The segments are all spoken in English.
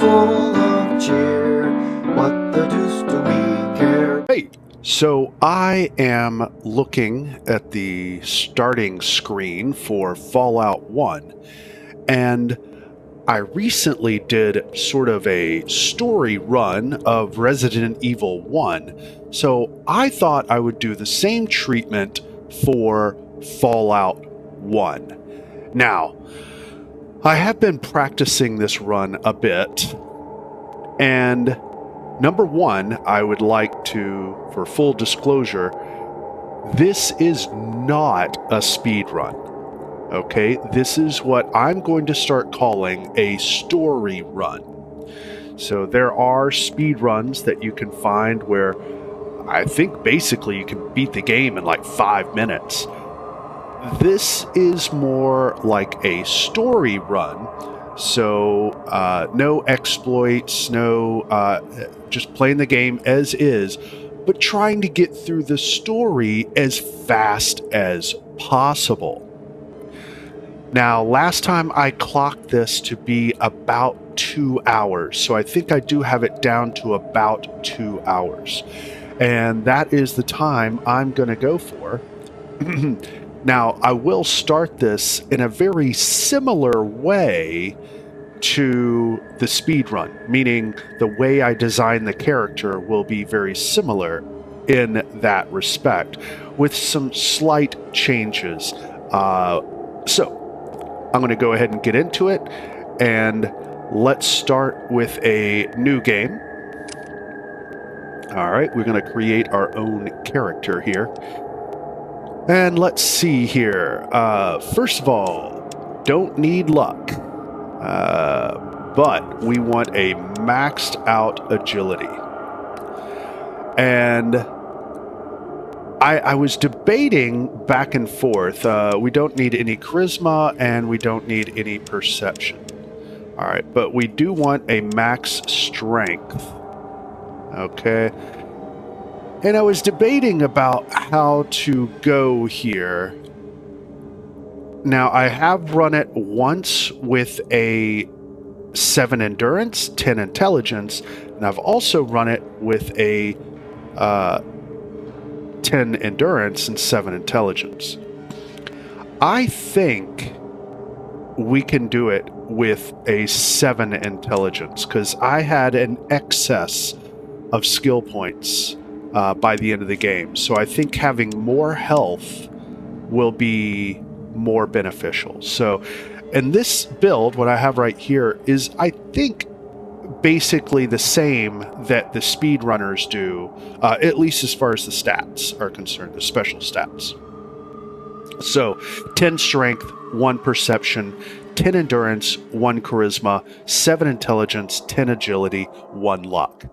full of cheer. What the deuce do we care? Hey, so I am looking at the starting screen for Fallout 1, and I recently did sort of a story run of Resident Evil 1, so I thought I would do the same treatment for Fallout 1. Now, I have been practicing this run a bit, and number one, I would like to, for full disclosure, this is not a speed run. Okay, this is what I'm going to start calling a story run. So there are speed runs that you can find where I think basically you can beat the game in like 5 minutes. This is more like a story run. So no exploits, no just playing the game as is, but trying to get through the story as fast as possible. Now, last time I clocked this to be about 2 hours, so I think I do have it down to about 2 hours. And that is the time I'm going to go for. Now, I will start this in a very similar way to the speed run, meaning the way I design the character will be very similar in that respect, with some slight changes. So, I'm going to go ahead and get into it, and let's start with a new game. All right, we're going to create our own character here. And let's see here. First of all, don't need luck, but we want a maxed out agility. And I was debating back and forth. We don't need any charisma and we don't need any perception. All right, but we do want a max strength. Okay. And I was debating about how to go here. Now, I have run it once with a 7 endurance, 10 intelligence, and I've also run it with a 10 endurance and 7 intelligence. I think we can do it with a 7 intelligence because I had an excess of skill points by the end of the game. So I think having more health will be more beneficial. So in this build, what I have right here is, I think, basically the same that the speedrunners do, at least as far as the stats are concerned, the special stats. So 10 strength, 1 perception, 10 endurance, 1 charisma, 7 intelligence, 10 agility, 1 luck.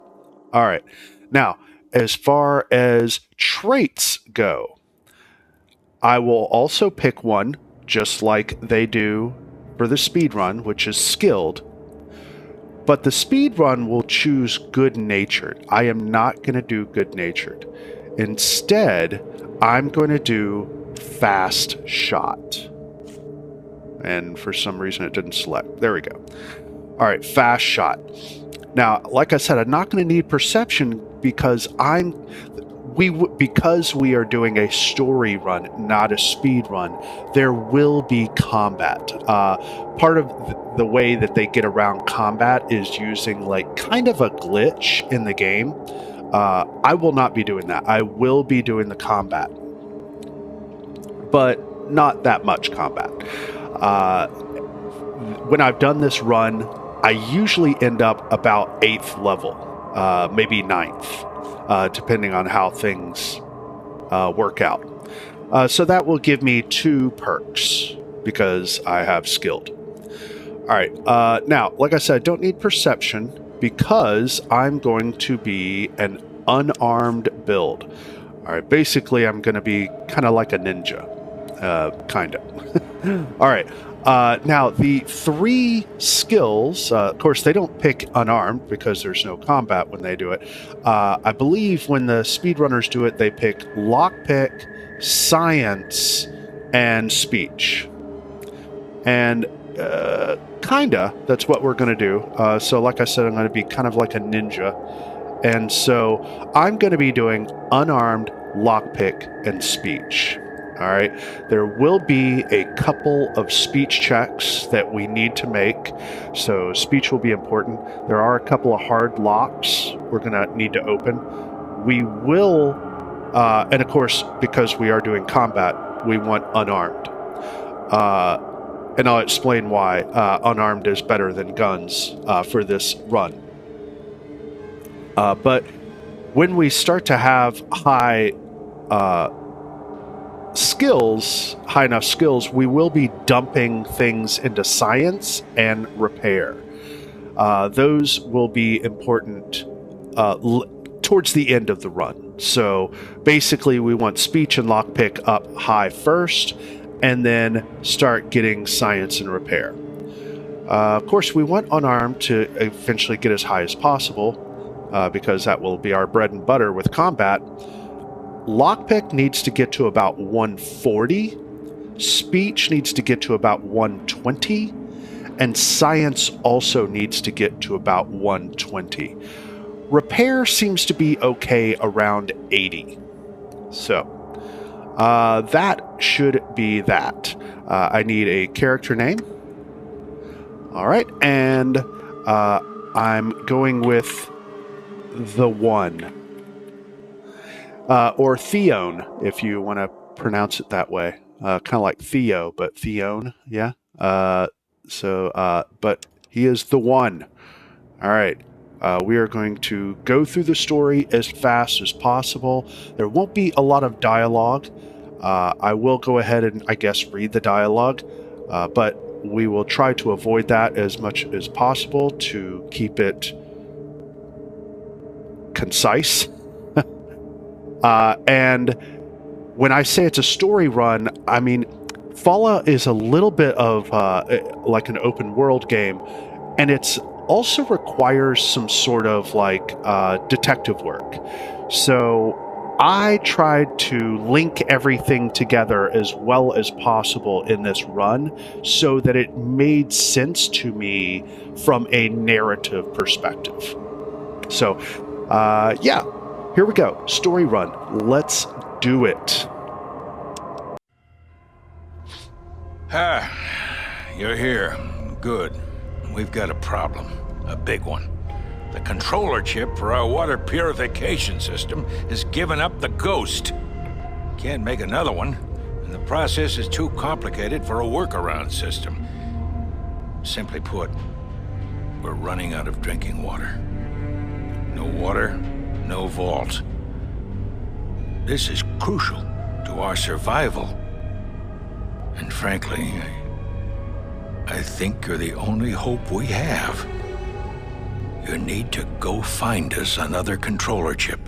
All right. Now, as far as traits go, I will also pick one, just like they do for the speed run, which is skilled. But the speed run will choose good-natured. I am not going to do good-natured. Instead, I'm going to do fast shot. And for some reason it didn't select. There we go. All right, fast shot. Now, like I said, I'm not going to need perception because because we are doing a story run, not a speed run, there will be combat. Part of the way that they get around combat is using like kind of a glitch in the game. I will not be doing that. I will be doing the combat, but not that much combat. When I've done this run, I usually end up about 8th level, maybe 9th. Depending on how things work out. So that will give me 2 perks because I have skilled. All right. Now, like I said, I don't need perception because I'm going to be an unarmed build. All right. Basically, I'm going to be kind of like a ninja. Kind of. All right. Now, the 3 skills, of course, they don't pick unarmed because there's no combat when they do it. I believe when the speedrunners do it, they pick lockpick, science, and speech. And Kinda. That's what we're going to do. So like I said, I'm going to be kind of like a ninja. And so I'm going to be doing unarmed, lockpick, and speech. All right. There will be a couple of speech checks that we need to make. So speech will be important. There are a couple of hard locks we're going to need to open. We will, and of course, because we are doing combat, we want unarmed. And I'll explain why unarmed is better than guns for this run. But when we start to have high enough skills, we will be dumping things into science and repair. Those will be important towards the end of the run. So basically, we want speech and lockpick up high first, and then start getting science and repair. Of course, we want unarmed to eventually get as high as possible, because that will be our bread and butter with combat. Lockpick needs to get to about 140. Speech needs to get to about 120. And science also needs to get to about 120. Repair seems to be okay around 80. So, that should be that. I need a character name. All right, and I'm going with the One. Or Theon, if you want to pronounce it that way. Kind of like Theo, but Theon, yeah? But he is the One. All right. We are going to go through the story as fast as possible. There won't be a lot of dialogue. I will go ahead and, I guess, read the dialogue, but we will try to avoid that as much as possible to keep it concise. And when I say it's a story run, I mean, Fallout is a little bit of like an open world game, and it's also requires some sort of like detective work. So I tried to link everything together as well as possible in this run so that it made sense to me from a narrative perspective. So, yeah, here we go. Story run. Let's do it. You're here. Good. We've got a problem. A big one. The controller chip for our water purification system has given up the ghost. Can't make another one, and the process is too complicated for a workaround system. Simply put, we're running out of drinking water. No water, no vault. This is crucial to our survival. And frankly, I think you're the only hope we have. You need to go find us another controller chip.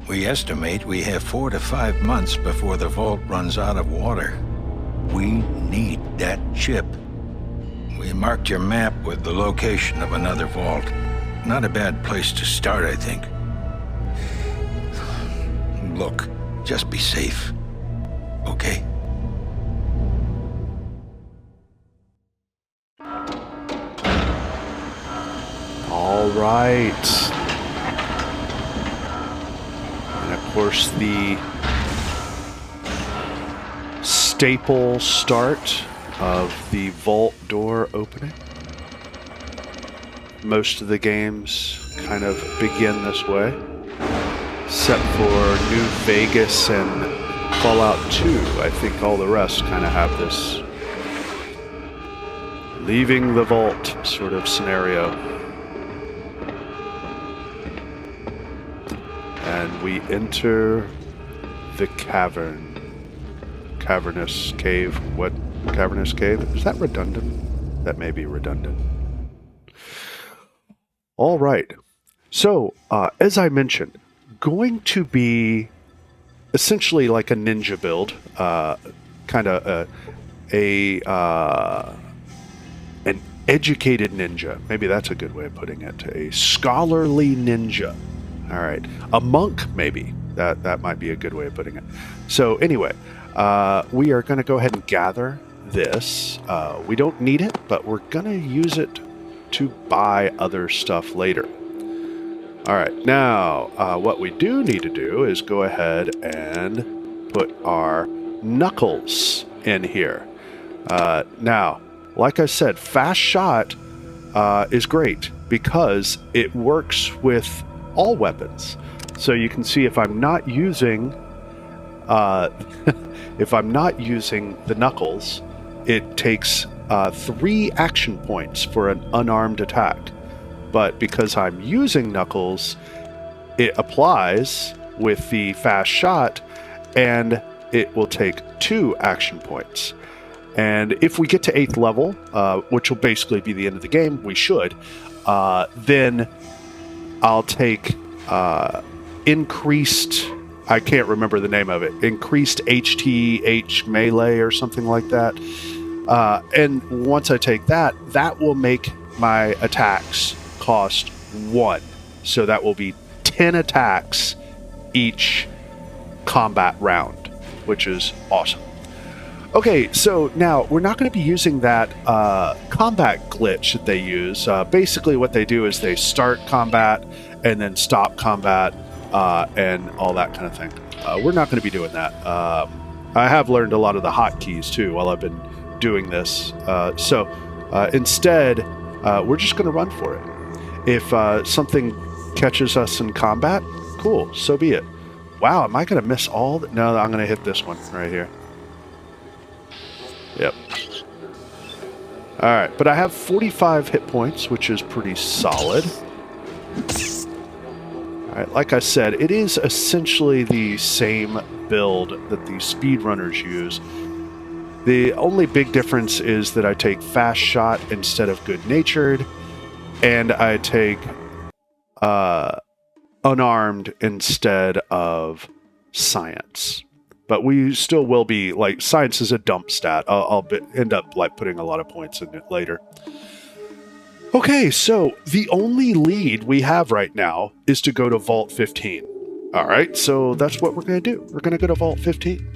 We estimate we have 4 to 5 months before the vault runs out of water. We need that chip. We marked your map with the location of another vault. Not a bad place to start, I think. Look, just be safe. Okay? All right. And of course, the staple start of the vault door opening. Most of the games kind of begin this way, except for New Vegas and Fallout 2. I think all the rest kind of have this leaving the vault sort of scenario. And we enter the cavern. Cavernous cave. What? Cavernous cave? Is that redundant? That may be redundant. All right. So, as I mentioned, going to be essentially like a ninja build. Kind of an educated ninja. Maybe that's a good way of putting it. A scholarly ninja. All right. A monk, maybe. That might be a good way of putting it. So anyway, we are going to go ahead and gather this. We don't need it, but we're going to use it to buy other stuff later. All right, now what we do need to do is go ahead and put our knuckles in here. Now, like I said, fast shot is great because it works with all weapons. So you can see if I'm not using if I'm not using the knuckles, it takes 3 action points for an unarmed attack. But because I'm using knuckles, it applies with the fast shot, and it will take 2 action points. And if we get to 8th level, which will basically be the end of the game, we should, then I'll take increased, I can't remember the name of it, increased HTH melee or something like that. And once I take that, that will make my attacks cost 1. So that will be 10 attacks each combat round, which is awesome. Okay, so now we're not going to be using that combat glitch that they use. Basically what they do is they start combat and then stop combat and all that kind of thing. We're not going to be doing that. I have learned a lot of the hotkeys too while I've been doing this. So instead, we're just going to run for it. If something catches us in combat, cool, so be it. Wow, am I going to miss all? No, I'm going to hit this one right here. Yep. Alright, but I have 45 hit points, which is pretty solid. Alright, like I said, it is essentially the same build that the speedrunners use. The only big difference is that I take fast shot instead of good-natured, and I take unarmed instead of science. But we still will be, like, science is a dump stat. I'll end up, like, putting a lot of points in it later. Okay, so the only lead we have right now is to go to Vault 15. All right, so that's what we're going to do. We're going to go to Vault 15.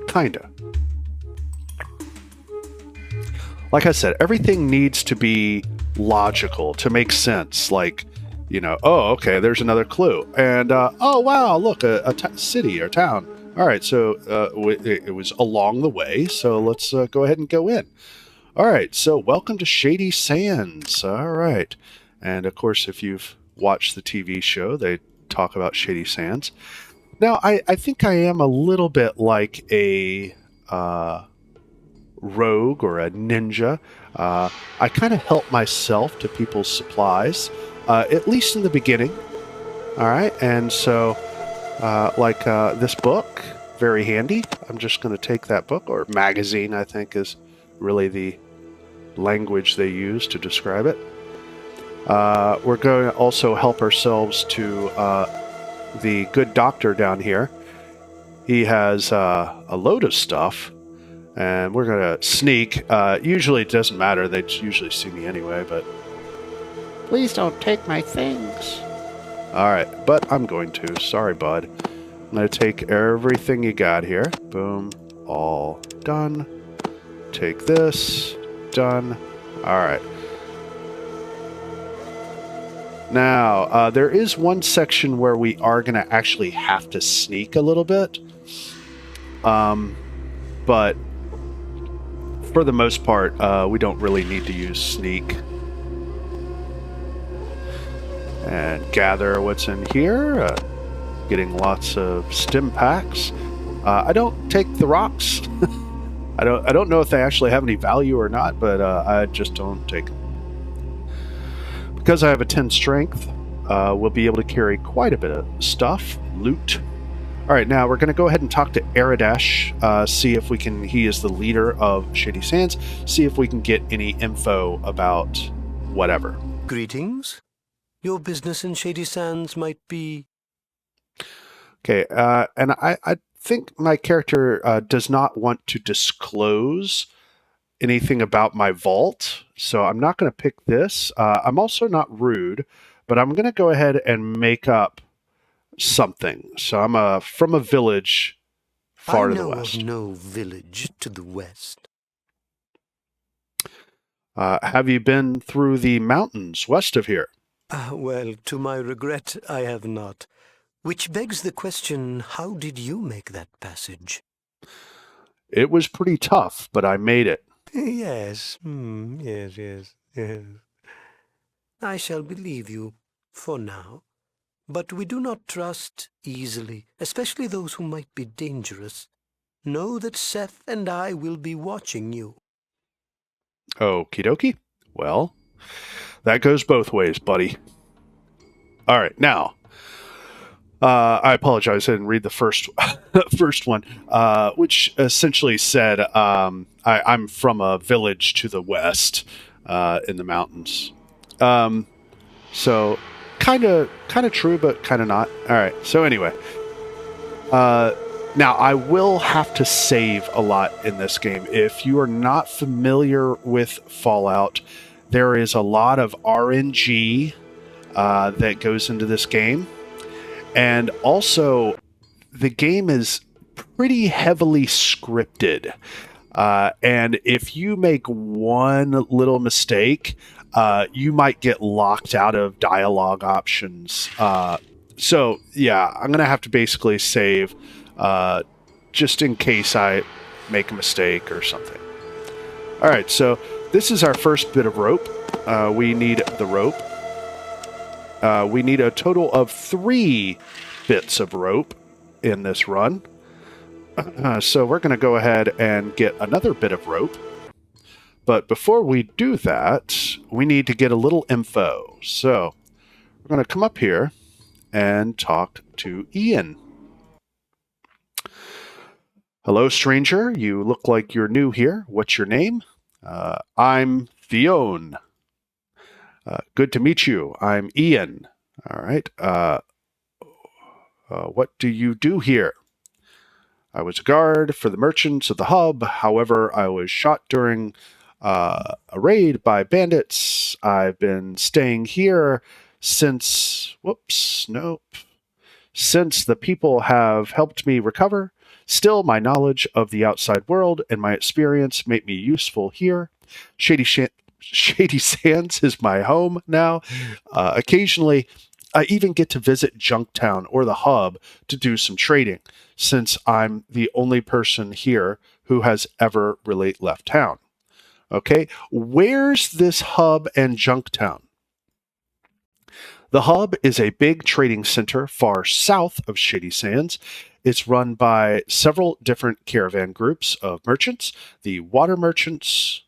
Kinda. Like I said, everything needs to be logical to make sense. Like, you know, oh, okay, there's another clue. And, oh, wow, look, a city or town. All right, so it was along the way, so let's go ahead and go in. All right, so welcome to Shady Sands. All right. And, of course, if you've watched the TV show, they talk about Shady Sands. Now, I think I am a little bit like a rogue or a ninja. I kind of help myself to people's supplies, at least in the beginning. All right, and so... like this book, very handy. I'm just going to take that book, or magazine, I think is really the language they use to describe it. We're going to also help ourselves to the good doctor down here. He has a load of stuff, and we're going to sneak. Usually it doesn't matter. They usually see me anyway, but... Please don't take my things. Alright, but I'm going to. Sorry, bud. I'm going to take everything you got here. Boom. All done. Take this. Done. Alright. Now, there is one section where we are going to actually have to sneak a little bit. But for the most part, we don't really need to use sneak. And gather what's in here. Getting lots of stim packs. I don't take the rocks. I don't know if they actually have any value or not, but I just don't take them. Because I have a 10 strength, we'll be able to carry quite a bit of stuff, loot. All right, now we're going to go ahead and talk to Aradesh, see if we can. He is the leader of Shady Sands. See if we can get any info about whatever. Greetings. Your business in Shady Sands might be... Okay, and I think my character does not want to disclose anything about my vault, so I'm not going to pick this. I'm also not rude, but I'm going to go ahead and make up something. So I'm from a village far to the west. I know of no village to the west. Have you been through the mountains west of here? Well, to my regret, I have not. Which begs the question, how did you make that passage? It was pretty tough, but I made it. Yes, yes. I shall believe you, for now. But we do not trust easily, especially those who might be dangerous. Know that Seth and I will be watching you. Okie dokie. Well, that goes both ways, buddy. All right, now, I apologize. I didn't read the first first one, which essentially said I'm from a village to the west in the mountains. So kind of true, but kind of not. All right. So anyway, now I will have to save a lot in this game. If you are not familiar with Fallout, there is a lot of RNG that goes into this game. And also, the game is pretty heavily scripted. And if you make one little mistake, you might get locked out of dialogue options. So, yeah, I'm going to have to basically save just in case I make a mistake or something. All right, so this is our first bit of rope. We need the rope. We need a total of 3 bits of rope in this run. So we're going to go ahead and get another bit of rope. But before we do that, we need to get a little info. So we're going to come up here and talk to Ian. Hello, stranger. You look like you're new here. What's your name? I'm Theone. Good to meet you. I'm Ian. All right. What do you do here? I was a guard for the merchants of the hub. However, I was shot during a raid by bandits. I've been staying here since... Since the people have helped me recover. Still, my knowledge of the outside world and my experience make me useful here. Shady Sands is my home now. Occasionally, I even get to visit Junktown or the hub to do some trading, since I'm the only person here who has ever really left town. Okay, where's this hub and Junktown? The hub is a big trading center far south of Shady Sands. It's run by several different caravan groups of merchants, the Water Merchants,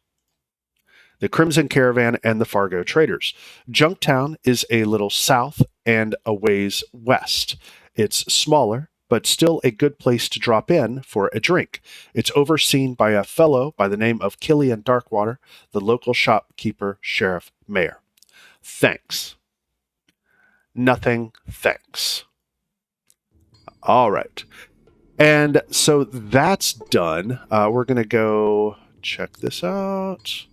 the Crimson Caravan, and the Fargo Traders. Junktown is a little south and a ways west. It's smaller, but still a good place to drop in for a drink. It's overseen by a fellow by the name of Killian Darkwater, the local shopkeeper, sheriff, mayor. Thanks. Nothing, thanks. All right. And so that's done. We're going to go check this out.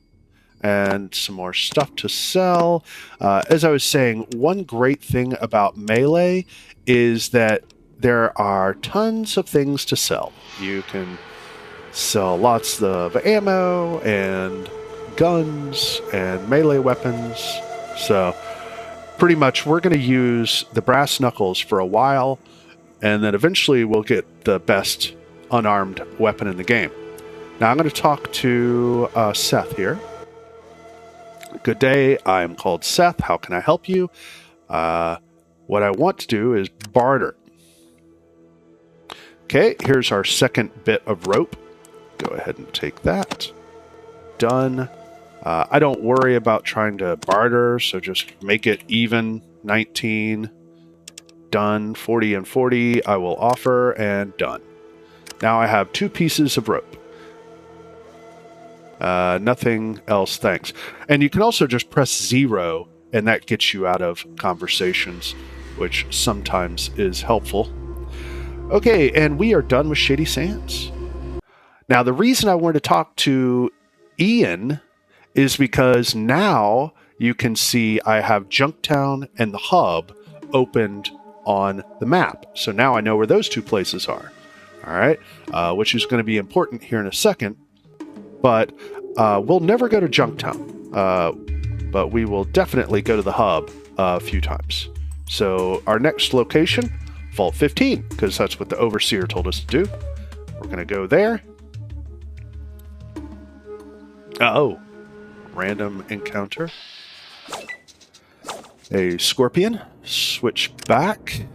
And some more stuff to sell. As I was saying, one great thing about Melee is that there are tons of things to sell. You can sell lots of ammo and guns and melee weapons. So pretty much we're going to use the brass knuckles for a while, and then eventually we'll get the best unarmed weapon in the game. Now I'm going to talk to Seth here. Good day, I'm called Seth. How can I help you? What I want to do is barter. Okay, here's our second bit of rope. Go ahead and take that. Done. I don't worry about trying to barter, so just make it even. 19. Done. 40 and 40. I will offer, and done. Now I have 2 pieces of rope. Nothing else, thanks. And you can also just press 0, and that gets you out of conversations, which sometimes is helpful. Okay, and we are done with Shady Sands. Now, the reason I wanted to talk to Ian is because now you can see I have Junktown and the hub opened on the map. So now I know where those 2 places are. All right, which is going to be important here in a second. But we'll never go to Junktown. but we will definitely go to the hub a few times. So our next location, Vault 15, because that's what the Overseer told us to do. We're going to go there. Oh, random encounter. A scorpion. Switch back.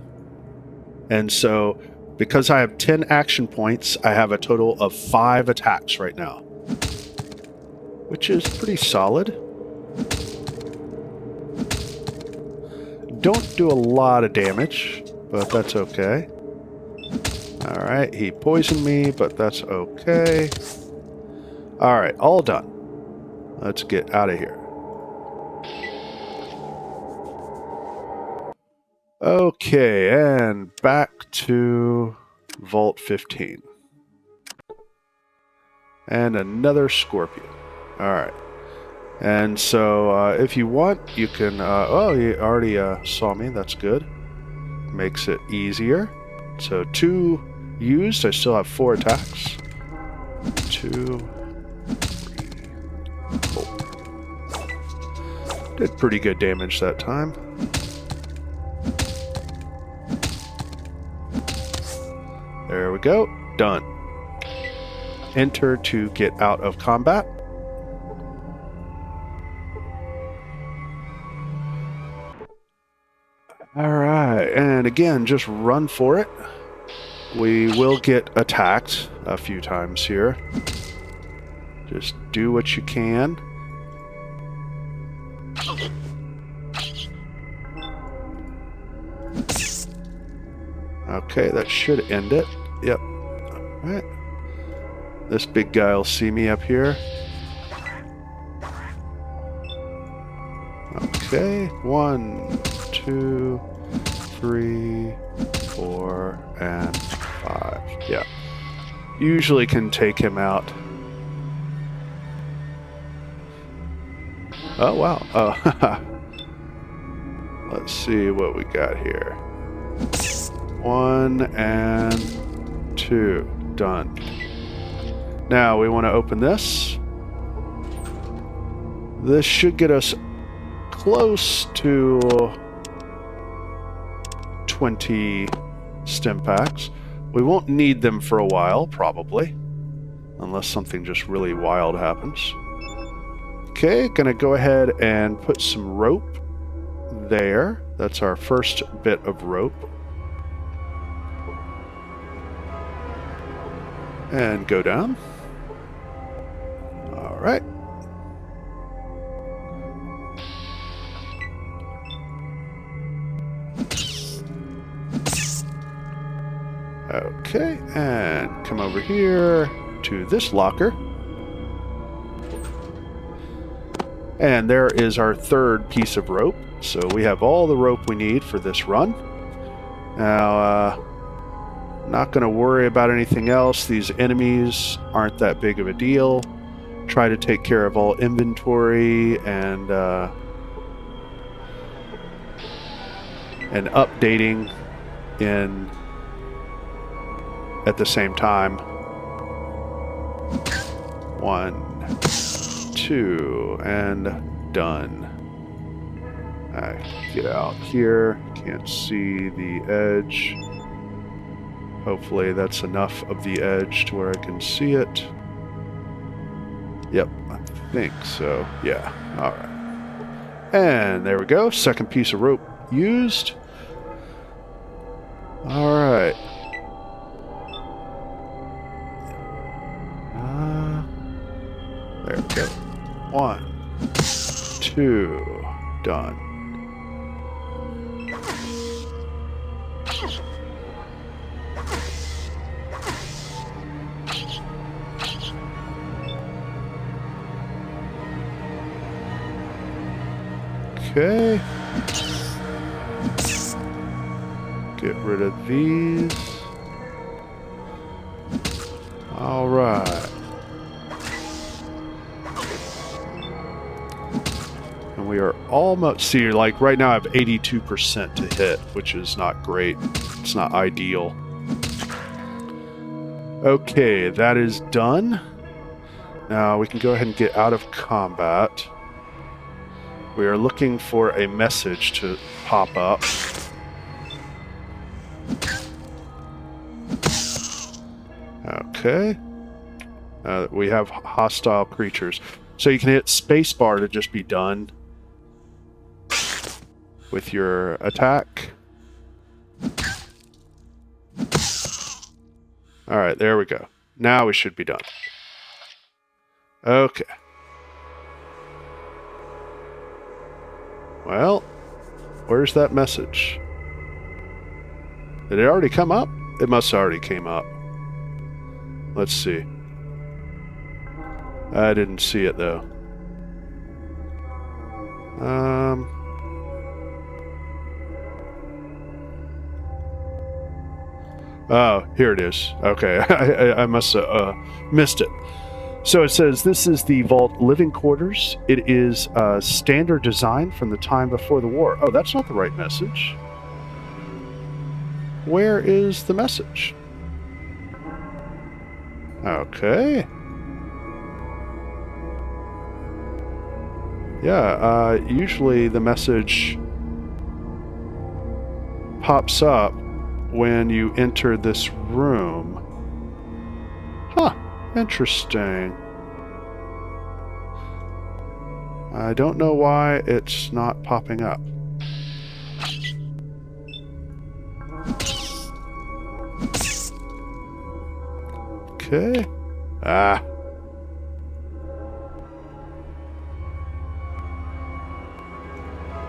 And so, because I have 10 action points, I have a total of 5 attacks right now, which is pretty solid. Don't do a lot of damage, but that's okay. Alright, he poisoned me, but that's okay. Alright, all done. Let's get out of here. Okay, and back to Vault 15. And another scorpion. Alright. And so, if you want, you can... oh, you already saw me. That's good. Makes it easier. So, 2 used. I still have 4 attacks. 2, 3, 4. Did pretty good damage that time. There we go. Done. Enter to get out of combat. Alright, and again, just run for it. We will get attacked a few times here. Just do what you can. Okay, that should end it. Yep. Alright. This big guy will see me up here. Okay, 1, 2, 3, 4, and 5. Yeah. Usually can take him out. Oh, wow. Oh, let's see what we got here. 1 and 2. Done. Now we want to open this. This should get us close to 20 stim packs. We won't need them for a while, probably. Unless something just really wild happens. Okay, gonna go ahead and put some rope there. That's our first bit of rope. And go down. Alright. Okay, and come over here to this locker. And there is our third piece of rope. So we have all the rope we need for this run. Now, not going to worry about anything else. These enemies aren't that big of a deal. Try to take care of all inventory and updating in at the same time. 1, 2, and done. Get out here. Can't see the edge. Hopefully that's enough of the edge to where I can see it. Yep, I think so. Yeah, alright. And there we go. Second piece of rope used. Alright. There we go. 1, 2, done. Okay. Get rid of these. All right. And we are almost... See, like right now I have 82% to hit, which is not great. It's not ideal. Okay, that is done. Now we can go ahead and get out of combat. We are looking for a message to pop up. Okay. We have hostile creatures. So you can hit spacebar to just be done with your attack. Alright, there we go. Now we should be done. Okay. Well, where's that message? Did it already come up? It must have already came up. Let's see. I didn't see it though. Oh, here it is. Okay, I must have missed it. So it says, this is the Vault living quarters. It is a standard design from the time before the war. Oh, that's not the right message. Where is the message? Okay. Yeah, usually the message pops up when you enter this room. Huh, interesting. I don't know why it's not popping up. Okay. Ah.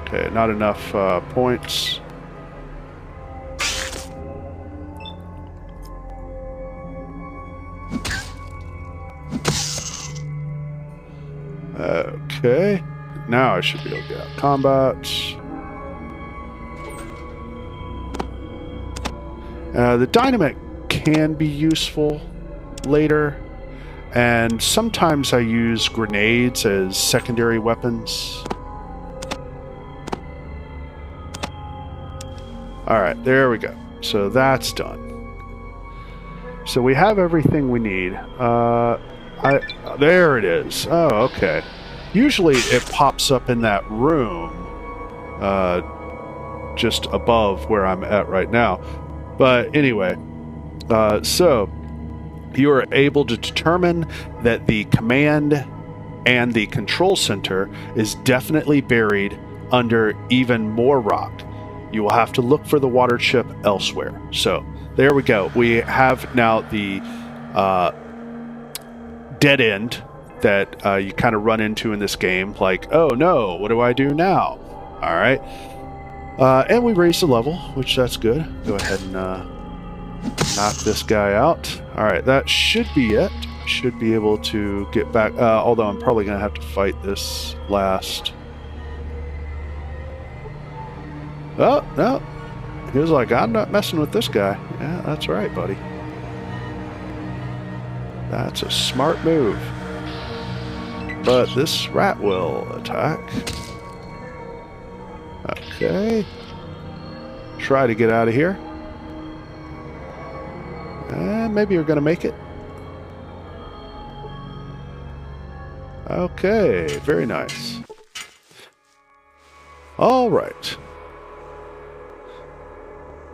Okay, not enough points. Okay, now I should be able to get out of combat. The dynamite can be useful later, and sometimes I use grenades as secondary weapons. Alright, there we go. So that's done. So we have everything we need. There it is. Oh, okay. Usually it pops up in that room just above where I'm at right now. But anyway, so you are able to determine that the command and the control center is definitely buried under even more rock. You will have to look for the water chip elsewhere. So there we go. We have now the dead end that you kind of run into in this game. Like, oh no, what do I do now? All right. And we raised the level, which that's good. Go ahead and knock this guy out. All right, that should be it. Should be able to get back. Although I'm probably going to have to fight this last. Oh, no. He was like, I'm not messing with this guy. Yeah, that's right, buddy. That's a smart move. But this rat will attack. Okay. Try to get out of here. Maybe you're going to make it. Okay, very nice. All right.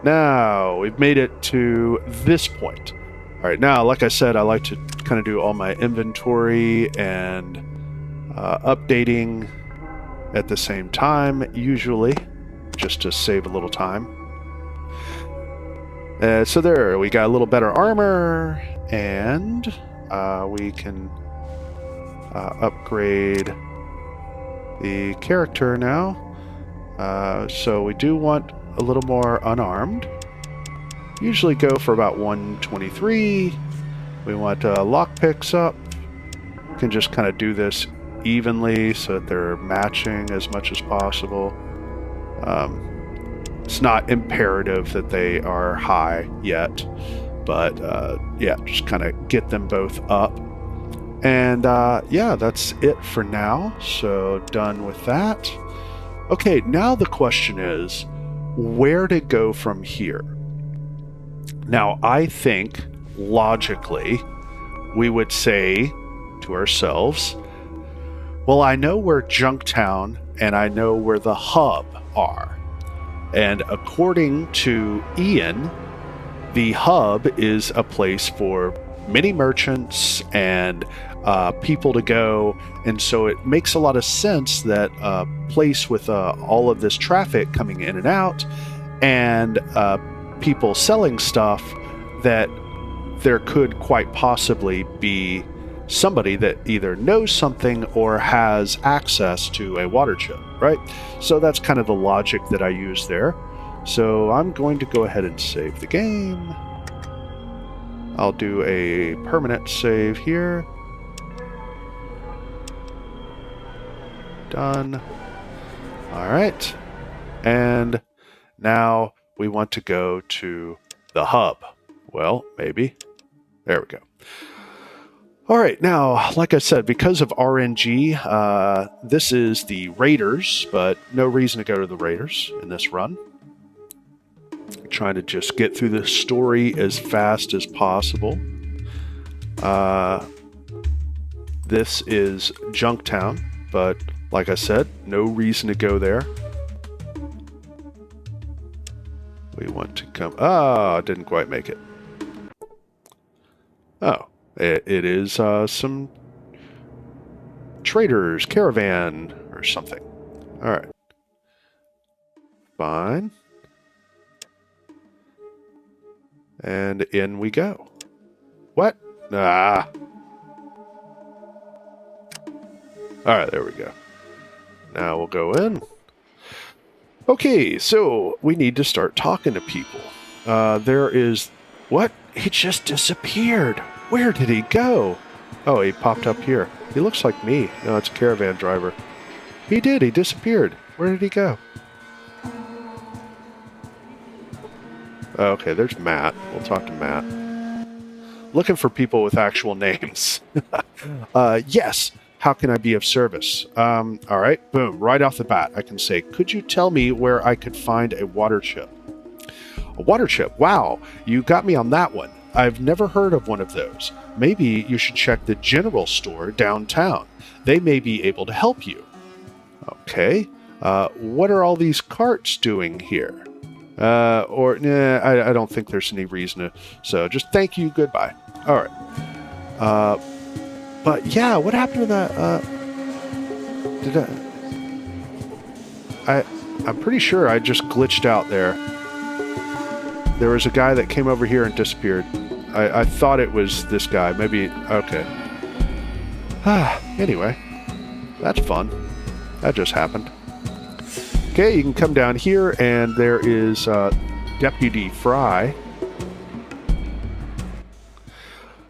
Now, we've made it to this point. All right, now, like I said, I like to kind of do all my inventory and updating at the same time, usually, just to save a little time. So there, we got a little better armor, and we can upgrade the character now. So we do want a little more unarmed. Usually go for about 123. We want lockpicks up. We can just kind of do this evenly so that they're matching as much as possible. It's not imperative that they are high yet, but yeah, just kind of get them both up. And yeah, that's it for now. So done with that. Okay, now the question is, where to go from here? Now, I think, logically, we would say to ourselves, well, I know where Junktown and I know where the hub are. And according to Ian, the hub is a place for many merchants and people to go, and so it makes a lot of sense that a place with all of this traffic coming in and out and people selling stuff, that there could quite possibly be somebody that either knows something or has access to a water chip, right? So that's kind of the logic that I use there. So I'm going to go ahead and save the game. I'll do a permanent save here. Done. All right. And now we want to go to the hub. Well, maybe. There we go. All right. Now, like I said, because of RNG, this is the Raiders, but no reason to go to the Raiders in this run. Trying to just get through the story as fast as possible. This is Junktown, but like I said, no reason to go there. We want to come... Ah, didn't quite make it. Oh, it is some traders, caravan, or something. All right. Fine. And in we go. What? Ah. All right, there we go. Now we'll go in. Okay, so we need to start talking to people. There is... What? He just disappeared. Where did he go? Oh, he popped up here. He looks like me. No, it's a caravan driver. He did. He disappeared. Where did he go? Okay, there's Matt. We'll talk to Matt. Looking for people with actual names. Yes. How can I be of service? All right. Boom. Right off the bat, I can say, could you tell me where I could find a water chip? A water chip? Wow. You got me on that one. I've never heard of one of those. Maybe you should check the general store downtown. They may be able to help you. Okay. What are all these carts doing here? I don't think there's any reason to. So just thank you. Goodbye. All right. But yeah, what happened to that? I'm pretty sure I just glitched out there. There was a guy that came over here and disappeared. I thought it was this guy. Maybe. Okay. Anyway, that's fun. That just happened. Okay, you can come down here, and there is Deputy Fry.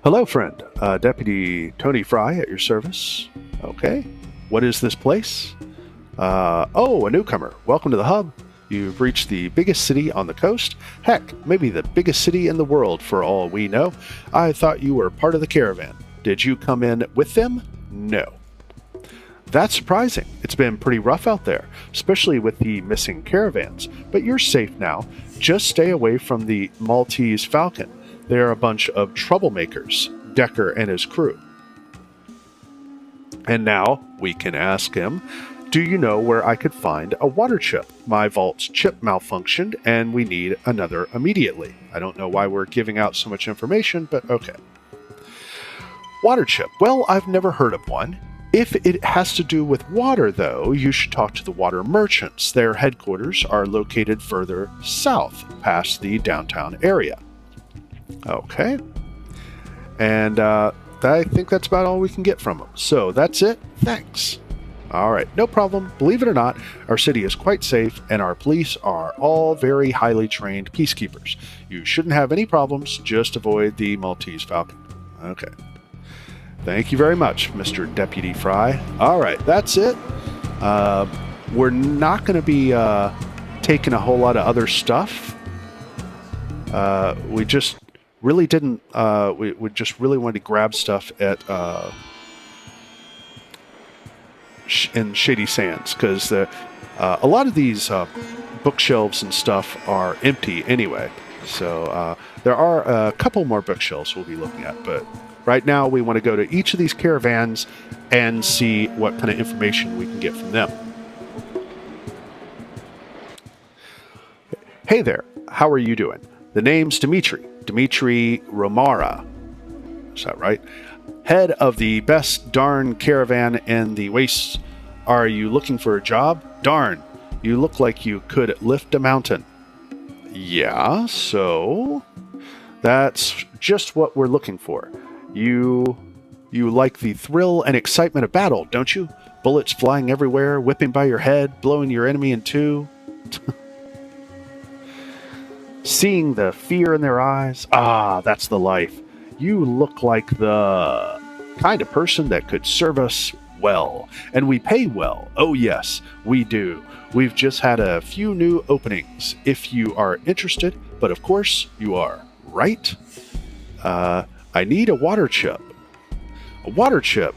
Hello, friend. Deputy Tony Fry at your service. Okay. What is this place? Oh, a newcomer. Welcome to the hub. You've reached the biggest city on the coast. Heck, maybe the biggest city in the world for all we know. I thought you were part of the caravan. Did you come in with them? No. That's surprising. It's been pretty rough out there, especially with the missing caravans. But you're safe now. Just stay away from the Maltese Falcon. They're a bunch of troublemakers, Decker and his crew. And now we can ask him, do you know where I could find a water chip? My vault's chip malfunctioned, and we need another immediately. I don't know why we're giving out so much information, but okay. Water chip. Well, I've never heard of one. If it has to do with water, though, you should talk to the water merchants. Their headquarters are located further south, past the downtown area. Okay. And I think that's about all we can get from them. So that's it. Thanks. All right. No problem. Believe it or not, our city is quite safe, and our police are all very highly trained peacekeepers. You shouldn't have any problems. Just avoid the Maltese Falcon. Okay. Thank you very much, Mr. Deputy Fry. All right. That's it. We're not going to be taking a whole lot of other stuff. We just really didn't. We just really wanted to grab stuff at in Shady Sands, because a lot of these bookshelves and stuff are empty anyway. So there are a couple more bookshelves we'll be looking at, but right now we want to go to each of these caravans and see what kind of information we can get from them. Hey there, how are you doing? The name's Dmitri Romara. Is that right? Head of the best darn caravan in the wastes. Are you looking for a job? Darn, you look like you could lift a mountain. Yeah, so that's just what we're looking for. You like the thrill and excitement of battle, don't you? Bullets flying everywhere, whipping by your head, blowing your enemy in two. Seeing the fear in their eyes. Ah, that's the life. You look like the kind of person that could serve us well. And we pay well. Oh yes, we do. We've just had a few new openings, if you are interested. But of course, you are, right? I need a water chip. A water chip?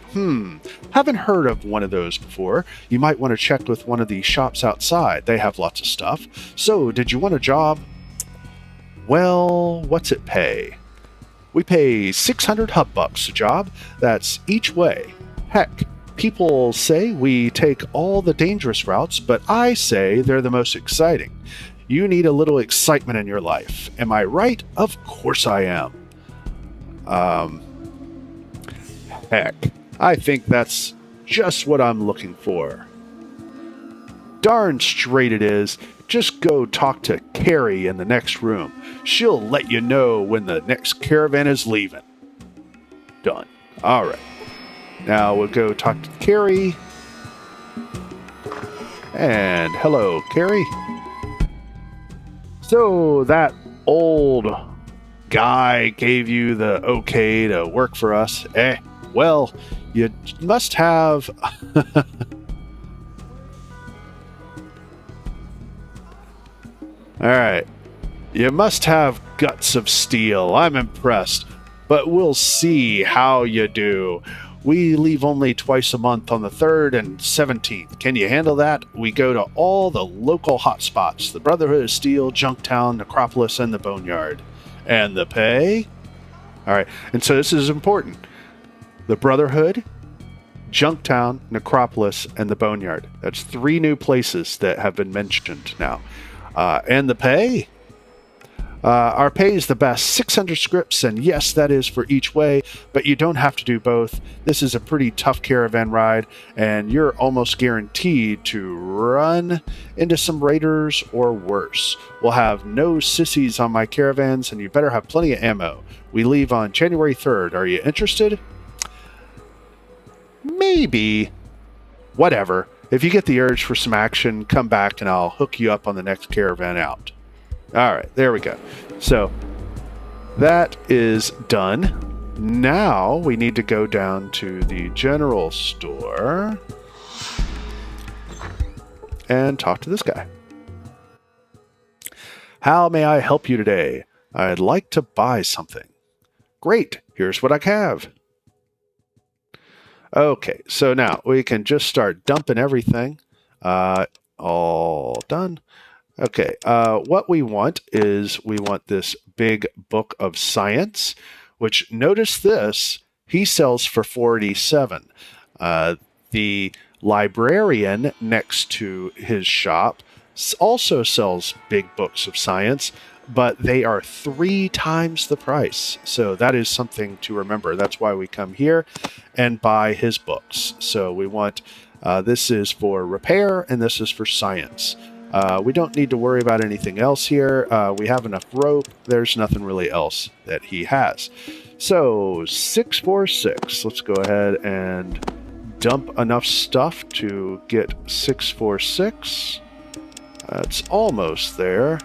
Haven't heard of one of those before. You might want to check with one of the shops outside. They have lots of stuff. So, did you want a job? Well, what's it pay? We pay 600 hub bucks a job. That's each way. Heck, people say we take all the dangerous routes, but I say they're the most exciting. You need a little excitement in your life. Am I right? Of course I am. Heck, I think that's just what I'm looking for. Darn straight it is. Just go talk to Carrie in the next room. She'll let you know when the next caravan is leaving. Done. All right. Now we'll go talk to Carrie. And hello, Carrie. So that old guy gave you the okay to work for us. Well, you must have... Alright. You must have guts of steel. I'm impressed. But we'll see how you do. We leave only twice a month on the 3rd and 17th. Can you handle that? We go to all the local hotspots. The Brotherhood of Steel, Junktown, Necropolis, and the Boneyard. And the pay? Alright. And so this is important. The Brotherhood, Junktown, Necropolis, and the Boneyard. That's 3 new places that have been mentioned now. And the pay? Our pay is the best. 600 scripts, and yes, that is for each way, but you don't have to do both. This is a pretty tough caravan ride, and you're almost guaranteed to run into some raiders or worse. We'll have no sissies on my caravans, and you better have plenty of ammo. We leave on January 3rd. Are you interested? Maybe. Whatever. If you get the urge for some action, come back and I'll hook you up on the next caravan out. Alright, there we go. So, that is done. Now, we need to go down to the general store and talk to this guy. How may I help you today? I'd like to buy something. Great, here's what I have. Okay, so now we can just start dumping everything. All done. Okay, what we want is we want this big book of science, which, notice this, he sells for $47. The librarian next to his shop also sells big books of science, but they are 3 times the price. So that is something to remember. That's why we come here and buy his books. So we want, this is for repair and this is for science. We don't need to worry about anything else here. We have enough rope. There's nothing really else that he has. So 646. Let's go ahead and dump enough stuff to get 646. It's almost there.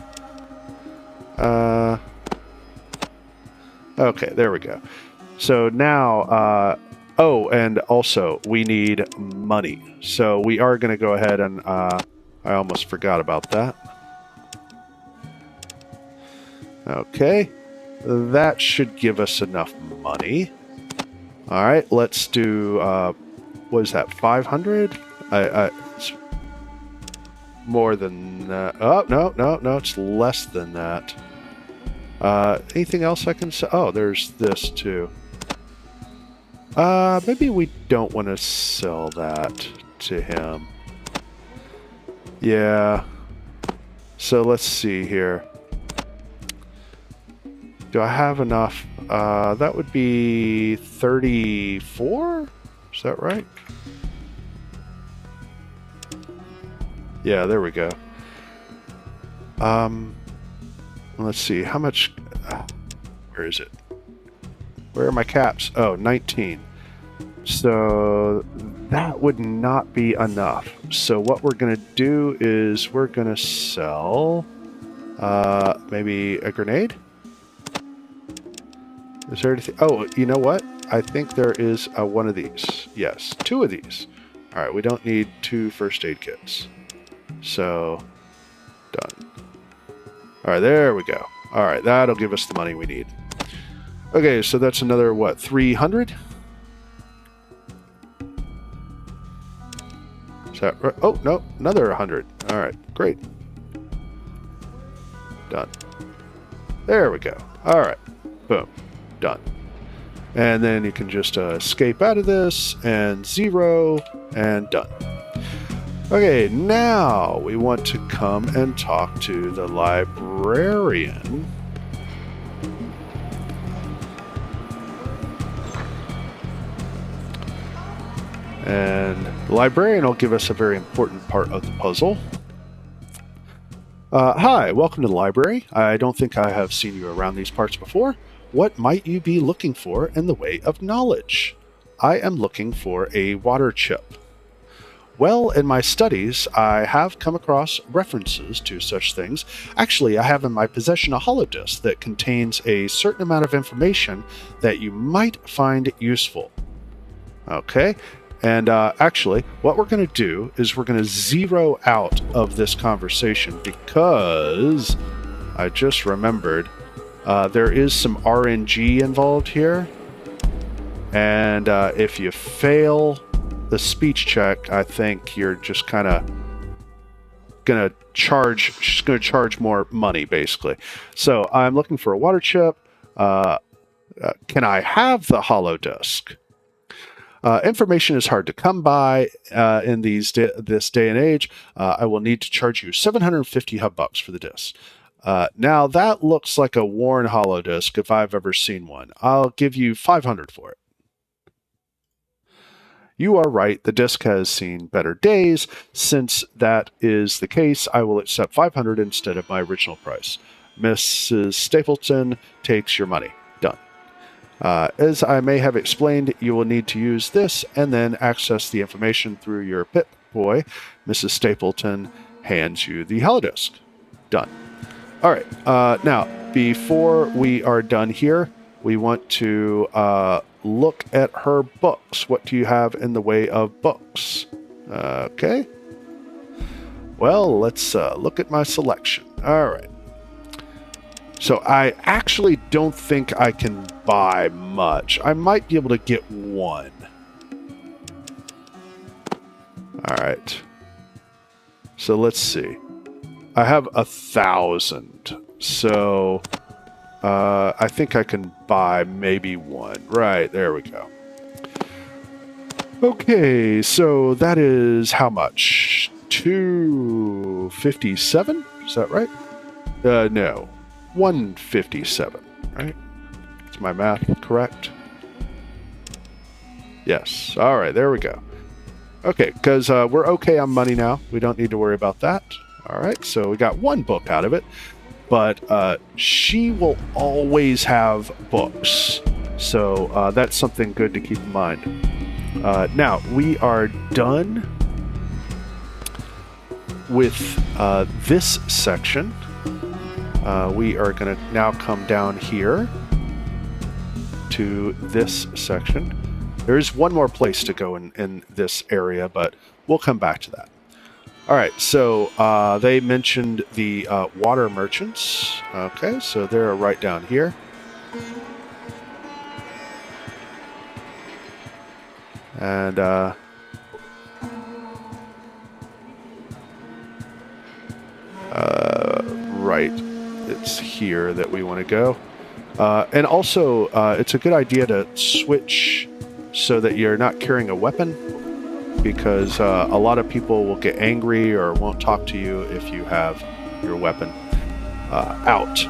Okay, there we go. So now, oh, and also we need money. So we are going to go ahead and, I almost forgot about that. Okay, that should give us enough money. All right, let's do, what is that, 500? It's more than that. Oh, no, it's less than that. Anything else I can say? Oh, there's this too. Maybe we don't want to sell that to him. Yeah. So let's see here. Do I have enough? That would be 34? Is that right? Yeah, there we go. Let's see. How much... where is it? Where are my caps? Oh, 19. So that would not be enough. So what we're going to do is we're going to sell maybe a grenade? Is there anything? Oh, you know what? I think there is one of these. Yes, 2 of these. All right, we don't need 2 first aid kits. So, done. All right, there we go. All right, that'll give us the money we need. Okay, so that's another, what, 300? Is that right? Oh, no, another 100. All right, great. Done. There we go. All right, boom. Done. And then you can just escape out of this, and 0, and done. Okay, now we want to come and talk to the librarian. And the librarian will give us a very important part of the puzzle. Hi, welcome to the library. I don't think I have seen you around these parts before. What might you be looking for in the way of knowledge? I am looking for a water chip. Well, in my studies, I have come across references to such things. Actually, I have in my possession a holodisk that contains a certain amount of information that you might find useful. Okay, and actually, what we're going to do is we're going to 0 out of this conversation because I just remembered there is some RNG involved here. And if you fail the speech check, I think you're just kind of gonna charge more money, basically. So I'm looking for a water chip. Can I have the holodisk? Information is hard to come by in this day and age. I will need to charge you 750 hub-bucks for the disc. Now that looks like a worn holodisk if I've ever seen one. I'll give you 500 for it. You are right, the disc has seen better days. Since that is the case, I will accept 500 instead of my original price. Mrs. Stapleton takes your money. Done. As I may have explained, you will need to use this and then access the information through your Pip-Boy. Mrs. Stapleton hands you the holodisk. Done. All right. Now, before we are done here, we want to look at her books. What do you have in the way of books? Okay. Well, let's look at my selection. All right. So I actually don't think I can buy much. I might be able to get one. All right. So let's see. I have 1,000. So I think I can buy maybe one. Right, there we go. Okay, so that is how much? 257? Is that right? No. 157, right? Is my math correct? Yes. All right, there we go. Okay, because we're okay on money now. We don't need to worry about that. All right, so we got one book out of it. But she will always have books. So that's something good to keep in mind. Now, we are done with this section. We are going to now come down here to this section. There's one more place to go in this area, but we'll come back to that. All right, so they mentioned the water merchants. Okay, so they're right down here. And right, it's here that we want to go. And also, it's a good idea to switch so that you're not carrying a weapon, because a lot of people will get angry or won't talk to you if you have your weapon out.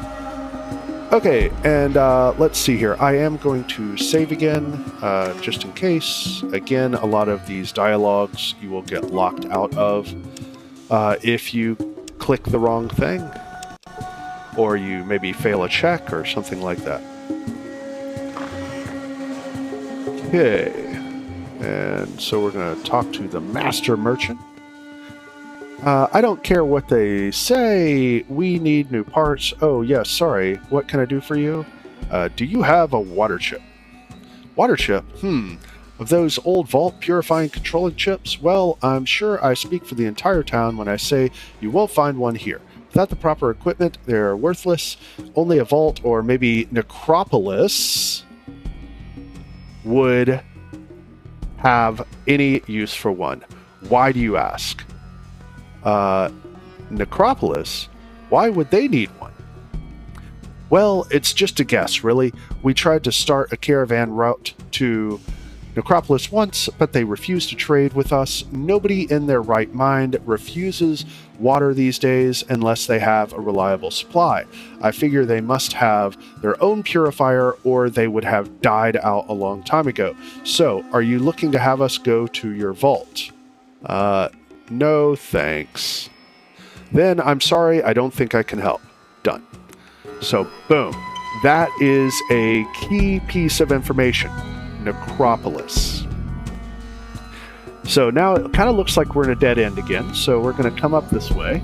Okay, and let's see here. I am going to save again, just in case. Again, a lot of these dialogues you will get locked out of if you click the wrong thing, or you maybe fail a check or something like that. Okay, and so we're going to talk to the Master Merchant. I don't care what they say. We need new parts. Oh, yes, sorry. What can I do for you? Do you have a water chip? Water chip? Of those old vault purifying controlling chips? Well, I'm sure I speak for the entire town when I say you won't find one here. Without the proper equipment, they're worthless. Only a vault or maybe Necropolis would have any use for one. Why do you ask? Necropolis? Why would they need one? Well, it's just a guess, really. We tried to start a caravan route to Necropolis once, but they refused to trade with us. Nobody in their right mind refuses water these days unless they have a reliable supply. I figure they must have their own purifier or they would have died out a long time ago. So, are you looking to have us go to your vault? No thanks. Then I'm sorry, I don't think I can help. Done. So, boom. That is a key piece of information. Necropolis. So now it kind of looks like we're in a dead end again, so we're going to come up this way.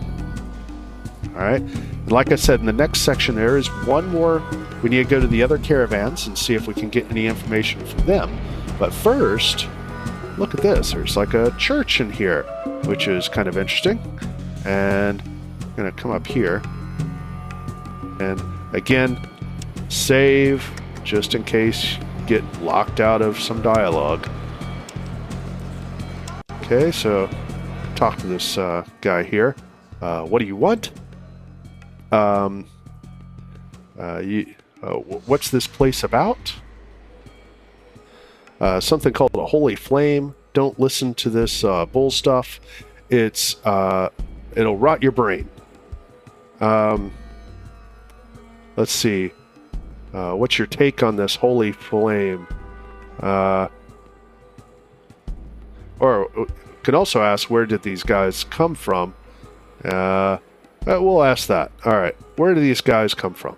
Alright. And like I said, in the next section there is one more. We need to go to the other caravans and see if we can get any information from them. But first, look at this. There's like a church in here, which is kind of interesting. And I'm going to come up here. And again, save just in case you get locked out of some dialogue. Okay, so talk to this guy here. What do you want? What's this place about? Something called a holy flame. Don't listen to this bull stuff. It's it'll rot your brain. Let's see. What's your take on this holy flame? Or can also ask, where did these guys come from? We'll ask that. All right. Where do these guys come from?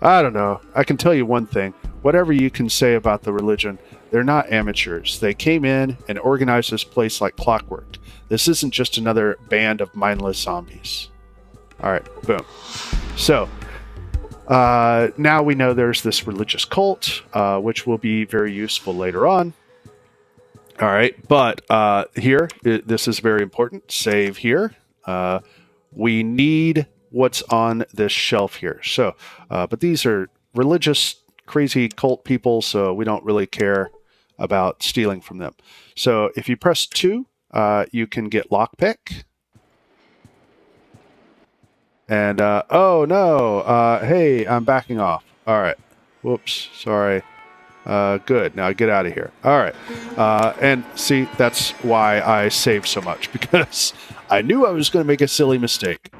I don't know. I can tell you one thing. Whatever you can say about the religion, they're not amateurs. They came in and organized this place like clockwork. This isn't just another band of mindless zombies. All right. Boom. So, now we know there's this religious cult, which will be very useful later on. All right, but here, this is very important. Save here. We need what's on this shelf here. So, but these are religious, crazy cult people, so we don't really care about stealing from them. So if you press 2, you can get lockpick. And, oh no, hey, I'm backing off. All right. Whoops, sorry. Good. Now get out of here. All right. And see, that's why I saved so much, because I knew I was going to make a silly mistake.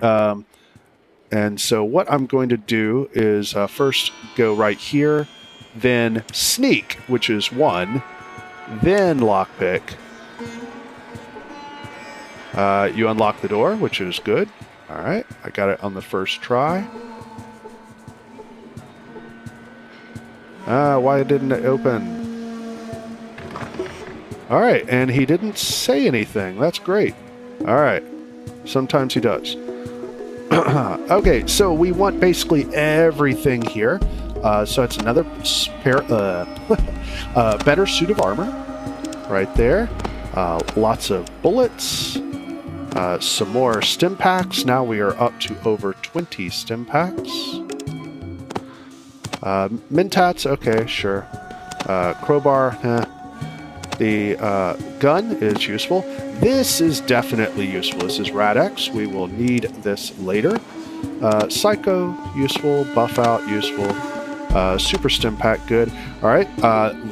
And so what I'm going to do is first go right here, then sneak, which is 1, then lockpick. You unlock the door, which is good. All right. I got it on the first try. Why didn't it open? All right, and he didn't say anything. That's great. All right. Sometimes he does. Okay, so we want basically everything here. So it's another better suit of armor right there. Lots of bullets. Some more stim packs. Now we are up to over 20 stim packs. Mentats, okay, sure. Crowbar, The gun is useful. This is definitely useful. This is Radex. We will need this later. Psycho, useful. Buff out, useful. Super stim pack, good. All right,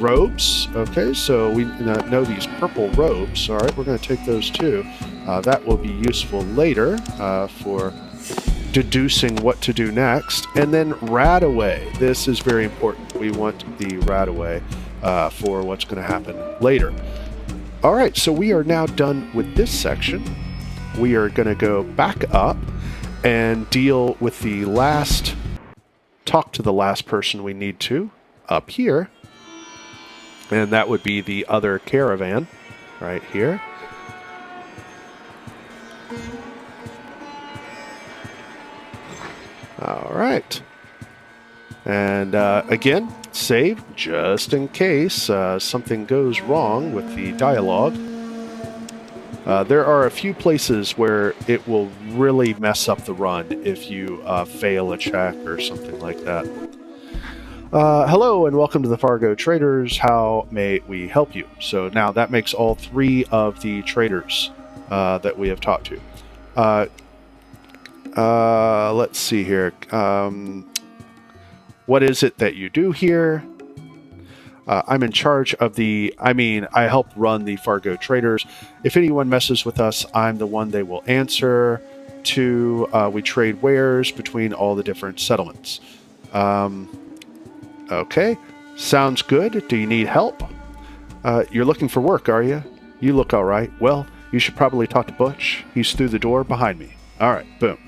robes. Okay, so we know these purple robes. All right, we're going to take those too. That will be useful later for deducing what to do next, and then RADaway. This is very important. We want the RADaway for what's going to happen later. All right, so we are now done with this section. We are going to go back up and deal with the last, talk to the last person we need to up here. And that would be the other caravan right here. All right. And again, save just in case something goes wrong with the dialogue. There are a few places where it will really mess up the run if you fail a check or something like that. Hello and welcome to the Fargo Traders. How may we help you? So now that makes all 3 of the traders that we have talked to. Let's see here. What is it that you do here? I'm in charge of I help run the Fargo Traders. If anyone messes with us, I'm the one they will answer to. We trade wares between all the different settlements. Okay, sounds good. Do you need help? You're looking for work, are you? You look all right. Well, you should probably talk to Butch. He's through the door behind me. All right, boom.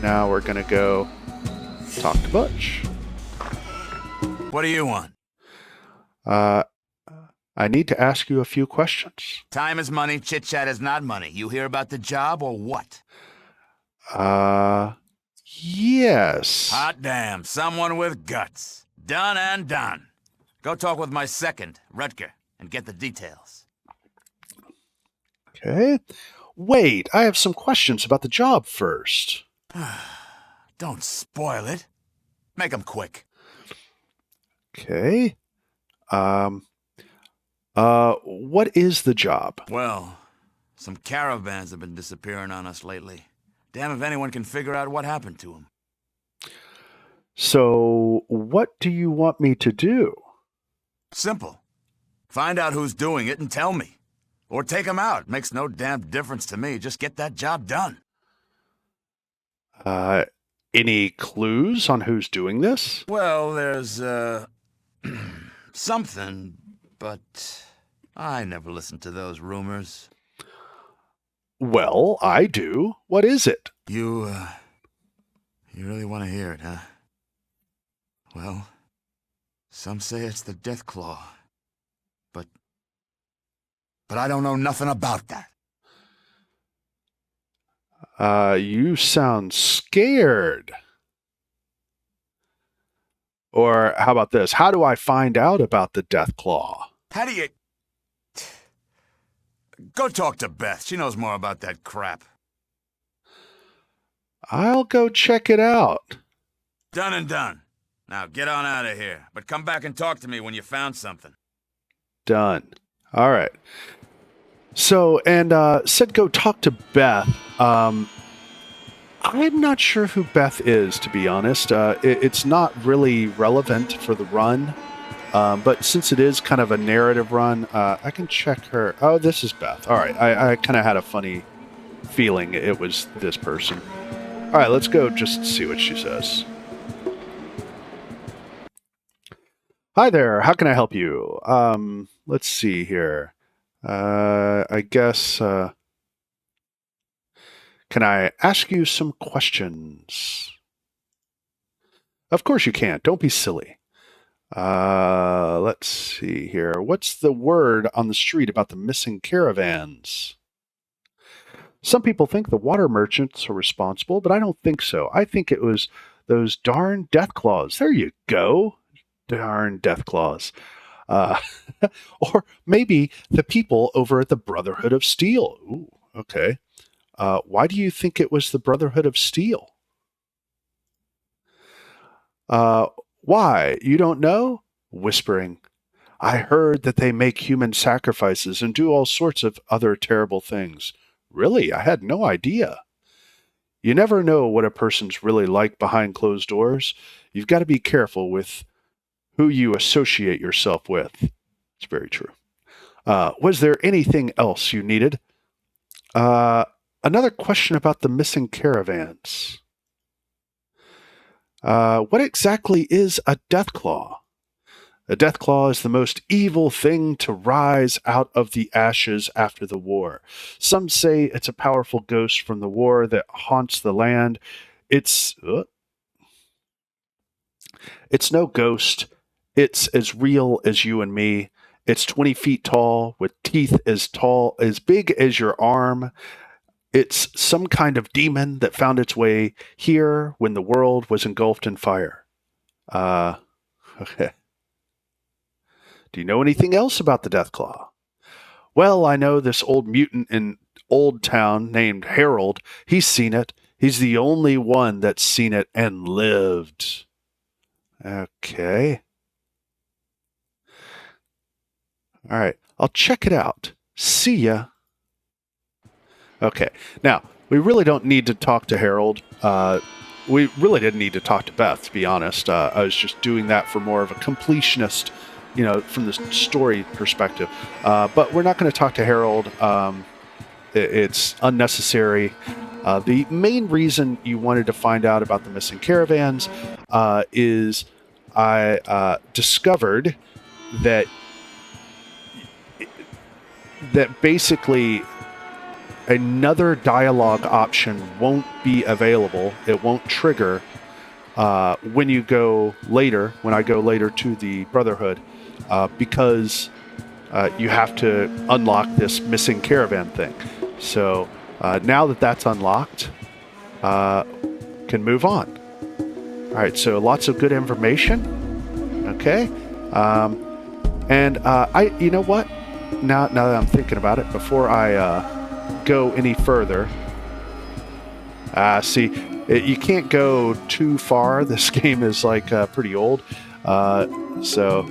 Now we're going to go talk to Butch. What do you want? I need to ask you a few questions. Time is money, chit-chat is not money. You hear about the job or what? Yes. Hot damn, someone with guts. Done and done. Go talk with my second, Rutger, and get the details. Okay. Wait, I have some questions about the job first. Don't spoil it. Make 'em quick. Okay. What is the job? Well, some caravans have been disappearing on us lately. Damn if anyone can figure out what happened to them. So, what do you want me to do? Simple. Find out who's doing it and tell me. Or take 'em out. Makes no damn difference to me. Just get that job done. Any clues on who's doing this? Well, there's, something, but I never listen to those rumors. Well, I do. What is it? You really want to hear it, huh? Well, some say it's the Death Claw. But I don't know nothing about that. You sound scared. Or how about this? How do I find out about the Death Claw? How do you... Go talk to Beth. She knows more about that crap. I'll go check it out. Done and done. Now get on out of here. But come back and talk to me when you found something. Done. All right. So, and said go talk to Beth. I'm not sure who Beth is, to be honest. It's not really relevant for the run. But since it is kind of a narrative run, I can check her. Oh, this is Beth. All right. I kind of had a funny feeling it was this person. All right, let's go just see what she says. Hi there. How can I help you? Let's see here. I guess... can I ask you some questions? Of course you can. Don't be silly. Let's see here. What's the word on the street about the missing caravans? Some people think the water merchants are responsible, but I don't think so. I think it was those darn death claws. There you go. Darn death claws. Or maybe the people over at the Brotherhood of Steel. Ooh, okay. Why do you think it was the Brotherhood of Steel? Why? You don't know? Whispering. I heard that they make human sacrifices and do all sorts of other terrible things. Really? I had no idea. You never know what a person's really like behind closed doors. You've got to be careful with who you associate yourself with. It's very true. Was there anything else you needed? another question about the missing caravans. What exactly is a Deathclaw? A Deathclaw is the most evil thing to rise out of the ashes after the war. Some say it's a powerful ghost from the war that haunts the land. It's no ghost. It's as real as you and me. It's 20 feet tall, with teeth as big as your arm. It's some kind of demon that found its way here when the world was engulfed in fire. Okay. Do you know anything else about the Deathclaw? Well, I know this old mutant in Old Town named Harold. He's seen it. He's the only one that's seen it and lived. Okay. All right. I'll check it out. See ya. Okay. Now, we really don't need to talk to Harold. We really didn't need to talk to Beth, to be honest. I was just doing that for more of a completionist, from the story perspective. But we're not going to talk to Harold. It's unnecessary. The main reason you wanted to find out about the missing caravans is I discovered that basically another dialogue option won't be available. It won't trigger when I go later to the Brotherhood, because you have to unlock this missing caravan thing. So now that that's unlocked, can move on. All right, so lots of good information. Okay. And you know what? Now that I'm thinking about it, before I go any further, you can't go too far. This game is pretty old, so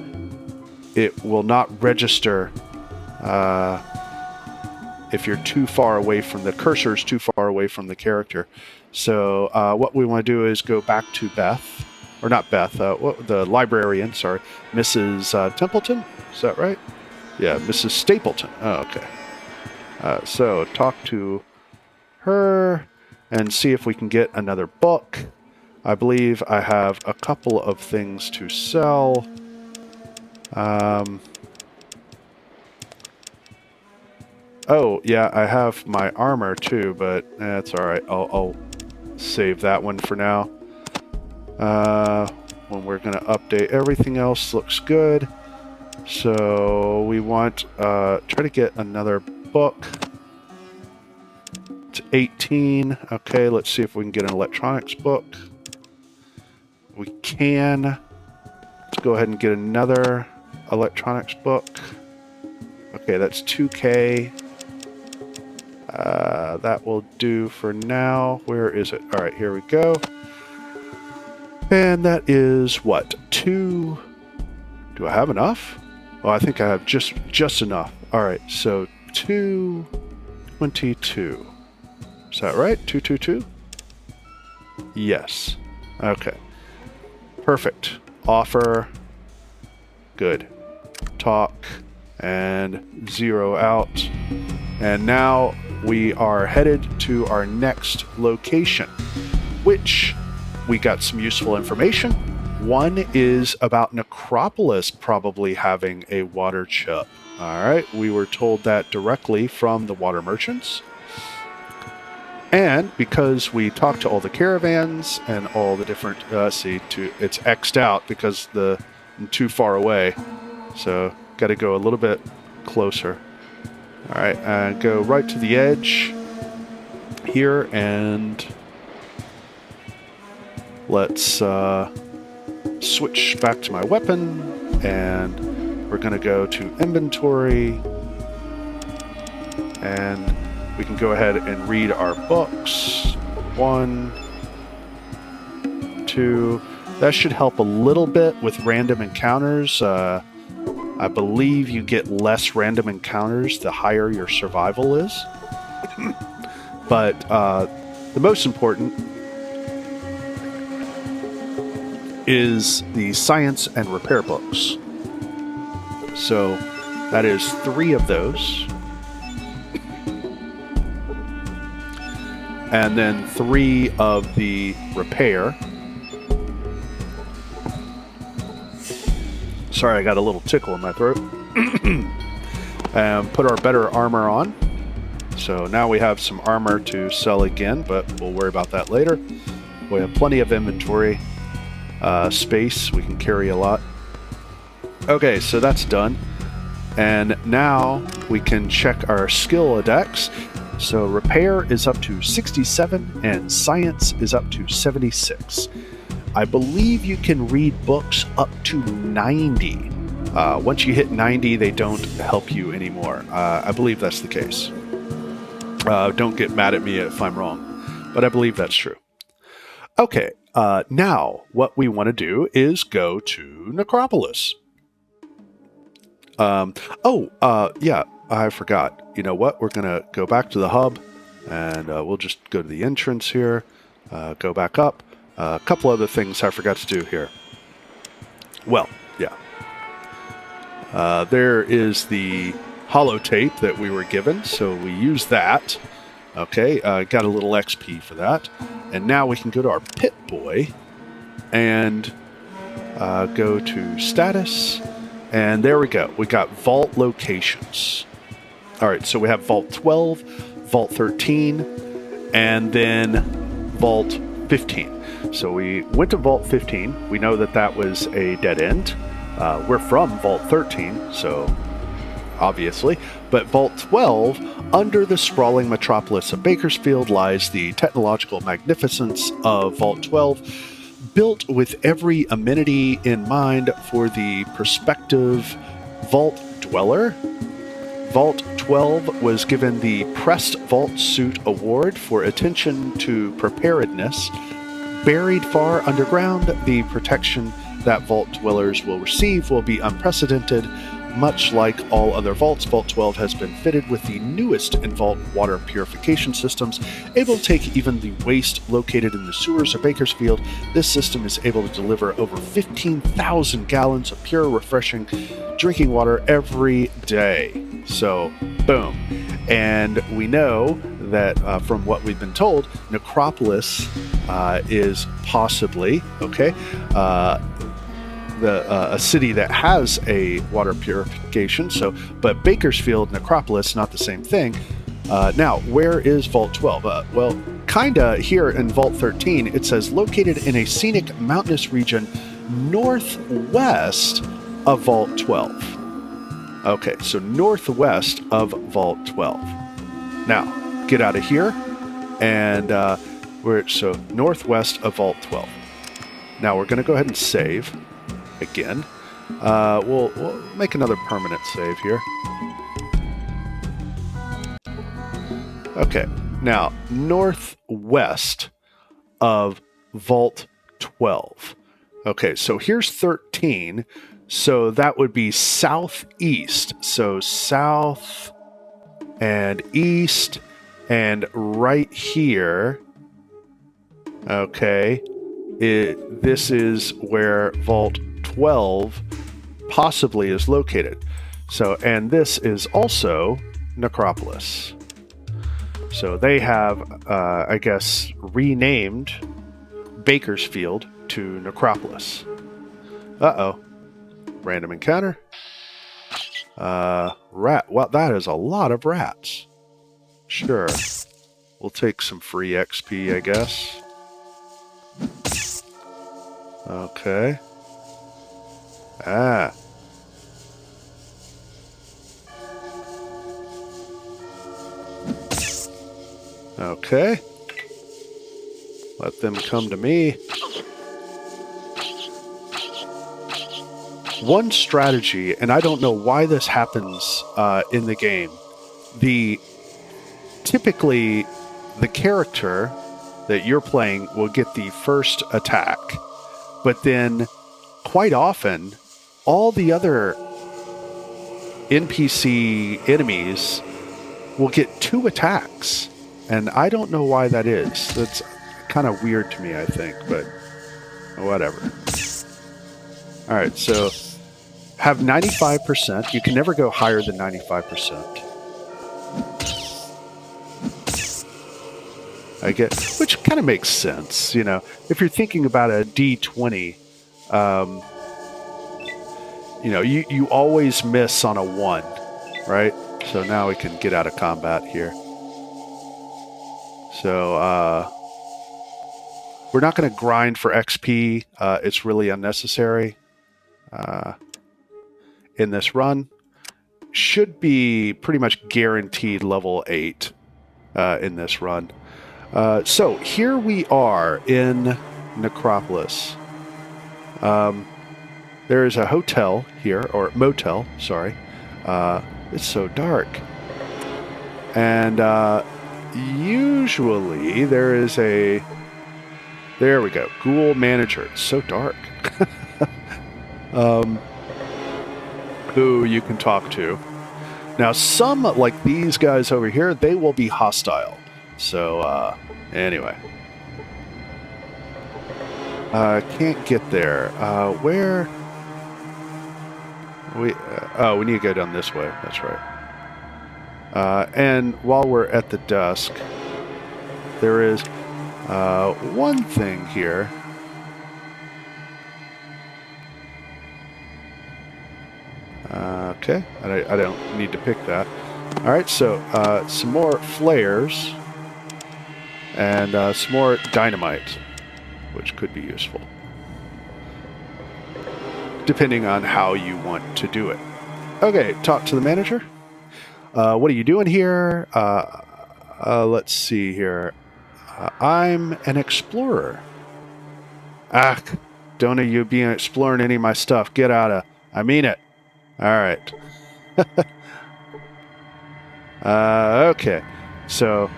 it will not register if you're too far away from the cursor's too far away from the character. So what we want to do is go back to Beth, or not Beth, the librarian, sorry, Mrs. Templeton, is that right? Yeah, Mrs. Stapleton. Oh, okay. So talk to her and see if we can get another book. I believe I have a couple of things to sell. Oh, yeah, I have my armor too, but that's all right. I'll save that one for now. When we're going to update, everything else looks good. So we want try to get another book. It's 18. Okay, let's see if we can get an electronics book. We can. Let's go ahead and get another electronics book. Okay, that's 2K. That will do for now. Where is it? All right, here we go. And that is what? 2. Do I have enough? Oh, I think I have just enough. All right, so 222. Is that right? 222? Yes. Okay. Perfect. Offer. Good. Talk. And 0 out. And now we are headed to our next location, which we got some useful information. One is about Necropolis probably having a water chip. All right, we were told that directly from the water merchants. And because we talked to all the caravans and all the different, it's X'd out because I'm too far away. So got to go a little bit closer. All right, go right to the edge here, and let's switch back to my weapon, and we're going to go to inventory, and we can go ahead and read our books. 1, 2. That should help a little bit with random encounters. I believe you get less random encounters the higher your survival is. But the most important is the science and repair books. So that is 3 of those. and then 3 of the repair. Sorry, I got a little tickle in my throat. And put our better armor on. So now we have some armor to sell again, but we'll worry about that later. We have plenty of inventory space. We can carry a lot. Okay, so that's done. And now we can check our skill index. So repair is up to 67 and science is up to 76. I believe you can read books up to 90. Once you hit 90, they don't help you anymore. I believe that's the case. Don't get mad at me if I'm wrong, but I believe that's true. Okay, now what we want to do is go to Necropolis. Yeah, I forgot. You know what? We're going to go back to the hub, and we'll just go to the entrance here, go back up. A couple other things I forgot to do here. Well, yeah. There is the holotape that we were given, so we use that. Okay, got a little XP for that. And now we can go to our Pip-Boy and go to status. And there we go. We got vault locations. All right, so we have Vault 12, Vault 13, and then Vault 15. So we went to Vault 15. We know that that was a dead end. We're from Vault 13, so obviously. But Vault 12, under the sprawling metropolis of Bakersfield, lies the technological magnificence of Vault 12, built with every amenity in mind for the prospective Vault Dweller. Vault 12 was given the Pressed Vault Suit Award for attention to preparedness. Buried far underground, the protection that Vault Dwellers will receive will be unprecedented. Much like all other vaults, Vault 12 has been fitted with the newest in-vault water purification systems, able to take even the waste located in the sewers of Bakersfield. This system is able to deliver over 15,000 gallons of pure, refreshing drinking water every day. So, boom. And we know that from what we've been told, Necropolis is possibly, a city that has a water purification. So, but Bakersfield, Necropolis, not the same thing. Now, where is Vault 12? Well, kinda here in Vault 13, it says located in a scenic mountainous region northwest of Vault 12. Okay, so northwest of Vault 12. Now, get out of here, and so northwest of Vault 12. Now we're going to go ahead and save again. We'll make another permanent save here. Okay, now northwest of Vault 12. Okay, so here's 13. So that would be southeast. So south and east and right here. Okay. This is where Vault 12 possibly is located. So, and this is also Necropolis. So they have, I guess, renamed Bakersfield to Necropolis. Uh-oh. Random encounter. Rat. Well, that is a lot of rats. Sure. We'll take some free XP, I guess. Okay. Ah. Okay. Let them come to me. One strategy, and I don't know why this happens in the game. Typically, the character that you're playing will get the first attack, but then quite often, all the other NPC enemies will get 2 attacks, and I don't know why that is. That's kind of weird to me, I think, but whatever. All right, so have 95%. You can never go higher than 95%. I get, which kind of makes sense, you know. If you're thinking about a D20, you know, you always miss on a 1, right? So now we can get out of combat here. So we're not going to grind for XP. It's really unnecessary in this run. Should be pretty much guaranteed level 8 in this run. So here we are in Necropolis. There is a hotel here, or motel, sorry. It's so dark. And usually there is a... There we go. Ghoul manager. It's so dark. Who you can talk to. Now, some, like these guys over here, they will be hostile. So, anyway. Can't get there. Where? We need to go down this way. That's right. And while we're at the desk, there is one thing here. Okay, I don't need to pick that. All right, so some more flares and some more dynamite, which could be useful, depending on how you want to do it. Okay, talk to the manager. What are you doing here? Let's see here. I'm an explorer. Don't you be exploring any of my stuff. Get out of... I mean it. All right. Okay. So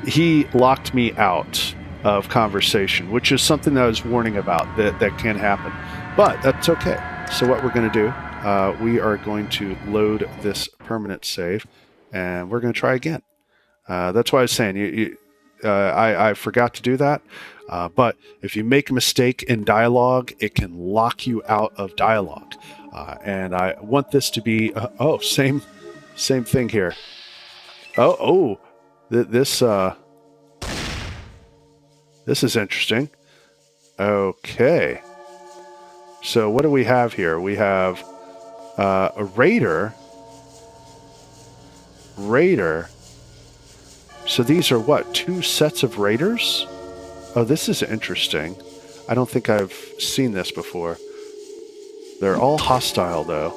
he locked me out of conversation, which is something that I was warning about, that can happen. But that's okay. So what we're going to do, we are going to load this permanent save, and we're going to try again. That's why I was saying, I forgot to do that. But if you make a mistake in dialogue, it can lock you out of dialogue. And I want this to be... same thing here. This is interesting. Okay. So what do we have here? We have a raider. So these are what? 2 sets of raiders? Oh, this is interesting. I don't think I've seen this before. They're all hostile, though.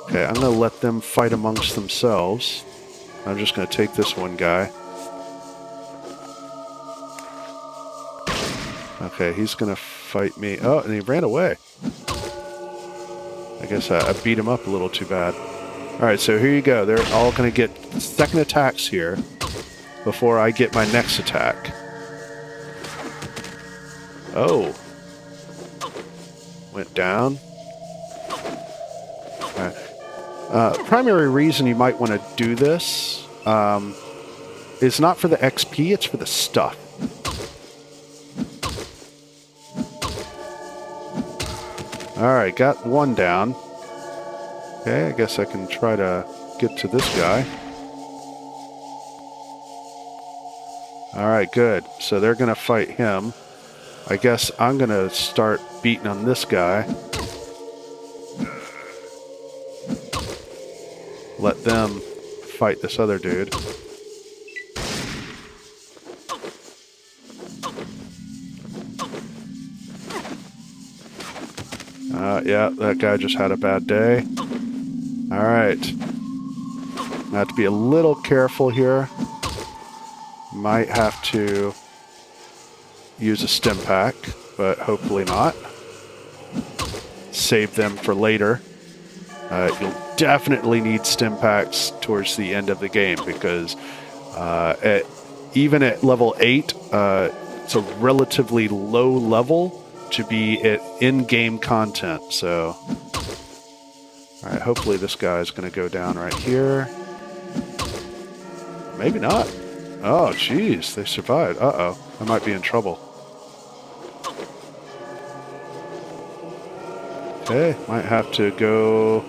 Okay, I'm going to let them fight amongst themselves. I'm just going to take this one guy. Okay, he's going to fight me. Oh, and he ran away. I guess I beat him up a little too bad. Alright, so here you go. They're all going to get second attacks here before I get my next attack. Oh. Went down. Alright. Primary reason you might want to do this is not for the XP, it's for the stuff. Alright, got one down. Okay, I guess I can try to get to this guy. Alright, good. So they're going to fight him. I guess I'm going to start beating on this guy. Let them fight this other dude. Yeah, that guy just had a bad day. Alright. I have to be a little careful here. Might have to use a stim pack, but hopefully not. Save them for later. You'll definitely need stim packs towards the end of the game because even at level 8, it's a relatively low level to be at in-game content. So, all right, hopefully this guy is going to go down right here. Maybe not. Oh, jeez, they survived. Uh-oh, I might be in trouble. Okay, might have to go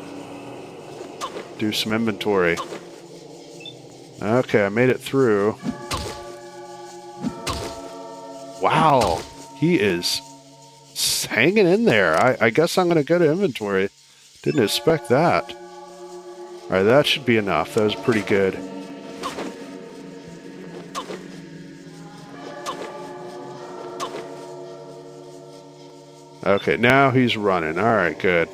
do some inventory. Okay, I made it through. Wow, he is hanging in there. I guess I'm going to go to inventory. Didn't expect that. Alright, that should be enough. That was pretty good. Okay, now he's running. Alright, good.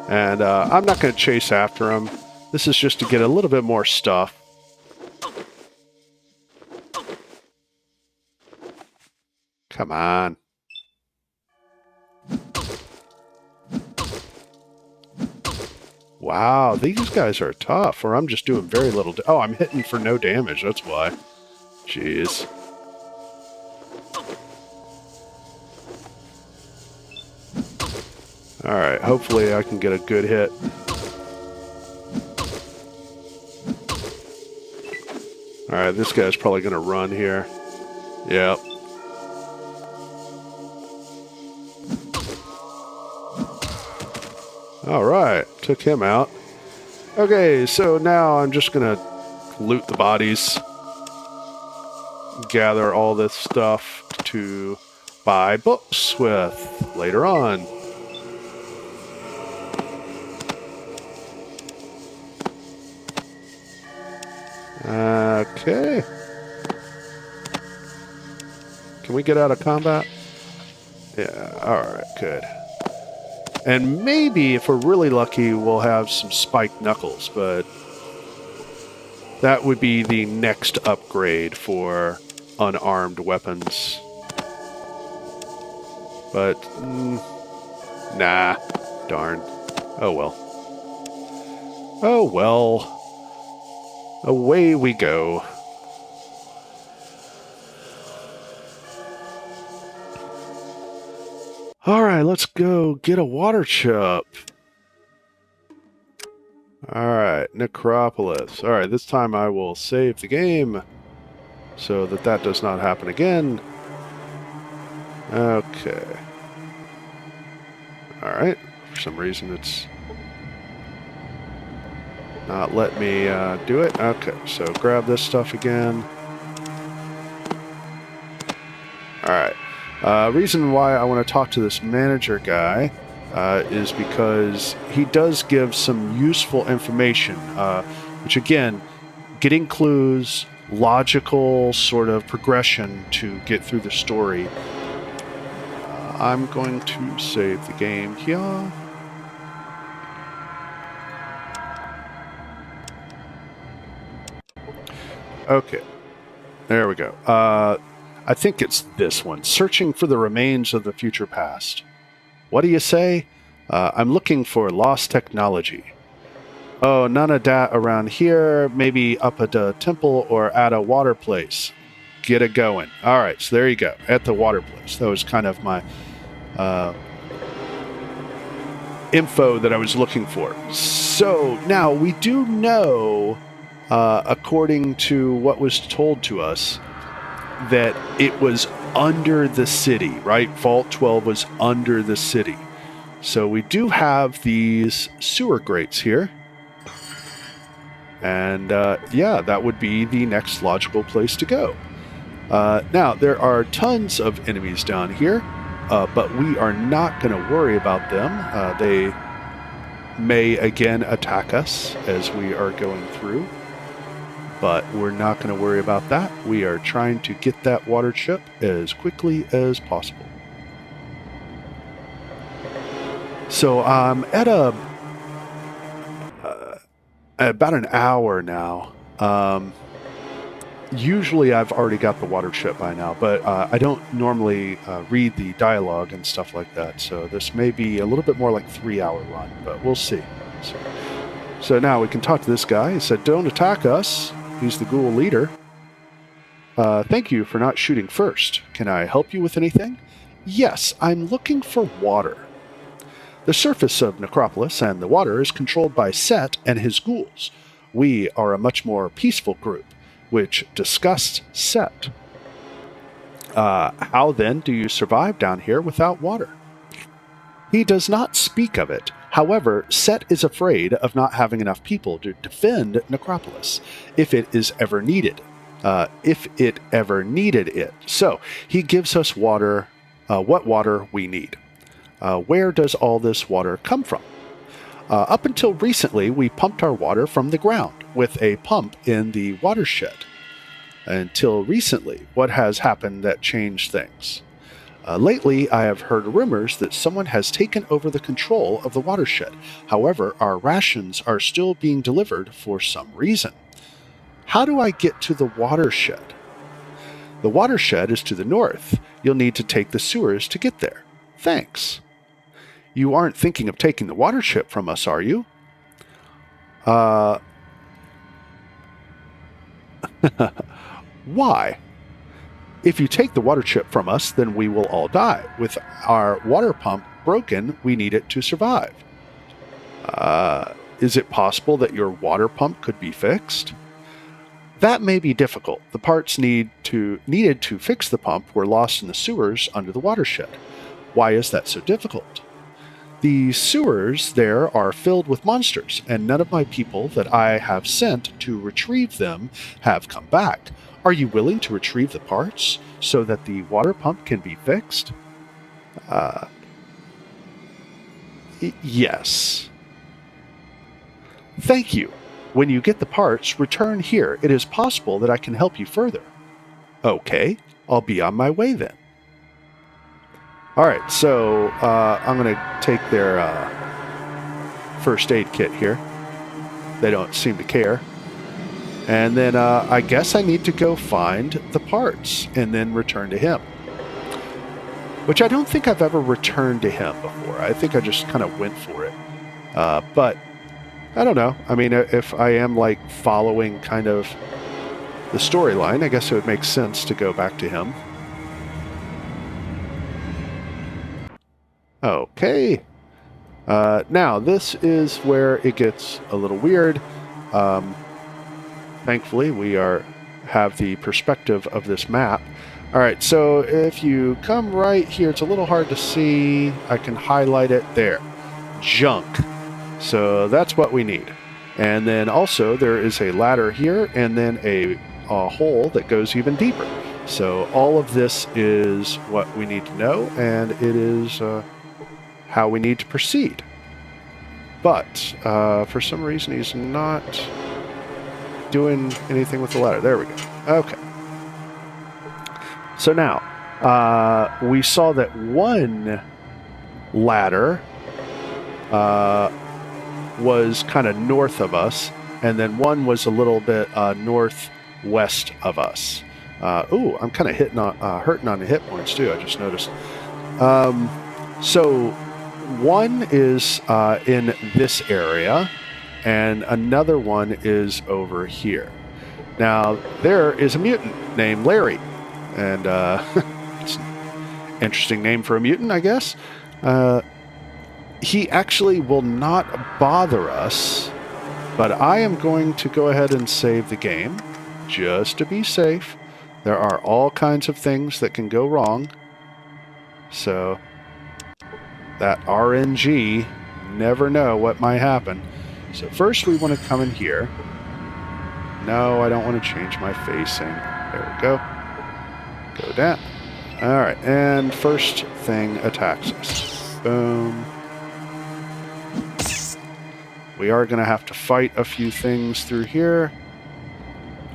And I'm not going to chase after him. This is just to get a little bit more stuff. Come on. Wow, these guys are tough, or I'm just doing very little... Oh, I'm hitting for no damage, that's why. Jeez. Alright, hopefully I can get a good hit. Alright, this guy's probably going to run here. Yep. Alright, took him out. Okay, so now I'm just going to loot the bodies. Gather all this stuff to buy books with later on. Okay. Can we get out of combat? Yeah, alright, good. And maybe, if we're really lucky, we'll have some spiked knuckles, but that would be the next upgrade for unarmed weapons. But, nah, darn. Oh well. Oh well. Away we go. Alright, let's go get a water chip. Alright, Necropolis. Alright, this time I will save the game so that that does not happen again. Okay. Alright, for some reason it's not letting me do it. Okay, so grab this stuff again. Alright. Reason why I want to talk to this manager guy is because he does give some useful information, which again, getting clues, logical sort of progression to get through the story. I'm going to save the game here. Okay, there we go. I think it's this one. Searching for the remains of the future past. What do you say? I'm looking for lost technology. Oh, none of that around here. Maybe up at a temple or at a water place. Get it going. All right, so there you go. At the water place. That was kind of my info that I was looking for. So now we do know, according to what was told to us, that it was under the city, right? Vault 12 was under the city. So we do have these sewer grates here. And yeah, that would be the next logical place to go. Now, there are tons of enemies down here, but we are not going to worry about them. They may again attack us as we are going through. But we're not going to worry about that. We are trying to get that water chip as quickly as possible. So I'm at about an hour now. Usually I've already got the water chip by now, but I don't normally read the dialogue and stuff like that. So this may be a little bit more like a 3-hour run, but we'll see. So now we can talk to this guy. He said, "Don't attack us." He's the ghoul leader. Thank you for not shooting first. Can I help you with anything? Yes, I'm looking for water. The surface of Necropolis and the water is controlled by Set and his ghouls. We are a much more peaceful group, which disgusts Set. How then do you survive down here without water? He does not speak of it. However, Set is afraid of not having enough people to defend Necropolis if it is ever needed. If it ever needed it. So, he gives us water, what water we need. Where does all this water come from? Up until recently, we pumped our water from the ground with a pump in the watershed. Until recently, what has happened that changed things? Lately, I have heard rumors that someone has taken over the control of the watershed. However, our rations are still being delivered for some reason. How do I get to the watershed? The watershed is to the north. You'll need to take the sewers to get there. Thanks. You aren't thinking of taking the watership from us, are you? Why? If you take the water chip from us, then we will all die. With our water pump broken, we need it to survive. Is it possible that your water pump could be fixed? That may be difficult. The parts needed to fix the pump were lost in the sewers under the watershed. Why is that so difficult? The sewers there are filled with monsters, and none of my people that I have sent to retrieve them have come back. Are you willing to retrieve the parts so that the water pump can be fixed? Yes. Thank you. When you get the parts, return here. It is possible that I can help you further. Okay, I'll be on my way then. Alright, so I'm going to take their first aid kit here. They don't seem to care. And then I guess I need to go find the parts and then return to him. Which I don't think I've ever returned to him before. I think I just kind of went for it. But I don't know. I mean, if I am like following kind of the storyline, I guess it would make sense to go back to him. Okay. Now, this is where it gets a little weird. Thankfully, we have the perspective of this map. All right, so if you come right here, it's a little hard to see. I can highlight it there. Junk. So that's what we need. And then also there is a ladder here and then a hole that goes even deeper. So all of this is what we need to know, and it is how we need to proceed. But for some reason he's not doing anything with the ladder. There we go. Okay. So now, we saw that one ladder was kind of north of us, and then one was a little bit northwest of us. Ooh, I'm kind of hurting on the hit points too, I just noticed. So one is in this area, and another one is over here. Now, there is a mutant named Larry, and it's an interesting name for a mutant, I guess. He actually will not bother us, but I am going to go ahead and save the game, just to be safe. There are all kinds of things that can go wrong, so that RNG, never know what might happen. So first we want to come in here. No, I don't want to change my facing. There we go. Go down. Alright, and first thing attacks us. Boom. We are going to have to fight a few things through here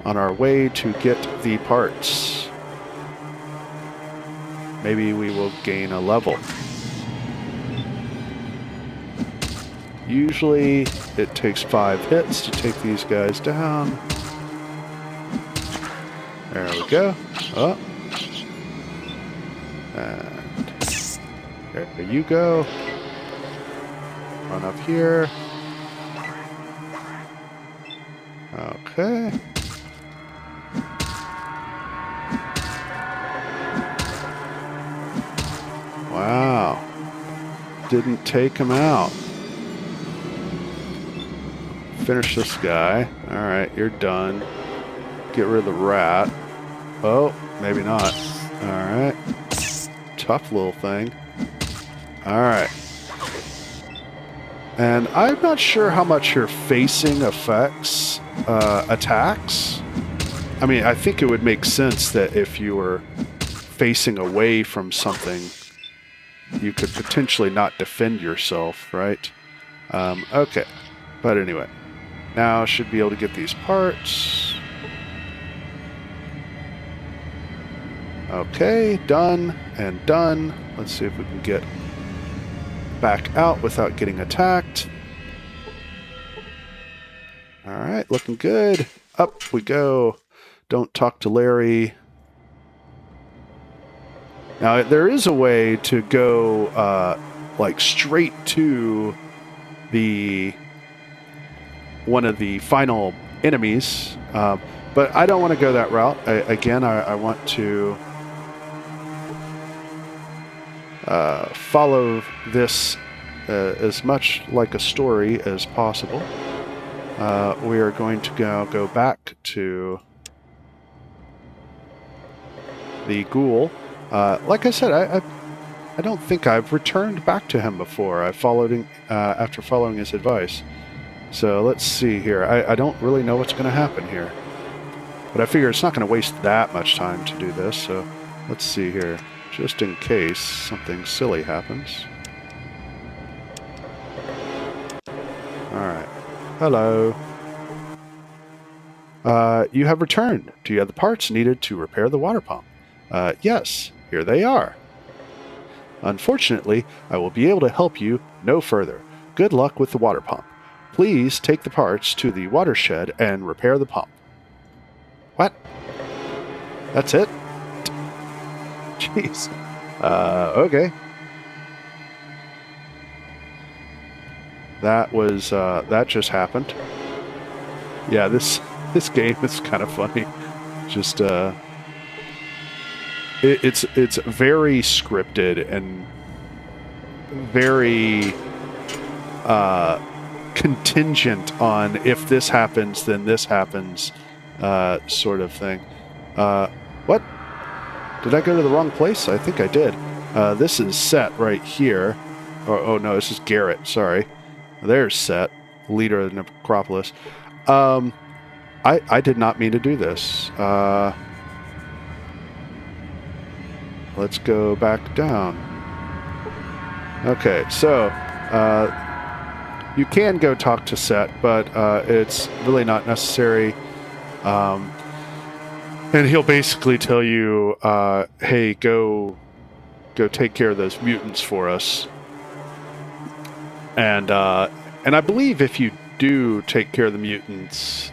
on our way to get the parts. Maybe we will gain a level. Usually it takes 5 hits to take these guys down. There we go. Oh. And there you go. Run up here. Okay. Wow. Didn't take him out. Finish this guy. Alright, you're done. Get rid of the rat. Oh, maybe not. Alright. Tough little thing. Alright. And I'm not sure how much your facing affects attacks. I mean, I think it would make sense that if you were facing away from something, you could potentially not defend yourself, right? Okay. But anyway, now I should be able to get these parts. Okay, done and done. Let's see if we can get back out without getting attacked. Alright, looking good. Up we go. Don't talk to Larry. Now, there is a way to go, like, straight to one of the final enemies, but I don't want to go that route. I want to follow this as much like a story as possible. We are going to go back to the ghoul. Like I said, I don't think I've returned back to him before. I followed him after following his advice. So let's see here. I don't really know what's going to happen here, but I figure it's not going to waste that much time to do this. So let's see here, just in case something silly happens. All right. Hello. You have returned. Do you have the parts needed to repair the water pump? Yes, here they are. Unfortunately, I will be able to help you no further. Good luck with the water pump. Please take the parts to the watershed and repair the pump. What? That's it? Jeez. Okay. That just happened. Yeah, this game is kind of funny. Just, it's very scripted and very contingent on if this happens, then this happens, sort of thing. What? Did I go to the wrong place? I think I did. This is Set right here. Oh no, this is Garrett. Sorry. There's Set, leader of the Necropolis. I did not mean to do this. Let's go back down. Okay, so you can go talk to Set, but it's really not necessary. And he'll basically tell you, hey, go take care of those mutants for us. And I believe if you do take care of the mutants,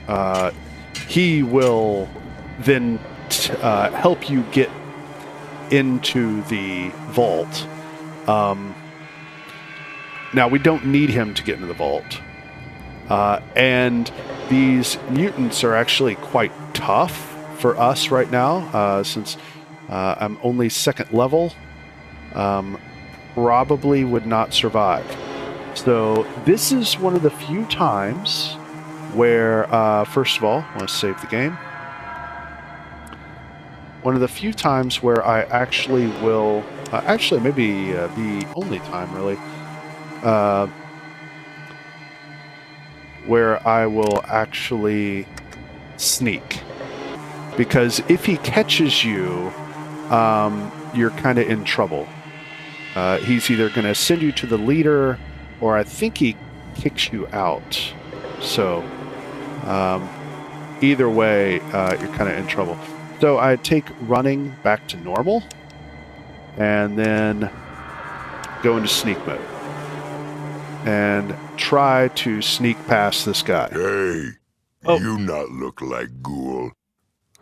he will then help you get into the vault. Now, we don't need him to get into the vault. And these mutants are actually quite tough for us right now, since I'm only second level. Probably would not survive. So this is one of the few times where, first of all, I want to save the game. One of the few times where I actually will, actually maybe the only time really, where I will actually sneak. Because if he catches you, you're kind of in trouble. He's either going to send you to the leader, or I think he kicks you out. So, either way, you're kind of in trouble. So I take running back to normal, and then go into sneak mode. And try to sneak past this guy. Hey, Oh. you not look like ghoul.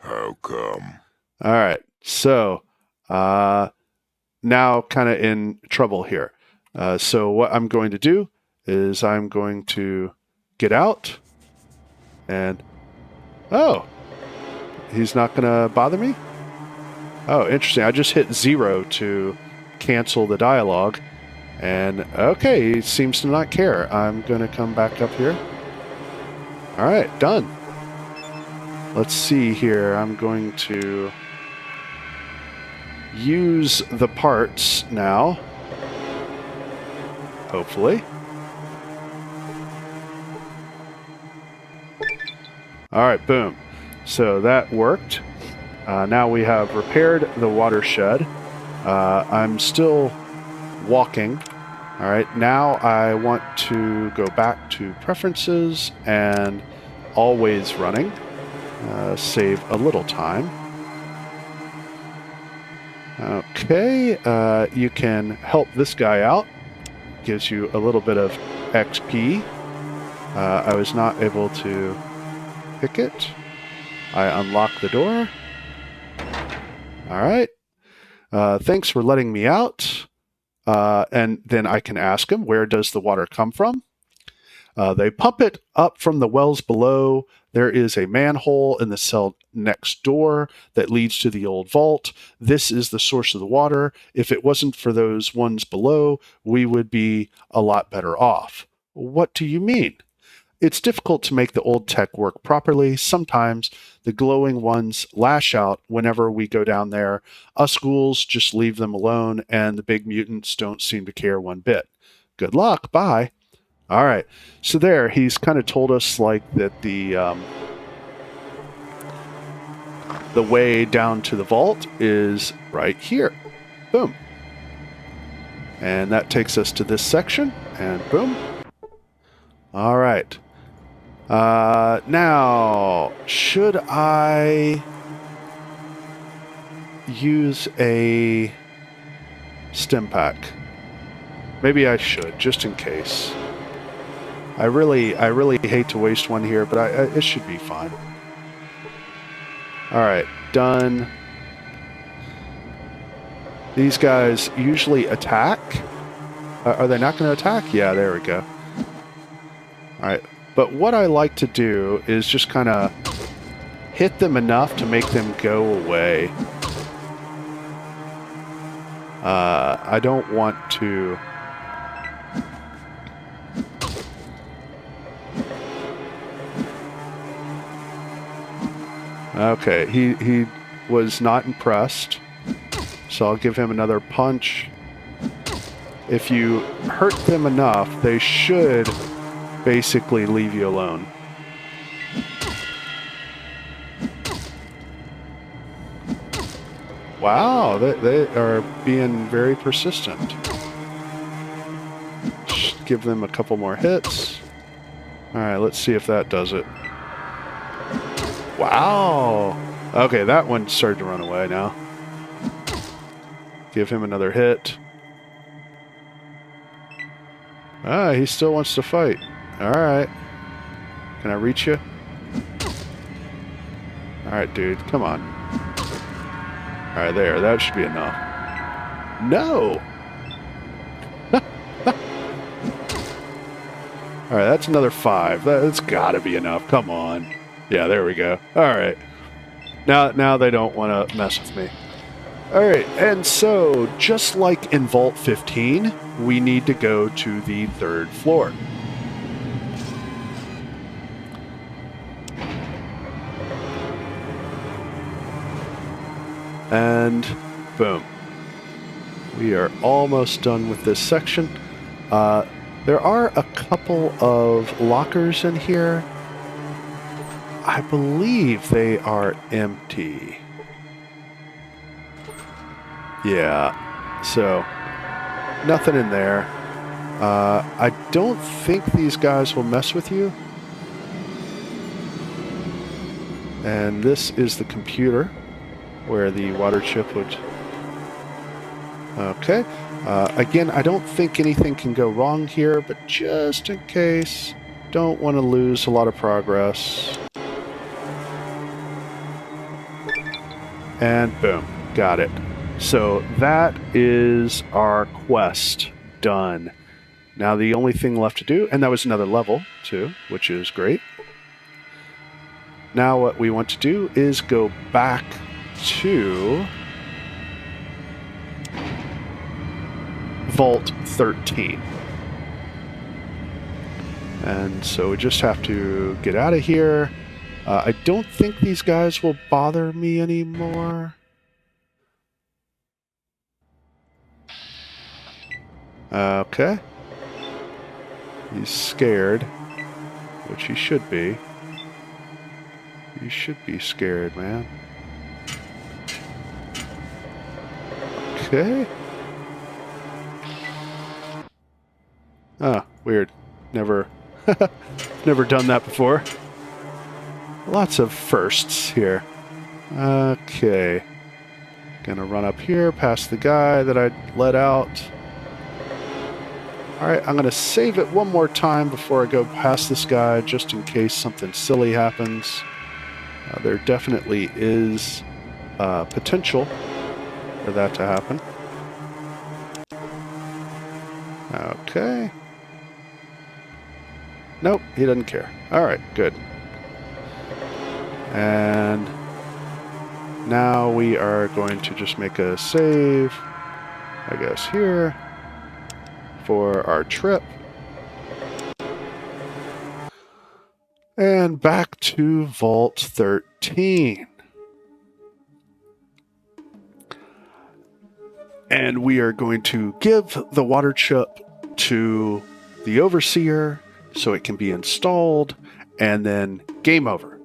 How come? All right. So, now kind of in trouble here. So what I'm going to do is I'm going to get out and, oh, he's not going to bother me? Oh, interesting. I just hit 0 to cancel the dialogue. And, okay, he seems to not care. I'm going to come back up here. All right, done. Let's see here. I'm going to use the parts now. Hopefully. All right, boom. So that worked. Now we have repaired the watershed. I'm still walking. All right, now I want to go back to preferences and always running. Save a little time. Okay, you can help this guy out. Gives you a little bit of XP. I was not able to pick it. I unlock the door. All right. Thanks for letting me out. And then I can ask him, where does the water come from? They pump it up from the wells below. There is a manhole in the cell next door that leads to the old vault. This is the source of the water. If it wasn't for those ones below, we would be a lot better off. What do you mean? It's difficult to make the old tech work properly. Sometimes the glowing ones lash out whenever we go down there. Us ghouls just leave them alone, and the big mutants don't seem to care one bit. Good luck. Bye. All right. So there, he's kind of told us like that the way down to the vault is right here. Boom. And that takes us to this section, and boom. All right. Now, should I use a stim pack? Maybe I should, just in case. I really hate to waste one here, but it should be fine. All right, done. These guys usually attack. Are they not going to attack? Yeah, there we go. All right. But what I like to do is just kind of hit them enough to make them go away. I don't want to... Okay, he was not impressed, so I'll give him another punch. If you hurt them enough, they should basically leave you alone. Wow, they are being very persistent. Just give them a couple more hits. Alright, let's see if that does it. Wow! Okay, that one started to run away now. Give him another hit. Ah, he still wants to fight. Alright. Can I reach you? Alright, dude. Come on. Alright, there. That should be enough. No! Alright, that's another 5. That's gotta be enough. Come on. Yeah, there we go. Alright. Now they don't want to mess with me. Alright, and so, just like in Vault 15, we need to go to the 3rd floor. And boom. We are almost done with this section. There are a couple of lockers in here. I believe they are empty. Yeah, so nothing in there. I don't think these guys will mess with you. And this is the computer where the water chip would... Okay. Again, I don't think anything can go wrong here, but just in case, don't want to lose a lot of progress. And boom, got it. So that is our quest done. Now the only thing left to do, and that was another level too, which is great. Now what we want to do is go back to Vault 13. And so we just have to get out of here. I don't think these guys will bother me anymore. Okay. He's scared, which he should be. You should be scared, man. Okay. Ah, weird. Never done that before. Lots of firsts here. Okay. Gonna run up here past the guy that I let out. Alright, I'm gonna save it one more time before I go past this guy, just in case something silly happens. There definitely is potential for that to happen. Okay. Nope, he doesn't care. Alright, good. And now we are going to just make a save, I guess, here for our trip. And back to Vault 13. And we are going to give the water chip to the Overseer so it can be installed, and then game over.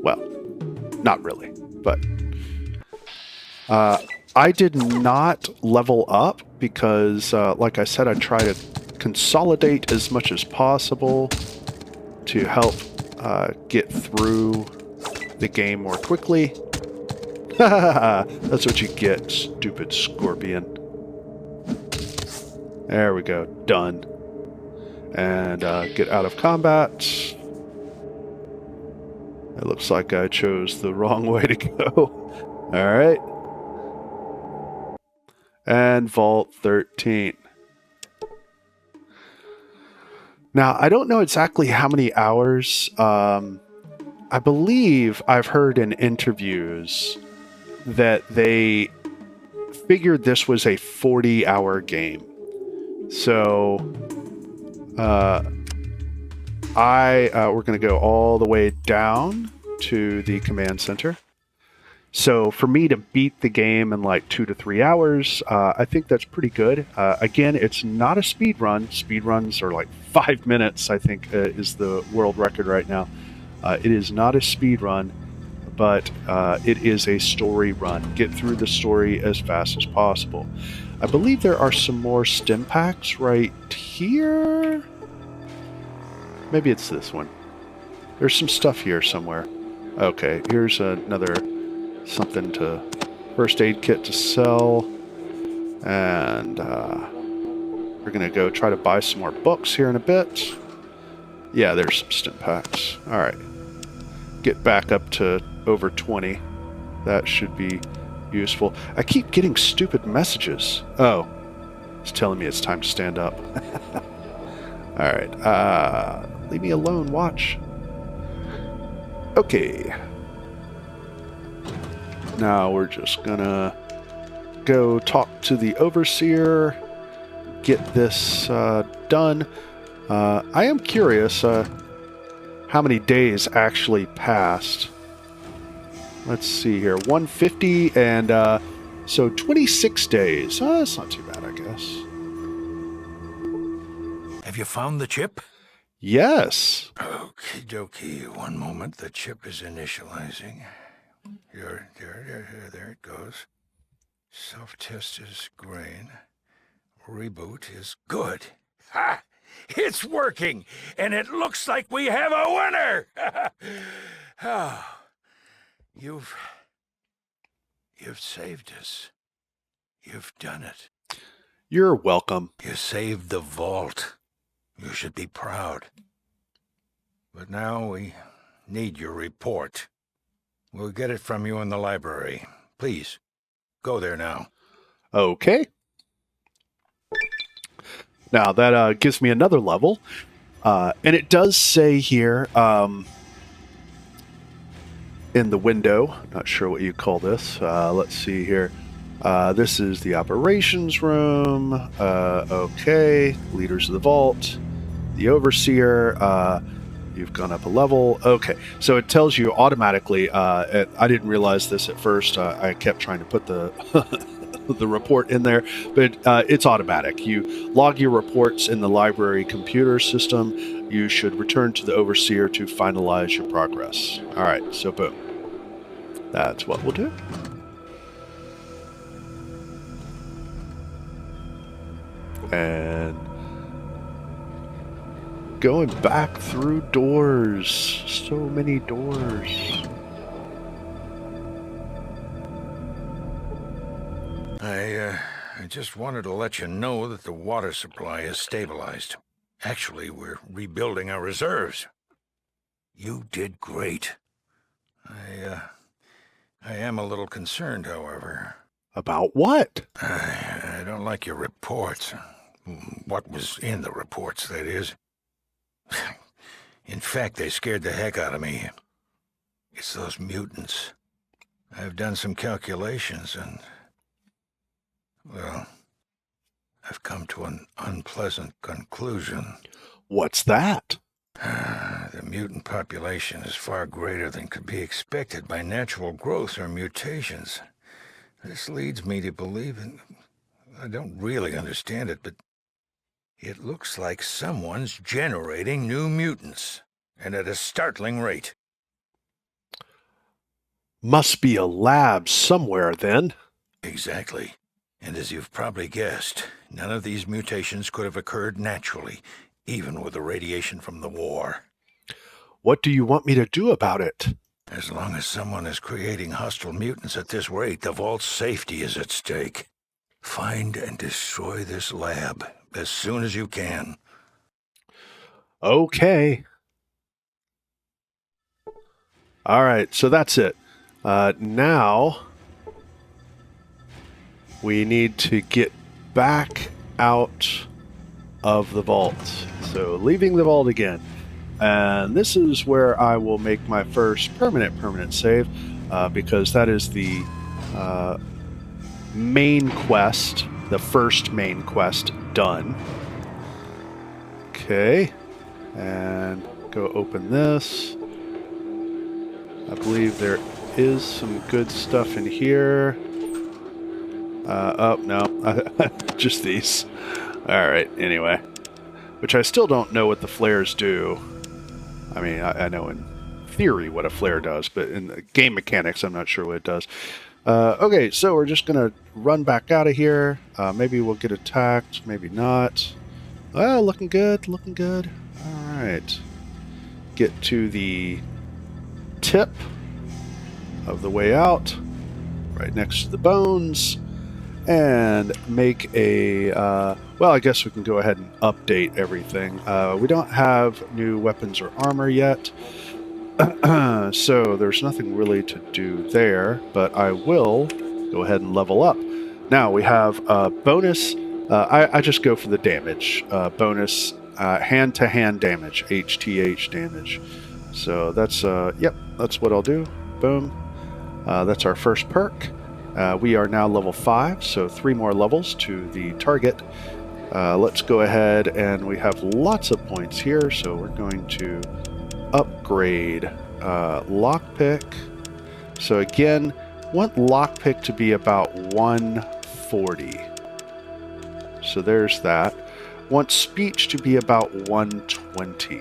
Well, not really, but I did not level up because, like I said, I try to consolidate as much as possible to help get through the game more quickly. That's what you get, stupid scorpion. There we go, done. And get out of combat. It looks like I chose the wrong way to go. Alright. And Vault 13. Now, I don't know exactly how many hours. I believe I've heard in interviews that they figured this was a 40-hour game. So, we're going to go all the way down to the command center. So for me to beat the game in like 2 to 3 hours, I think that's pretty good. Again, it's not a speed run. Speed runs are like 5 minutes, I think, is the world record right now. It is not a speed run, but it is a story run. Get through the story as fast as possible. I believe there are some more stim packs right here. Maybe it's this one. There's some stuff here somewhere. Okay, here's another something to first aid kit to sell. And we're going to go try to buy some more books here in a bit. Yeah, there's some stim packs. All right. Get back up to over 20. That should be useful. I keep getting stupid messages. Oh, it's telling me it's time to stand up. All right. Leave me alone, watch. Okay. Now we're just gonna go talk to the Overseer, get this done. I am curious how many days actually passed. Let's see here. 150 and so 26 days. That's not too bad, I guess. Have you found the chip? Yes. Okie dokie. One moment. The chip is initializing. There it goes. Self-test is green. Reboot is good. Ha! It's working! And it looks like we have a winner! Oh, you've saved us. You've done it. You're welcome. You saved the vault. You should be proud. But now we need your report. We'll get it from you in the library. Please, go there now. Okay. Now that gives me another level. And it does say here in the window, not sure what you call this. Let's see here. This is the operations room. Okay. Leaders of the vault. The Overseer. You've gone up a level. Okay. So it tells you automatically. I didn't realize this at first. I kept trying to put the the report in there, but it's automatic. You log your reports in the library computer system. You should return to the overseer to finalize your progress. All right, so boom. That's what we'll do. And going back through doors. So many doors. I just wanted to let you know that the water supply is stabilized. Actually, we're rebuilding our reserves. You did great. I am a little concerned, however. About what? I don't like your reports. What was in the reports, that is. In fact, they scared the heck out of me. It's those mutants. I've done some calculations and... well, I've come to an unpleasant conclusion. What's that? The mutant population is far greater than could be expected by natural growth or mutations. This leads me to believe, and I don't really understand it, but it looks like someone's generating new mutants, and at a startling rate. Must be a lab somewhere, then. Exactly. And as you've probably guessed, none of these mutations could have occurred naturally, even with the radiation from the war. What do you want me to do about it? As long as someone is creating hostile mutants at this rate, the Vault's safety is at stake. Find and destroy this lab as soon as you can. Okay. All right, so that's it. Now we need to get back out of the vault. So leaving the vault again. And this is where I will make my first permanent save, because that is the main quest, the first main quest done. Okay, and go open this. I believe there is some good stuff in here. Oh, no, just these. All right, anyway. Which I still don't know what the flares do. I mean, I know in theory what a flare does, but in the game mechanics, I'm not sure what it does. Okay, so we're just going to run back out of here. Maybe we'll get attacked, maybe not. Well, looking good, looking good. All right. Get to the tip of the way out, right next to the bones, and make a... well, I guess we can go ahead and update everything. We don't have new weapons or armor yet, so there's nothing really to do there, but I will go ahead and level up. Now we have a bonus. I just go for the damage. Bonus hand-to-hand damage, HTH damage. So that's, yep, that's what I'll do. Boom. That's our first perk. We are now level 5, so 3 more levels to the target. Let's go ahead, and we have lots of points here, so we're going to upgrade lockpick. So again, want lockpick to be about 140. So there's that. Want speech to be about 120.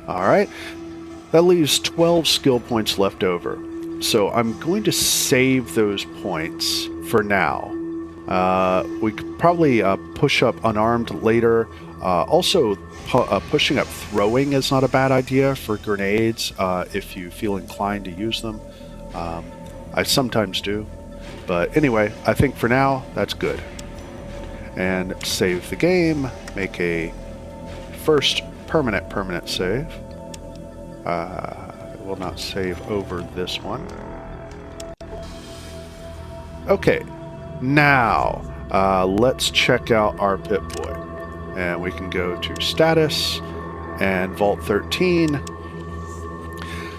Alright, that leaves 12 skill points left over. So I'm going to save those points for now. We could probably push up unarmed later. Also, pushing up throwing is not a bad idea for grenades if you feel inclined to use them. I sometimes do. But anyway, I think for now, that's good. And save the game. Make a first permanent save. I will not save over this one. Okay. Now, let's check out our Pip-Boy. And we can go to Status and Vault 13.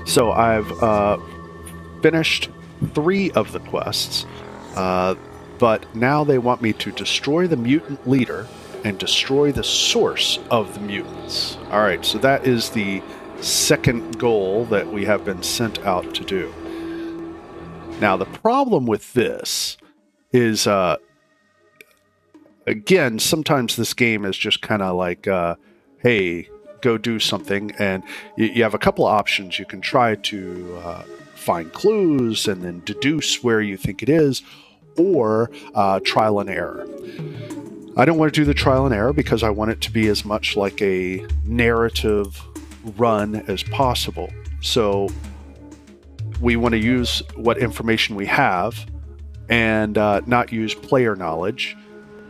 So I've finished 3 of the quests, but now they want me to destroy the mutant leader and destroy the source of the mutants. Alright, so that is the second goal that we have been sent out to do. Now, the problem with this is, again, sometimes this game is just kind of like, hey, go do something, and you have a couple of options. You can try to find clues and then deduce where you think it is, or trial and error. I don't want to do the trial and error because I want it to be as much like a narrative run as possible. So we want to use what information we have and not use player knowledge.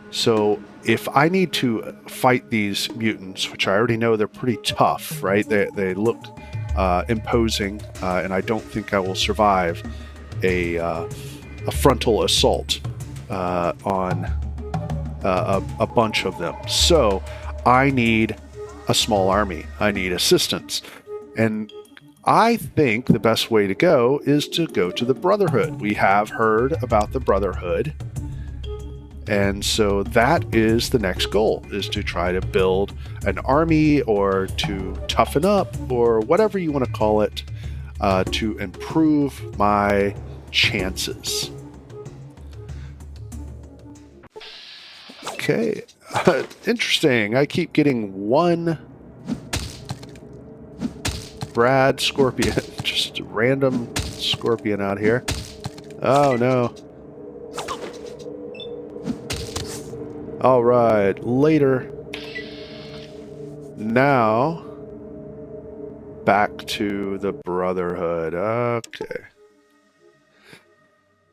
So if I need to fight these mutants, which I already know they're pretty tough, right? They look imposing, and I don't think I will survive a frontal assault on a bunch of them. So I need a small army. I need assistance. And I think the best way to go is to go to the Brotherhood. We have heard about the Brotherhood. And so that is the next goal, is to try to build an army or to toughen up or whatever you want to call it to improve my chances. Okay, interesting. I keep getting one Brad Scorpion, just a random Scorpion out here. Oh no. All right, later. Now, back to the Brotherhood. Okay.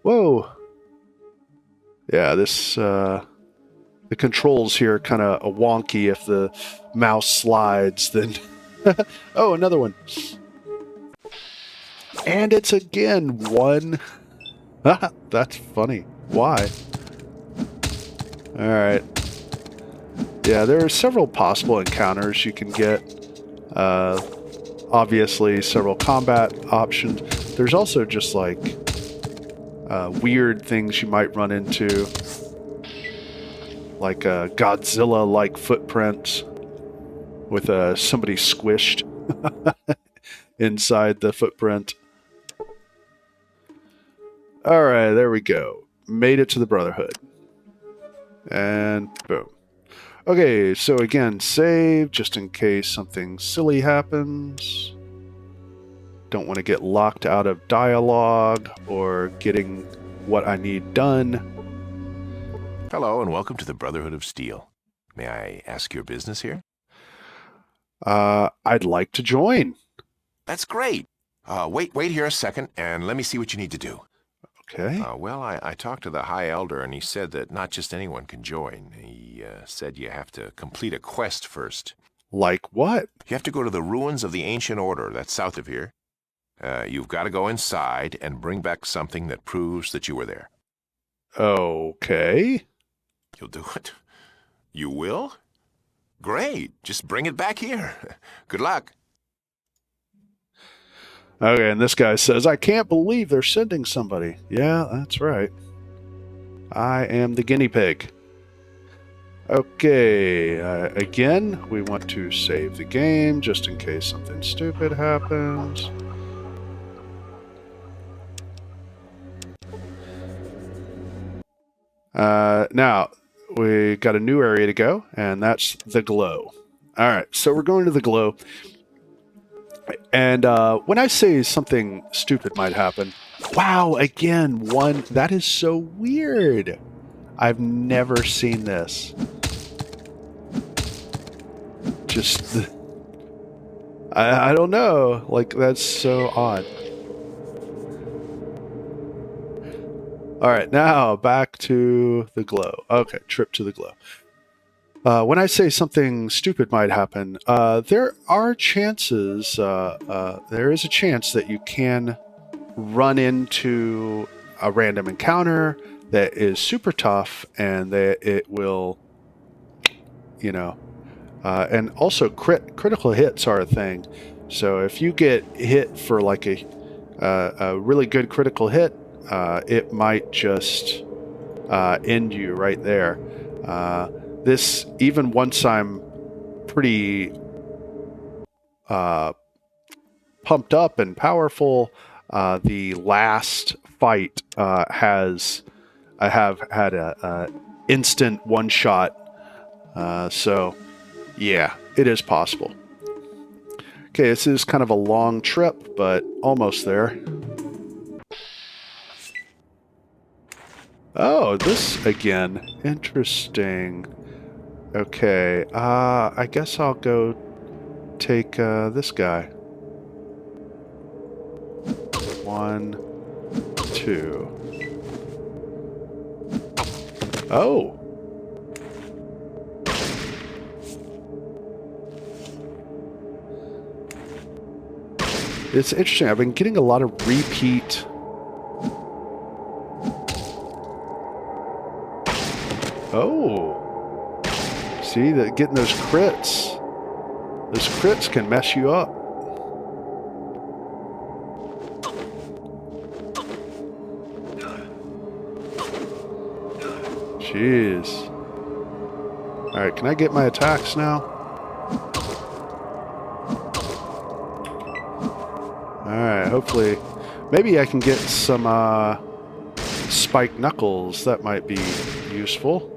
Whoa. Yeah, this, the controls here are kind of wonky. If the mouse slides, then... oh, another one. And it's again one. That's funny. Why? All right. Yeah, there are several possible encounters you can get. Obviously, several combat options. There's also just like weird things you might run into, like a Godzilla-like footprint with somebody squished inside the footprint. All right, there we go. Made it to the Brotherhood. And boom. Okay, so again, save just in case something silly happens. Don't want to get locked out of dialogue or getting what I need done. Hello, and welcome to the Brotherhood of Steel. May I ask your business here? I'd like to join. That's great. Wait here a second, and let me see what you need to do. Okay. Well, I talked to the High Elder, and he said that not just anyone can join. He said you have to complete a quest first. Like what? You have to go to the ruins of the Ancient Order that's south of here. You've got to go inside and bring back something that proves that you were there. Okay. You'll do it? You will? Great. Just bring it back here. Good luck. Okay, and this guy says, I can't believe they're sending somebody. Yeah, that's right. I am the guinea pig. Okay, again, we want to save the game just in case something stupid happens. Now, we got a new area to go, and that's the glow. All right, so we're going to the glow. And when I say something stupid might happen, wow, again, one, that is so weird. I've never seen this. Just, I don't know, like, that's so odd. All right, now back to the glow. Okay, trip to the glow. When I say something stupid might happen, there are chances, there is a chance that you can run into a random encounter that is super tough and that it will, you know, and also critical hits are a thing. So if you get hit for like a really good critical hit, it might just end you right there. This, even once I'm pretty pumped up and powerful, The last fight I have had a instant one shot. So yeah, it is possible. Okay, this is kind of a long trip, but almost there. Oh, this again. Interesting. Okay, I guess I'll go take this guy. 1, 2. Oh! It's interesting. I've been getting a lot of repeat. Oh! See, that getting those crits. Those crits can mess you up. Jeez. Alright, can I get my attacks now? Alright, hopefully. Maybe I can get some spiked knuckles. That might be useful.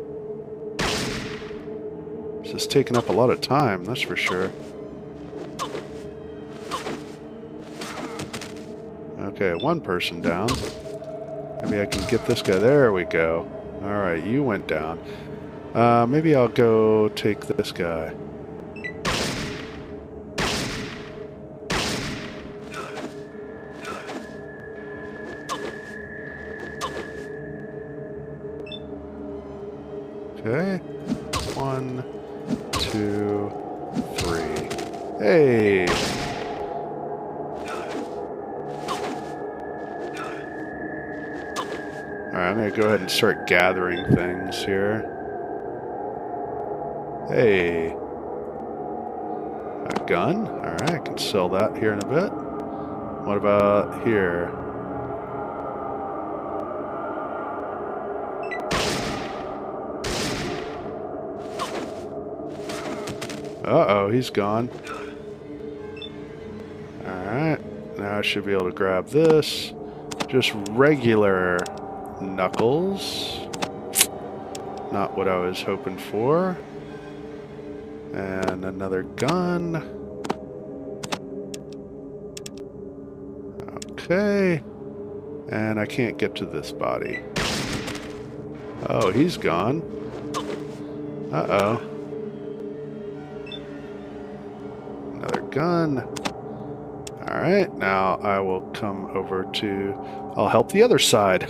This is taking up a lot of time, that's for sure. Okay, one person down. Maybe I can get this guy. There we go. Alright, you went down. Maybe I'll go take this guy. Okay. 1, 2, 3. Hey! Alright, I'm going to go ahead and start gathering things here. Hey. A gun? Alright, I can sell that here in a bit. What about here? Uh-oh, he's gone. Alright, now I should be able to grab this. Just regular knuckles. Not what I was hoping for. And another gun. Okay. And I can't get to this body. Oh, he's gone. Uh-oh. Another gun. Alright, now I will come over to... I'll help the other side.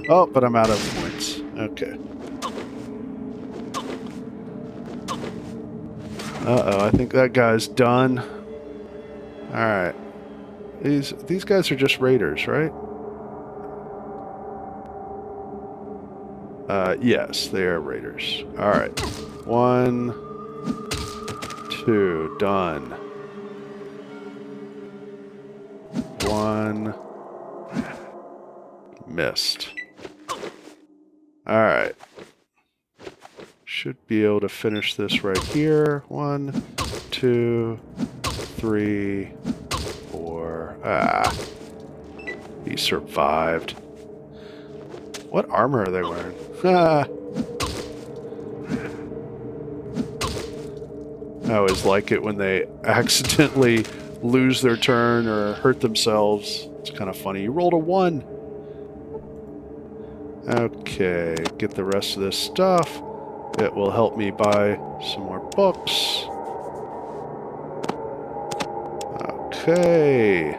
Oh, but I'm out of points. Okay. Uh-oh, I think that guy's done. Alright. These guys are just raiders, right? Yes, they are raiders. Alright. 1, 2, done. 1, missed. Alright. Should be able to finish this right here. 1, 2, 3, 4. Ah. He survived. What armor are they wearing? Ah. I always like it when they accidentally lose their turn or hurt themselves. It's kind of funny. You rolled a 1. Okay, get the rest of this stuff. It will help me buy some more books. Okay.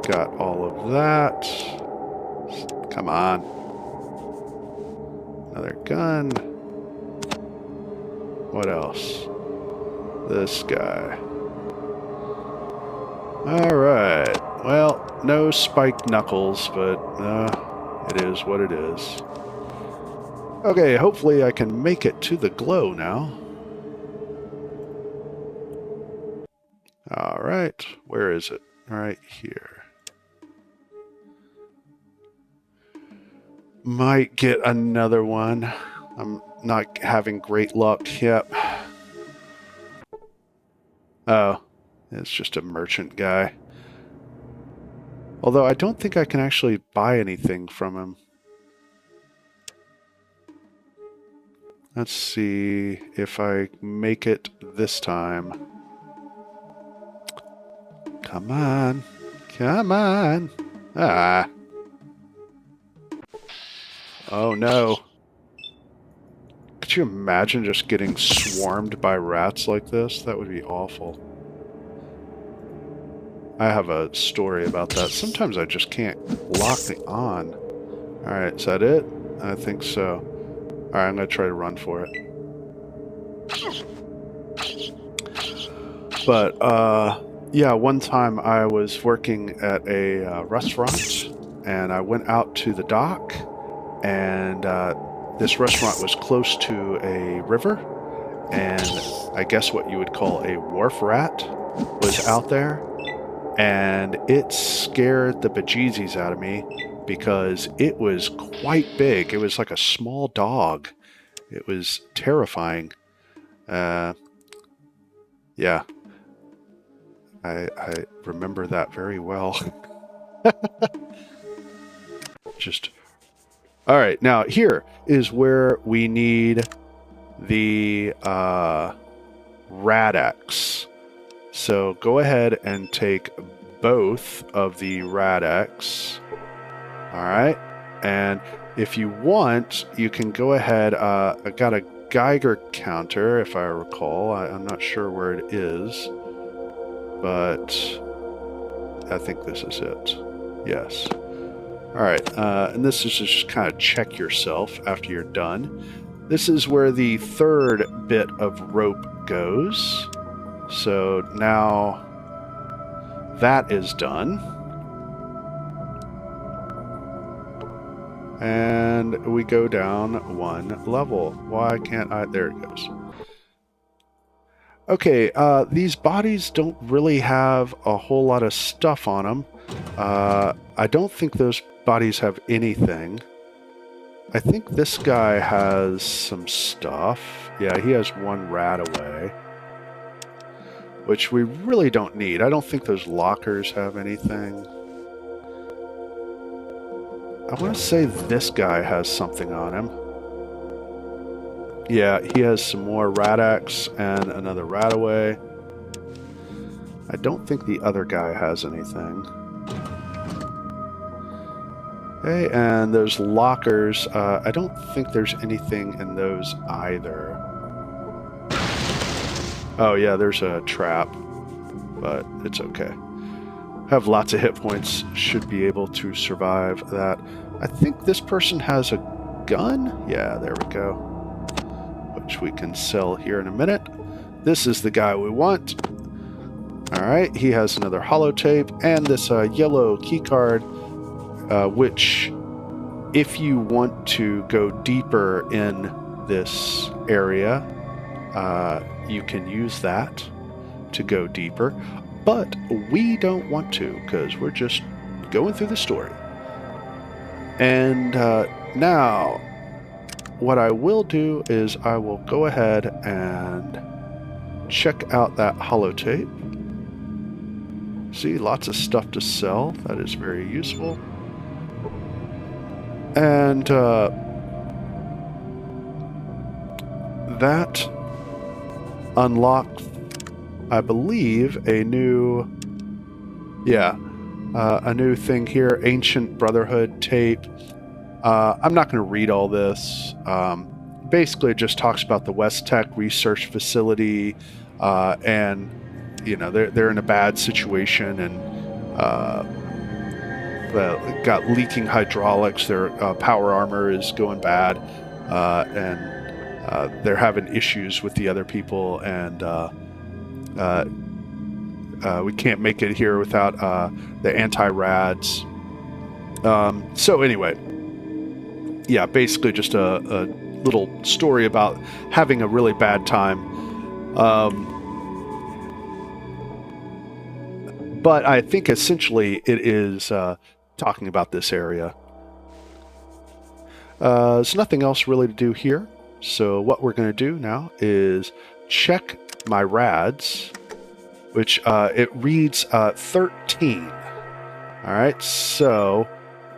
Got all of that. Come on. Another gun. What else? This guy. Alright. Well, no spiked knuckles, but it is what it is. Okay, hopefully I can make it to the glow now. Alright, where is it? Right here. Might get another one. I'm not having great luck yet. Oh, it's just a merchant guy. Although I don't think I can actually buy anything from him. Let's see if I make it this time. Come on. Come on. Ah. Oh no. Could you imagine just getting swarmed by rats like this? That would be awful. I have a story about that. Sometimes I just can't lock the on. Alright, is that it? I think so. Alright, I'm going to try to run for it. But, yeah, one time I was working at a restaurant, and I went out to the dock, and this restaurant was close to a river, and I guess what you would call a wharf rat was out there, and it scared the bejesus out of me because it was quite big. It was like a small dog. It was terrifying. Yeah. I remember that very well. Just... Alright, now here is where we need the Rad-X. So go ahead and take both of the Rad-X. Alright, and if you want, you can go ahead, I got a Geiger counter, if I recall. I'm not sure where it is, but I think this is it. Yes. Alright, and this is just kind of check yourself after you're done. This is where the third bit of rope goes. So now that is done. And we go down one level. Why can't I? There it goes. Okay, these bodies don't really have a whole lot of stuff on them. I don't think those bodies have anything. I think this guy has some stuff. Yeah, he has one rat away, which we really don't need. I don't think those lockers have anything. I want to say this guy has something on him. Yeah, he has some more Rad-X and another rat away. I don't think the other guy has anything. Okay, and those lockers, I don't think there's anything in those either. Oh yeah, there's a trap, but it's okay. Have lots of hit points, should be able to survive that. I think this person has a gun? Yeah, there we go. Which we can sell here in a minute. This is the guy we want. Alright, he has another holotape and this yellow keycard, which, if you want to go deeper in this area, you can use that to go deeper. But we don't want to, because we're just going through the story. And now, what I will do is I will go ahead and check out that holotape. See, lots of stuff to sell. That is very useful. And that unlocked, I believe, a new, a new thing here, Ancient Brotherhood tape. I'm not going to read all this. Basically, it just talks about the West Tech Research Facility, and you know they're in a bad situation, and got leaking hydraulics. Their power armor is going bad, and they're having issues with the other people, and we can't make it here without the anti-rads. So anyway, yeah, basically just a little story about having a really bad time. But I think essentially it is talking about this area. There's nothing else really to do here. So what we're going to do now is check my rads, which it reads 13. All right, so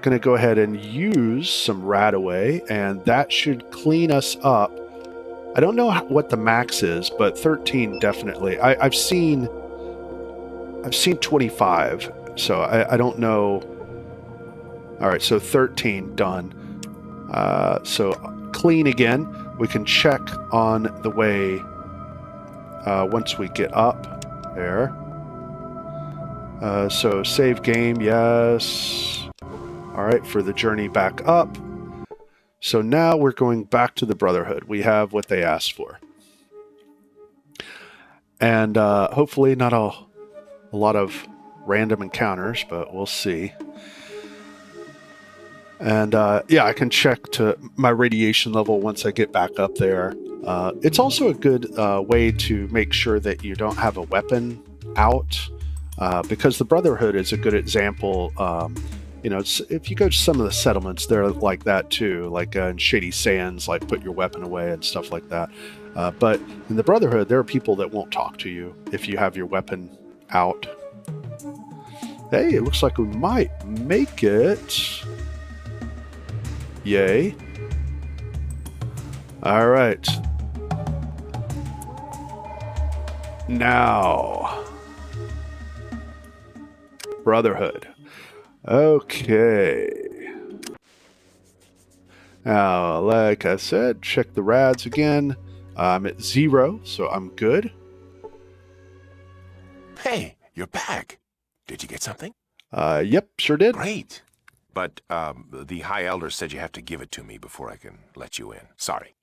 going to go ahead and use some Radaway, and that should clean us up. I don't know what the max is, but 13 definitely. I've seen 25, so I don't know. All right, so 13 done. So clean again. We can check on the way once we get up there. So save game, yes. All right, for the journey back up. So now we're going back to the Brotherhood. We have what they asked for. And hopefully not a lot of random encounters, but we'll see. And yeah, I can check to my radiation level once I get back up there. It's also a good way to make sure that you don't have a weapon out, because the Brotherhood is a good example. You know, if you go to some of the settlements, they're like that too, like in Shady Sands, like put your weapon away and stuff like that. But in the Brotherhood, there are people that won't talk to you if you have your weapon out. Hey, it looks like we might make it. Yay. All right. Now, Brotherhood. Okay. Now, like I said, check the rads again. I'm at 0, so I'm good. Hey, you're back. Did you get something? Yep, sure did. Great. But the High Elder said you have to give it to me before I can let you in. Sorry.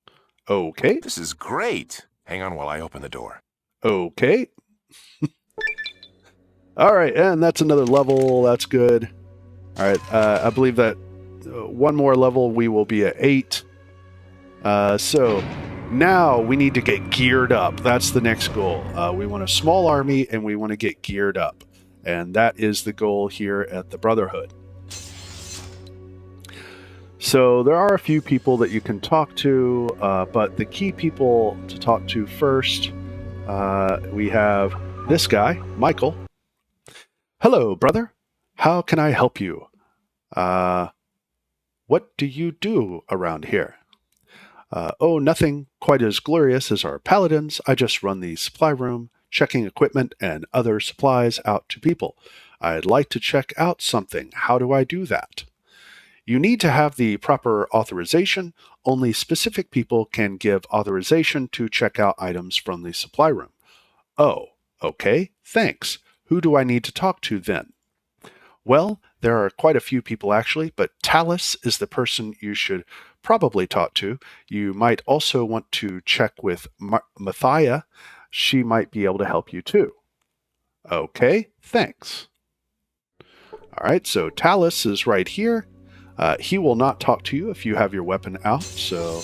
Okay. This is great. Hang on while I open the door. Okay. All right, and that's another level. That's good. All right, I believe that one more level we will be at 8. So now we need to get geared up. That's the next goal. We want a small army and we want to get geared up. And that is the goal here at the Brotherhood. So there are a few people that you can talk to, but the key people to talk to first, we have this guy, Michael. Hello, brother. How can I help you? What do you do around here? Oh, nothing quite as glorious as our paladins. I just run the supply room, checking equipment and other supplies out to people. I'd like to check out something. How do I do that? You need to have the proper authorization. Only specific people can give authorization to check out items from the supply room. Oh, okay, thanks. Who do I need to talk to then? Well, there are quite a few people actually, but Talus is the person you should probably talk to. You might also want to check with Mathia. She might be able to help you too. Okay, thanks. All right, so Talus is right here. He will not talk to you if you have your weapon out, so...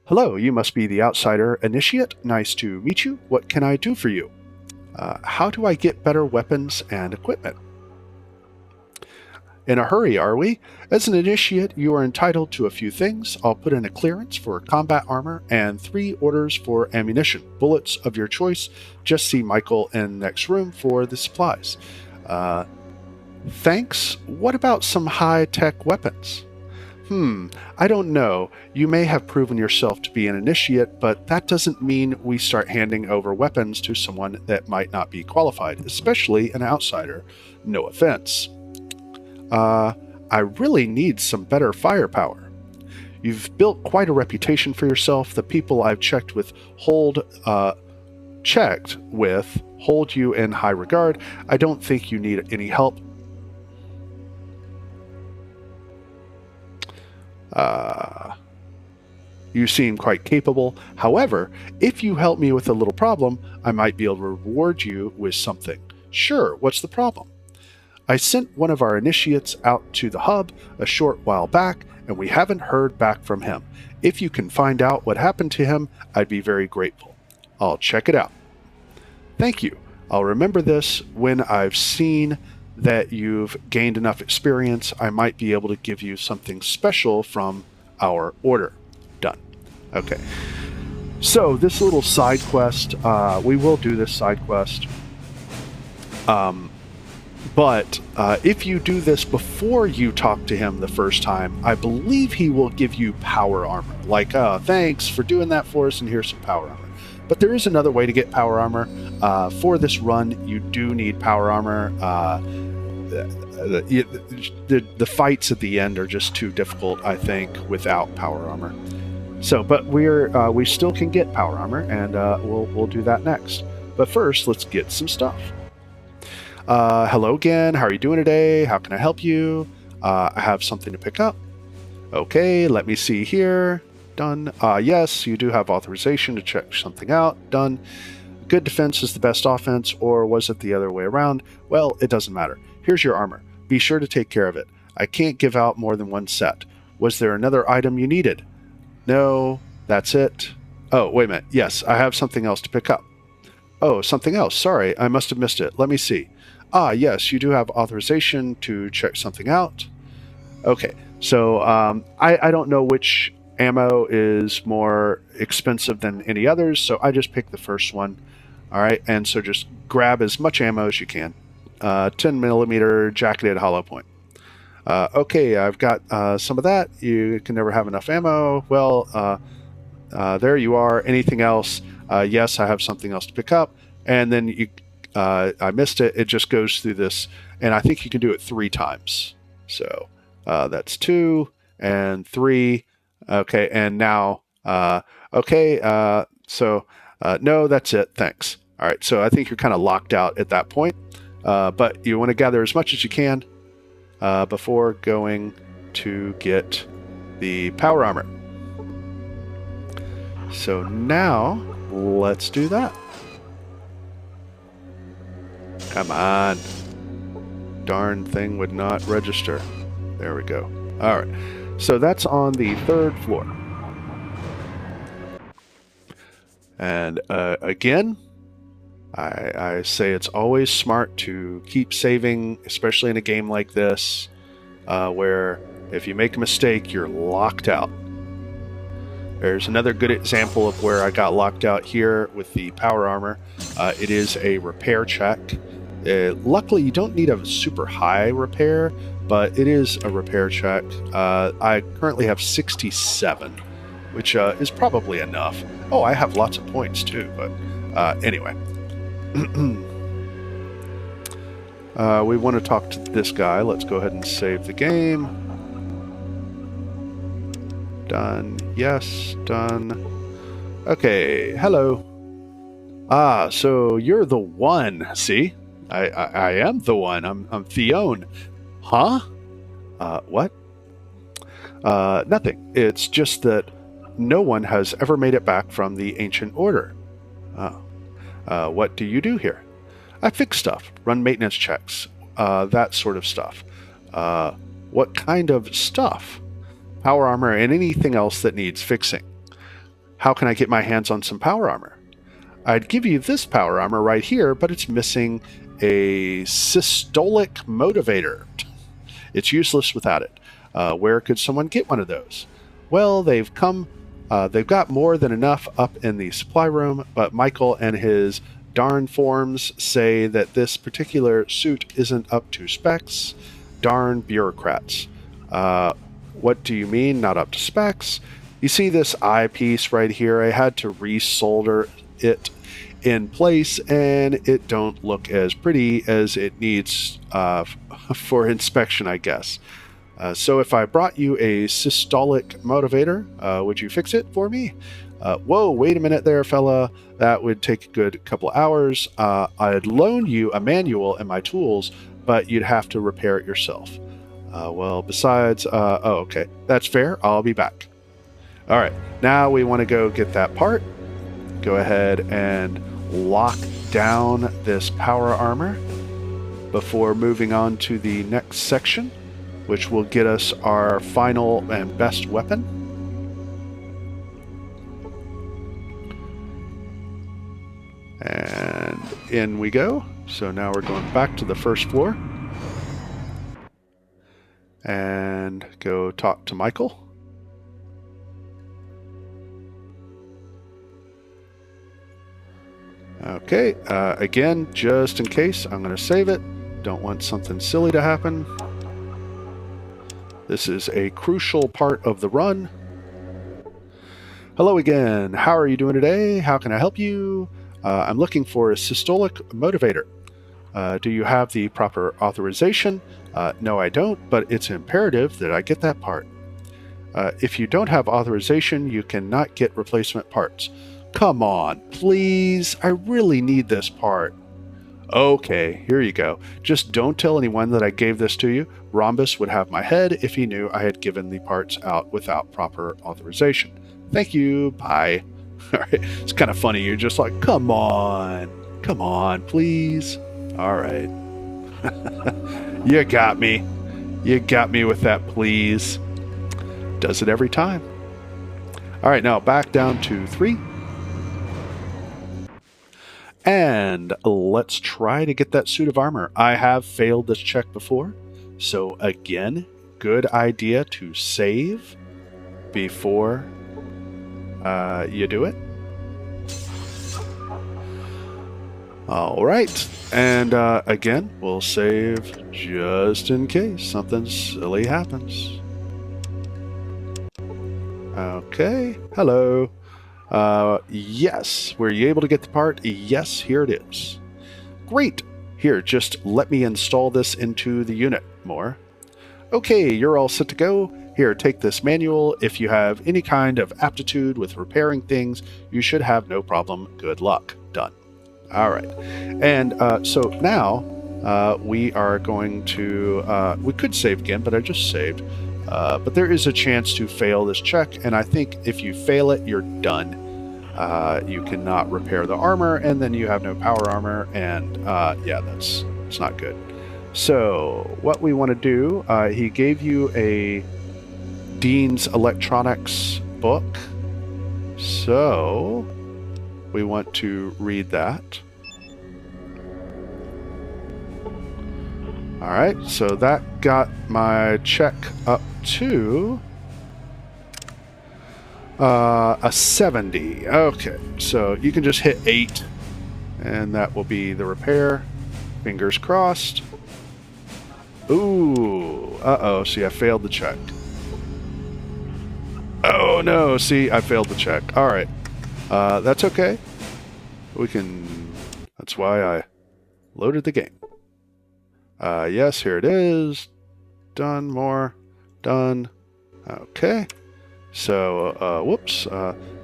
Hello, you must be the outsider initiate. Nice to meet you. What can I do for you? How do I get better weapons and equipment? In a hurry, are we? As an initiate, you are entitled to a few things. I'll put in a clearance for combat armor and 3 orders for ammunition. Bullets of your choice. Just see Michael in next room for the supplies. Thanks. What about some high-tech weapons? I don't know. You may have proven yourself to be an initiate, but that doesn't mean we start handing over weapons to someone that might not be qualified, especially an outsider. No offense. I really need some better firepower. You've built quite a reputation for yourself. The people I've checked with hold you in high regard. I don't think you need any help. You seem quite capable. However, if you help me with a little problem, I might be able to reward you with something. Sure, what's the problem? I sent one of our initiates out to the hub a short while back, and we haven't heard back from him. If you can find out what happened to him, I'd be very grateful. I'll check it out. Thank you. I'll remember this. When I've seen that you've gained enough experience, I might be able to give you something special from our order. Done. Okay. So this little side quest, we will do this side quest. But if you do this before you talk to him the first time, I believe he will give you power armor. Like, thanks for doing that for us, and here's some power armor. But there is another way to get power armor. For this run, you do need power armor. The fights at the end are just too difficult, I think, without power armor. So, but we still can get power armor, and we'll do that next. But first, let's get some stuff. Hello again. How are you doing today? How can I help you? I have something to pick up. Okay, let me see here. Done. Yes, you do have authorization to check something out. Done. Good defense is the best offense, or was it the other way around? Well, it doesn't matter. Here's your armor. Be sure to take care of it. I can't give out more than one set. Was there another item you needed? No, that's it. Oh, wait a minute. Yes, I have something else to pick up. Oh, something else. Sorry, I must have missed it. Let me see. Yes, you do have authorization to check something out. Okay, so I don't know which ammo is more expensive than any others, so I just picked the first one. All right, and so just grab as much ammo as you can. 10 millimeter jacketed hollow point. Okay, I've got some of that. You can never have enough ammo. Well, there you are. Anything else? Yes, I have something else to pick up. And then I missed it. It just goes through this, and I think you can do it 3 times. So that's 2 and 3. Okay, and now, so no, that's it. Thanks. All right, so I think you're kind of locked out at that point, but you want to gather as much as you can before going to get the power armor. So now, let's do that. Come on. Darn thing would not register. There we go. All right. So that's on the 3rd floor. And again, I say it's always smart to keep saving, especially in a game like this, where if you make a mistake, you're locked out. There's another good example of where I got locked out here with the power armor. It is a repair check. Luckily, you don't need a super high repair, but it is a repair check. I currently have 67, which is probably enough. Oh, I have lots of points too, but anyway. We want to talk to this guy. Let's go ahead and save the game. Done. Yes, done. Okay, hello. So you're the one, see? I am the one. I'm Theone. Huh? What? Nothing. It's just that no one has ever made it back from the Ancient Order. What do you do here? I fix stuff, run maintenance checks, that sort of stuff. What kind of stuff? Power armor and anything else that needs fixing. How can I get my hands on some power armor? I'd give you this power armor right here, but it's missing a systolic motivator. It's useless without it. Where could someone get one of those? Well, they've got more than enough up in the supply room, but Michael and his darn forms say that this particular suit isn't up to specs. Darn bureaucrats. What do you mean, not up to specs? You see this eyepiece right here? I had to resolder it in place, and it don't look as pretty as it needs for inspection, I guess. So if I brought you a systolic motivator, would you fix it for me? Whoa, wait a minute there, fella. That would take a good couple hours. I'd loan you a manual and my tools, but you'd have to repair it yourself. Well, besides, okay, that's fair. I'll be back. All right, now we want to go get that part. Go ahead and lock down this power armor before moving on to the next section, which will get us our final and best weapon. And in we go. So now we're going back to the first floor. And go talk to Michael. Okay, again, just in case, I'm going to save it. Don't want something silly to happen. This is a crucial part of the run. Hello again. How are you doing today? How can I help you? I'm looking for a systolic motivator. Do you have the proper authorization? No, I don't, but it's imperative that I get that part. If you don't have authorization, you cannot get replacement parts. Come on, please. I really need this part. Okay, here you go. Just don't tell anyone that I gave this to you. Rhombus would have my head if he knew I had given the parts out without proper authorization. Thank you. Bye. All right. It's kind of funny. You're just like, come on, please. All right. You got me. You got me with that please. Does it every time. All right, now back down to 3. And let's try to get that suit of armor. I have failed this check before. So again, good idea to save before you do it. All right. And again, we'll save just in case something silly happens. Okay. Hello. Yes. Were you able to get the part? Yes, here it is. Great. Here, just let me install this into the unit more. Okay, you're all set to go. Here, take this manual. If you have any kind of aptitude with repairing things, you should have no problem. Good luck. Done. All right. And so now we are going to... we could save again, but I just saved. But there is a chance to fail this check, and I think if you fail it, you're done. You cannot repair the armor, and then you have no power armor, and yeah, it's not good. So what we want to do, he gave you a Dean's Electronics book, so we want to read that. All right, so that got my check up to a 70. Okay, so you can just hit 8, and that will be the repair. Fingers crossed. Ooh, uh-oh, see, I failed the check. Oh, no, see, I failed the check. All right, that's okay. We can... That's why I loaded the game. Yes, here it is. Done, more. Done. Okay. So, whoops.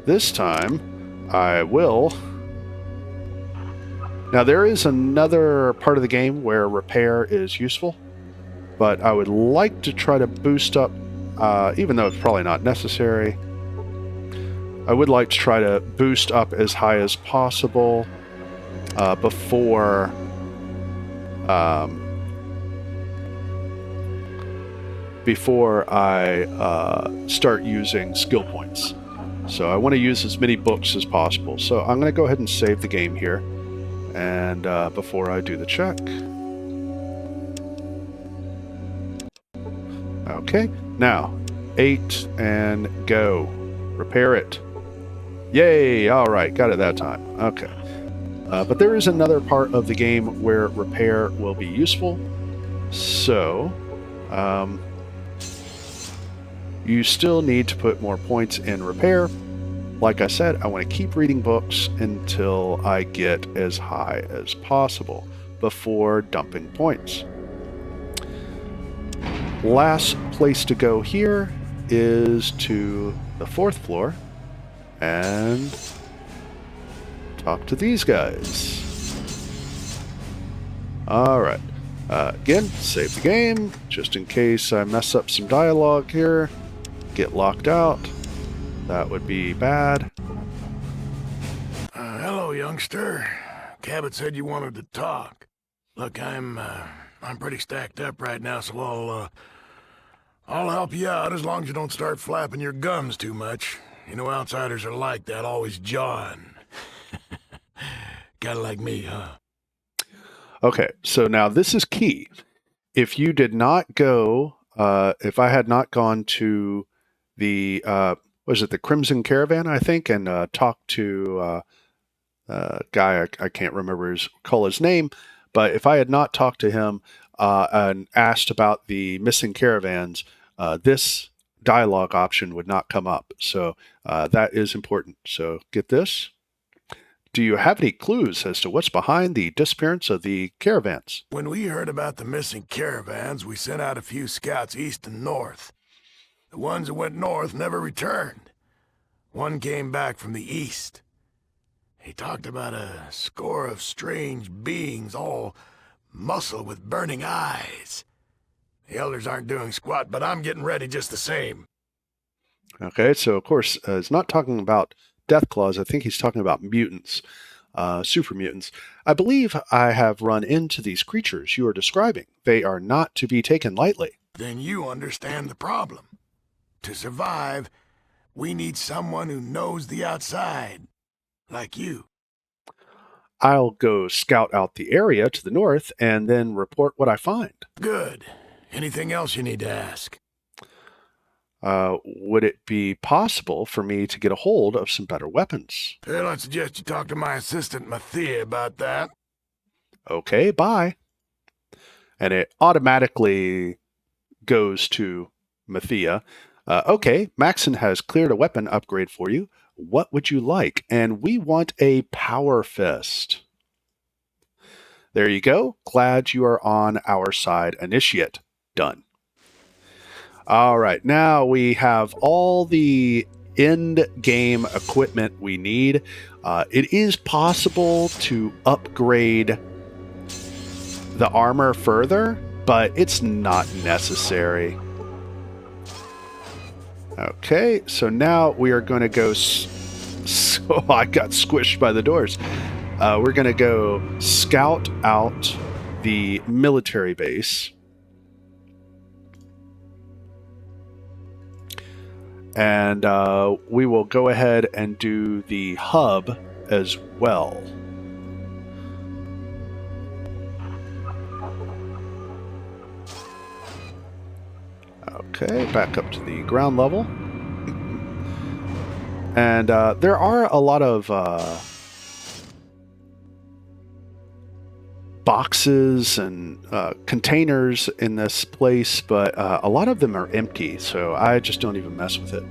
This time, I will... Now, there is another part of the game where repair is useful, but I would like to try to boost up, even though it's probably not necessary, I would like to try to boost up as high as possible before I start using skill points. So I want to use as many books as possible. So I'm going to go ahead and save the game here, and before I do the check. Okay, now 8 and go. Repair it. Yay! All right, got it that time. Okay. But there is another part of the game where repair will be useful. So, you still need to put more points in repair. Like I said, I want to keep reading books until I get as high as possible before dumping points. Last place to go here is to the 4th floor and talk to these guys. Alright. Again, save the game, just in case I mess up some dialogue here. Get locked out. That would be bad. Hello, youngster. Cabot said you wanted to talk. Look, I'm pretty stacked up right now, so I'll help you out as long as you don't start flapping your gums too much. You know outsiders are like that, always jawing. Kinda like me, huh? Okay, so now this is key. If you did not go, if I had not gone to the, was it the Crimson Caravan, I think, and talked to a guy, I can't remember call his name, But if I had not talked to him and asked about the missing caravans, this dialogue option would not come up. So that is important. So get this. Do you have any clues as to what's behind the disappearance of the caravans? When we heard about the missing caravans, we sent out a few scouts east and north. The ones that went north never returned. One came back from the east. He talked about a score of strange beings, all muscle with burning eyes. The elders aren't doing squat, but I'm getting ready just the same. Okay, so of course, he's not talking about death claws. I think he's talking about mutants, super mutants. I believe I have run into these creatures you are describing. They are not to be taken lightly. Then you understand the problem. To survive, we need someone who knows the outside, like you. I'll go scout out the area to the north and then report what I find. Good. Anything else you need to ask? Would it be possible for me to get a hold of some better weapons? Well, I'd suggest you talk to my assistant, Mathia, about that. Okay, bye. And it automatically goes to Mathia. Okay, Maxon has cleared a weapon upgrade for you. What would you like? And we want a power fist. There you go. Glad you are on our side, Initiate. Done. All right, now we have all the end-game equipment we need. It is possible to upgrade the armor further, but it's not necessary. Okay, so now we are going to go... So I got squished by the doors. We're going to go scout out the military base. And we will go ahead and do the hub as well. Okay, back up to the ground level. And there are a lot of boxes and containers in this place, but a lot of them are empty, so I just don't even mess with it.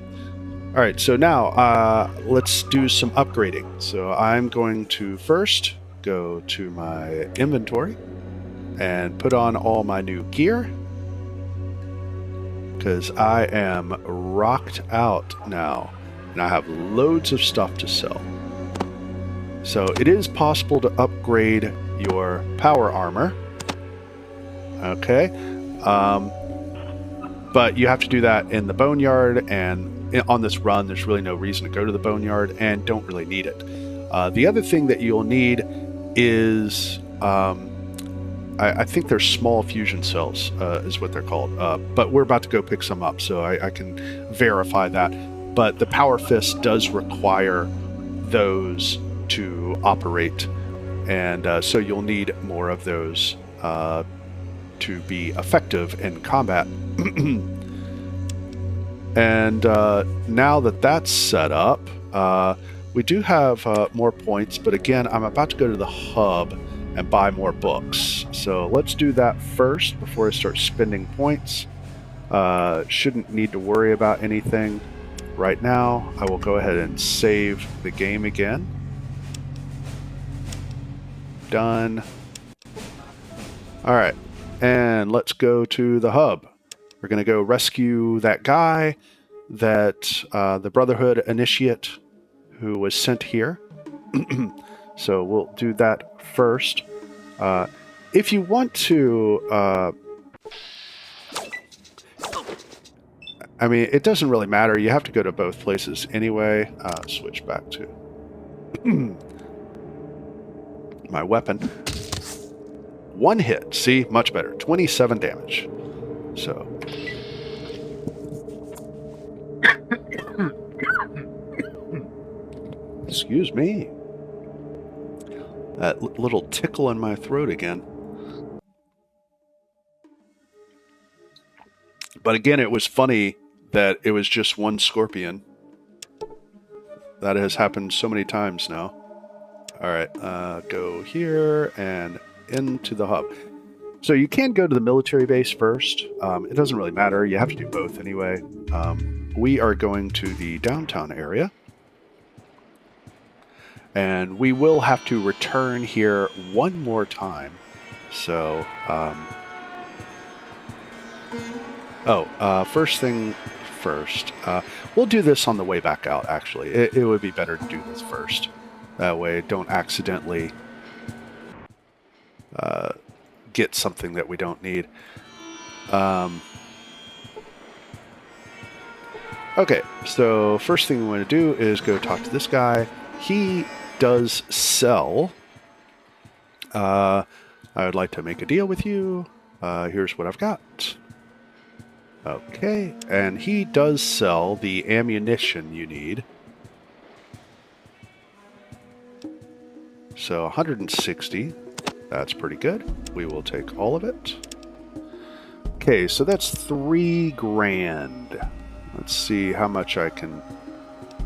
All right, so now let's do some upgrading. So I'm going to first go to my inventory and put on all my new gear, because I am rocked out now, and I have loads of stuff to sell. So it is possible to upgrade your power armor. Okay. But you have to do that in the boneyard, and on this run, there's really no reason to go to the boneyard, and don't really need it. The other thing that you'll need is, I think they're small fusion cells, is what they're called. But we're about to go pick some up, so I can verify that. But the Power Fist does require those to operate, and so you'll need more of those to be effective in combat. And now that that's set up, we do have more points, but again, I'm about to go to the hub and buy more books. So let's do that first before I start spending points. Shouldn't need to worry about anything right now. I will go ahead and save the game again. Done. All right, and let's go to the hub. We're going to go rescue that guy, that the Brotherhood Initiate who was sent here. So we'll do that first. If you want to... I mean, it doesn't really matter. You have to go to both places anyway. Switch back to my weapon. One hit. See? Much better. 27 damage. So... Excuse me. That little tickle in my throat again. But again, it was funny that it was just one scorpion. That has happened so many times now. Alright, go here and into the hub. So you can go to the military base first. It doesn't really matter. You have to do both anyway. We are going to the downtown area. And we will have to return here one more time. So, first thing first. We'll do this on the way back out, actually. It would be better to do this first. That way, don't accidentally get something that we don't need. Okay, so first thing we want to do is go talk to this guy. He does sell. I would like to make a deal with you. Here's what I've got. Okay, and he does sell the ammunition you need. So 160. That's pretty good. We will take all of it. Okay, so that's $3,000. Let's see how much I can...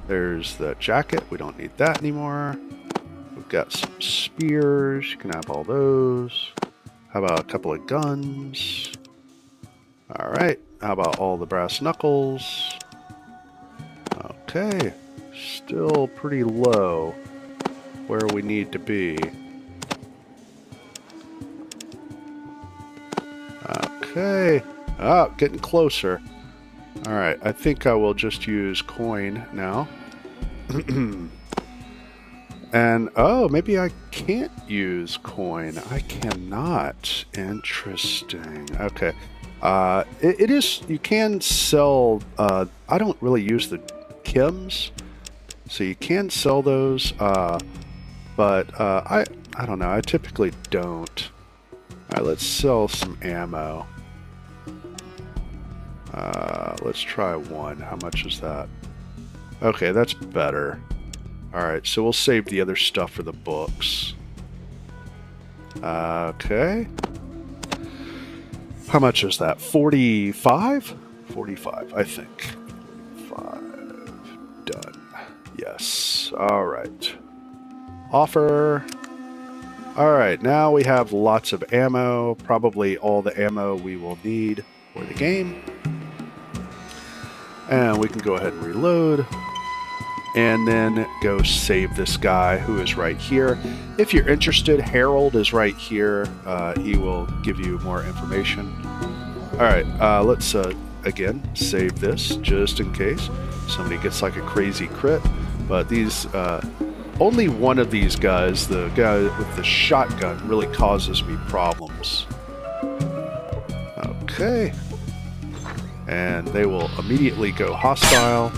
There's the jacket. We don't need that anymore. We've got some spears. You can have all those. How about a couple of guns? All right. How about all the brass knuckles? Okay. Still pretty low where we need to be. Okay. Oh, getting closer. All right. I think I will just use coin now. And, oh, maybe I can't use coin. I cannot. Interesting. Okay. It is, you can sell, I don't really use the chems, so you can sell those, but I don't know, I typically don't. Alright, let's sell some ammo. Let's try one. How much is that? Okay, that's better. Alright, so we'll save the other stuff for the books. Okay. How much is that? 45? 45, I think. 5. Done. Yes. Alright. Offer. Alright, now we have lots of ammo. Probably all the ammo we will need for the game. And we can go ahead and reload. And then go save this guy who is right here. If you're interested, Harold is right here. He will give you more information. Alright, let's again save this just in case somebody gets like a crazy crit. But these, only one of these guys, the guy with the shotgun, really causes me problems. Okay. And they will immediately go hostile.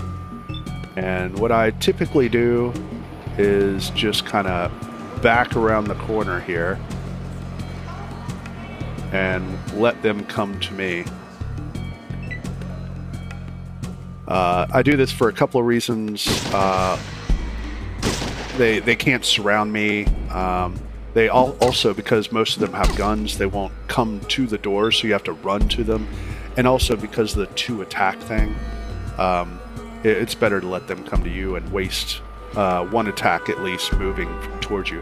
And what I typically do is just kind of back around the corner here and let them come to me. I do this for a couple of reasons. They can't surround me. They also, because most of them have guns, they won't come to the door, so you have to run to them. And also because of the 2 attack thing. It's better to let them come to you and waste 1 attack at least moving towards you.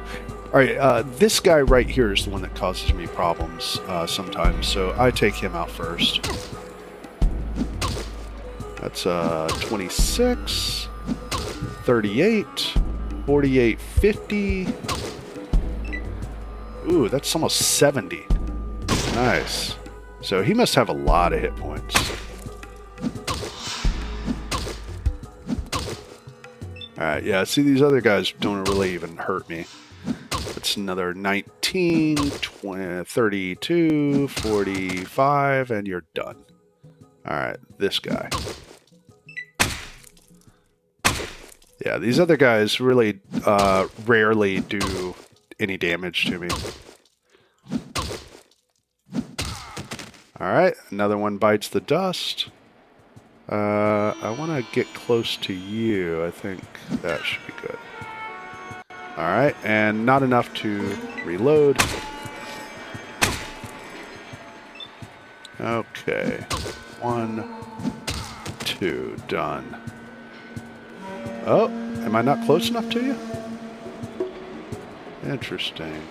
Alright, this guy right here is the one that causes me problems sometimes, so I take him out first. That's 26, 38, 48, 50. Ooh, that's almost 70. Nice. So he must have a lot of hit points. Alright, yeah, see, these other guys don't really even hurt me. That's another 19, 20, 32, 45, and you're done. Alright, this guy. Yeah, these other guys really rarely do any damage to me. Alright, another one bites the dust. I want to get close to you. I think that should be good. Alright, and not enough to reload. Okay. 1, 2, done. Oh, am I not close enough to you? Interesting.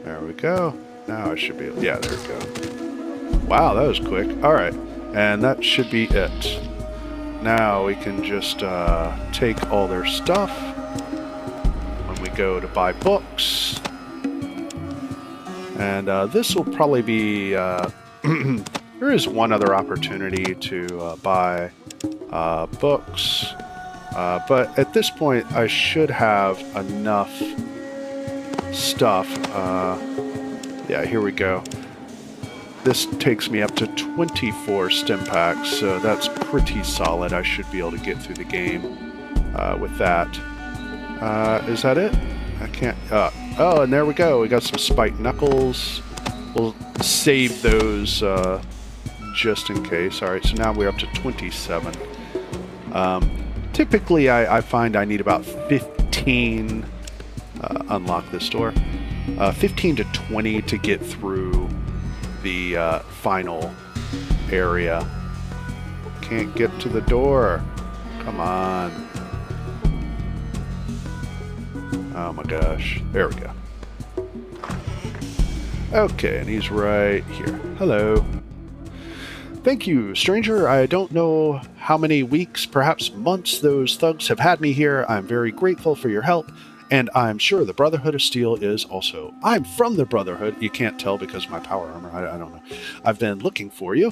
There we go. Now I should be able... Yeah, there we go. Wow, that was quick. Alright, and that should be it. Now we can just take all their stuff. When we go to buy books. And this will probably be... there is one other opportunity to buy books. But at this point, I should have enough stuff. Yeah, here we go. This takes me up to 24 stim packs, so that's pretty solid. I should be able to get through the game with that. Is that it? I can't... oh, and there we go. We got some spiked knuckles. We'll save those just in case. Alright, so now we're up to 27. Typically, I find I need about 15... unlock this door. 15 to 20 to get through the final area. Can't get to the door. Come on. Oh my gosh. There we go. Okay, and he's right here. Hello. Thank you, stranger. I don't know how many weeks, perhaps months, those thugs have had me here. I'm very grateful for your help. And I'm sure the Brotherhood of Steel is also. I'm from the Brotherhood. You can't tell because of my power armor. I don't know. I've been looking for you.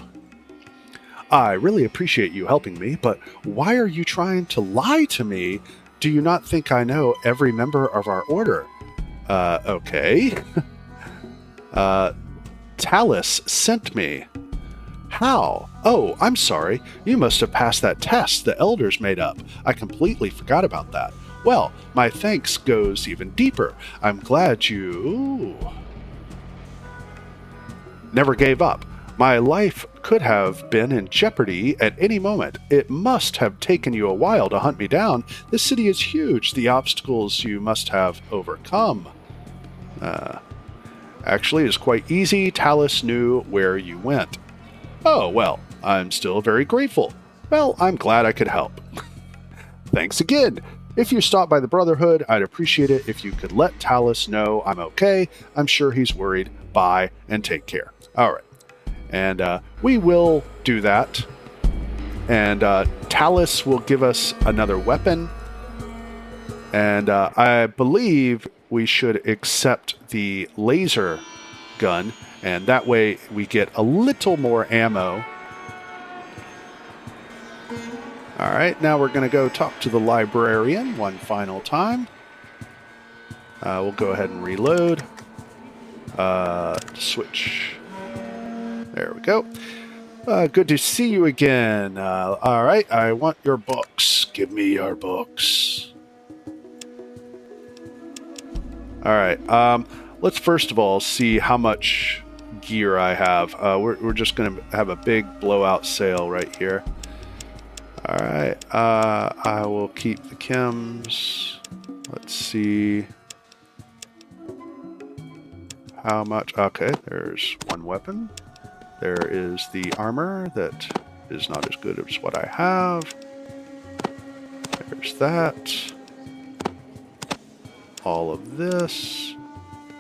I really appreciate you helping me, but why are you trying to lie to me? Do you not think I know every member of our order? Okay. Talus sent me. How? Oh, I'm sorry. You must have passed that test the elders made up. I completely forgot about that. Well, my thanks goes even deeper. I'm glad you never gave up. My life could have been in jeopardy at any moment. It must have taken you a while to hunt me down. This city is huge. The obstacles you must have overcome. Actually, it's quite easy. Talus knew where you went. Oh, well, I'm still very grateful. Well, I'm glad I could help. Thanks again. If you stop by the Brotherhood, I'd appreciate it if you could let Talus know I'm okay. I'm sure he's worried. Bye, and take care. All right. And we will do that. And Talus will give us another weapon. And I believe we should accept the laser gun. And that way we get a little more ammo. All right, now we're going to go talk to the librarian one final time. We'll go ahead and reload. Switch. There we go. Good to see you again. All right, I want your books. Give me your books. All right, let's first of all see how much gear I have. We're just going to have a big blowout sale right here. Alright, I will keep the chems. Let's see how much. Okay, there's one weapon. There is the armor that is not as good as what I have. There's that. All of this.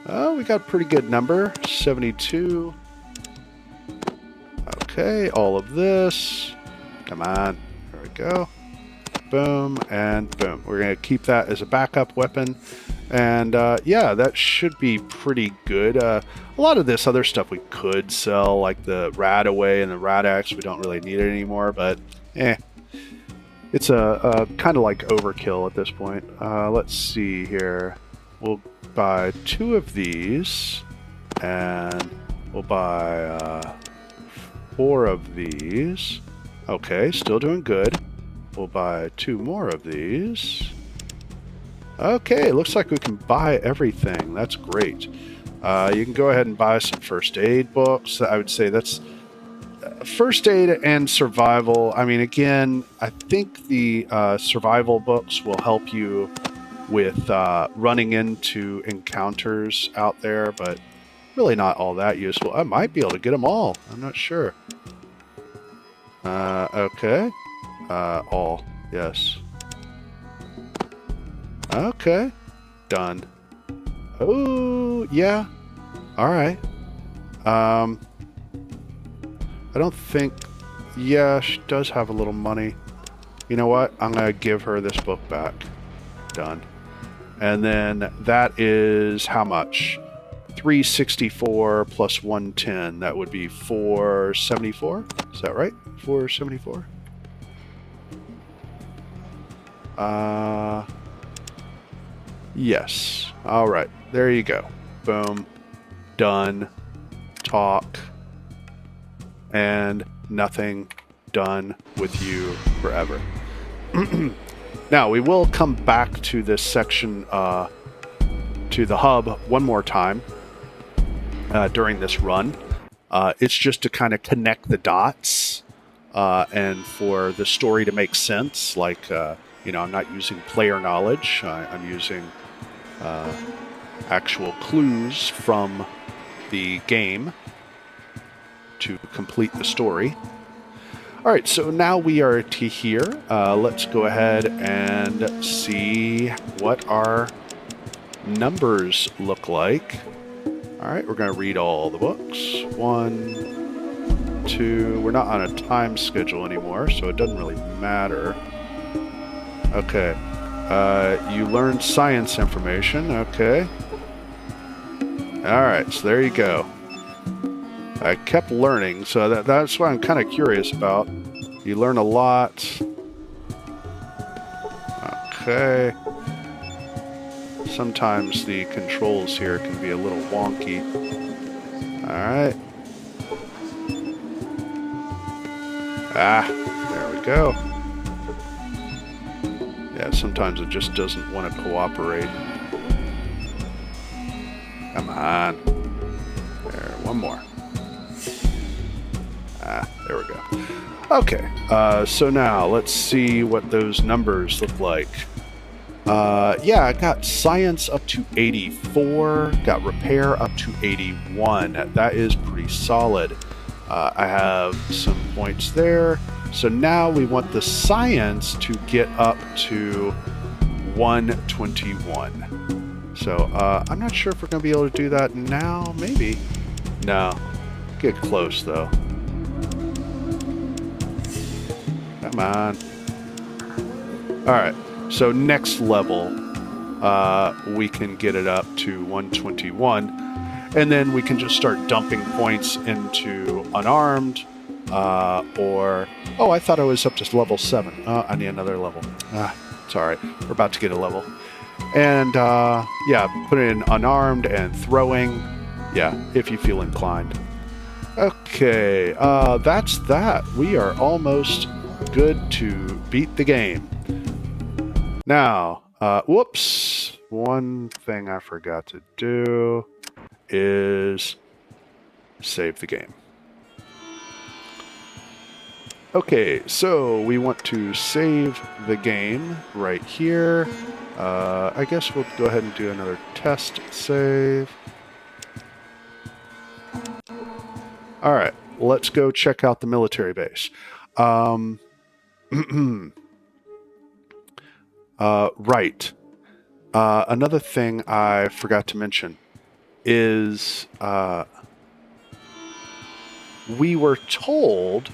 Oh, we got a pretty good number. 72. Okay, all of this. Come on. There we go. Boom and boom. We're going to keep that as a backup weapon. And yeah, that should be pretty good. A lot of this other stuff we could sell, like the Radaway and the Radax. We don't really need it anymore, but it's a kind of like overkill at this point. Let's see here. We'll buy 2 of these, and we'll buy 4 of these. Okay, still doing good. We'll buy 2 more of these. Okay, looks like we can buy everything. That's great. You can go ahead and buy some first aid books. I would say that's first aid and survival. I mean, again, I think the survival books will help you with running into encounters out there, but really not all that useful. I might be able to get them all. I'm not sure. Okay. All. Yes. Okay. Done. Oh, yeah. All right. I don't think... Yeah, she does have a little money. You know what? I'm going to give her this book back. Done. And then that is how much? 364 plus 110. That would be 474. Is that right? 474? Yes. All right. There you go. Boom. Done. Talk. And nothing. Done with you forever. Now, we will come back to this section, to the hub one more time during this run. It's just to kind of connect the dots and for the story to make sense. Like, you know, I'm not using player knowledge. I'm using actual clues from the game to complete the story. All right, so now we are to here. Let's go ahead and see what our numbers look like. All right, we're going to read all the books. 1, 2. We're not on a time schedule anymore, so it doesn't really matter. Okay. You learned science information. Okay. All right, so there you go. I kept learning, so that's what I'm kind of curious about. You learn a lot. Okay. Sometimes the controls here can be a little wonky. Alright. There we go. Yeah, sometimes it just doesn't want to cooperate. Come on. There, one more. There we go. Okay, so now let's see what those numbers look like. Yeah, I got science up to 84, got repair up to 81. That is pretty solid. I have some points there. So now we want the science to get up to 121. So I'm not sure if we're going to be able to do that now. Maybe. No. Get close, though. Come on. Alright, so next level, we can get it up to 121, and then we can just start dumping points into unarmed, or... Oh, I thought I was up to level 7. I need another level. It's alright. We're about to get a level. And, yeah, put it in unarmed and throwing. Yeah, if you feel inclined. Okay, that's that. We are almost good to beat the game. Now, whoops. One thing I forgot to do is save the game. Okay, so we want to save the game right here. I guess we'll go ahead and do another test save. Alright, let's go check out the military base. Right. Another thing I forgot to mention is we were told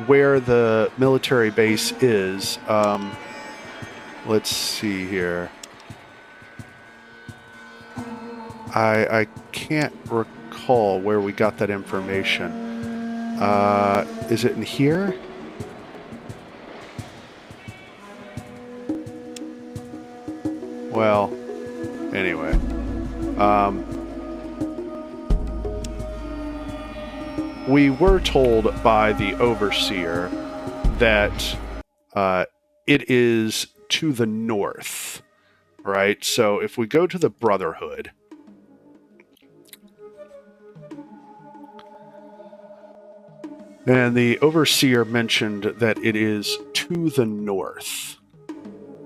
where the military base is. Let's see here. I can't recall where we got that information. Is it in here? Well, anyway. We were told by the overseer that it is to the north, right? So if we go to the Brotherhood, and the overseer mentioned that it is to the north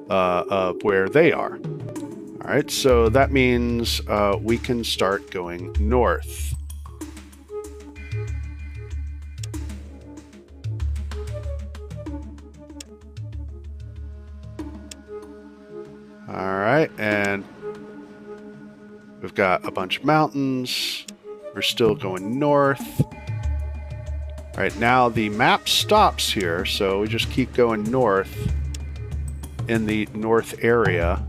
of where they are. All right, so that means we can start going north. All right, and We've got a bunch of mountains. We're still going north. All right, now the map stops here, so we just keep going north in the north area.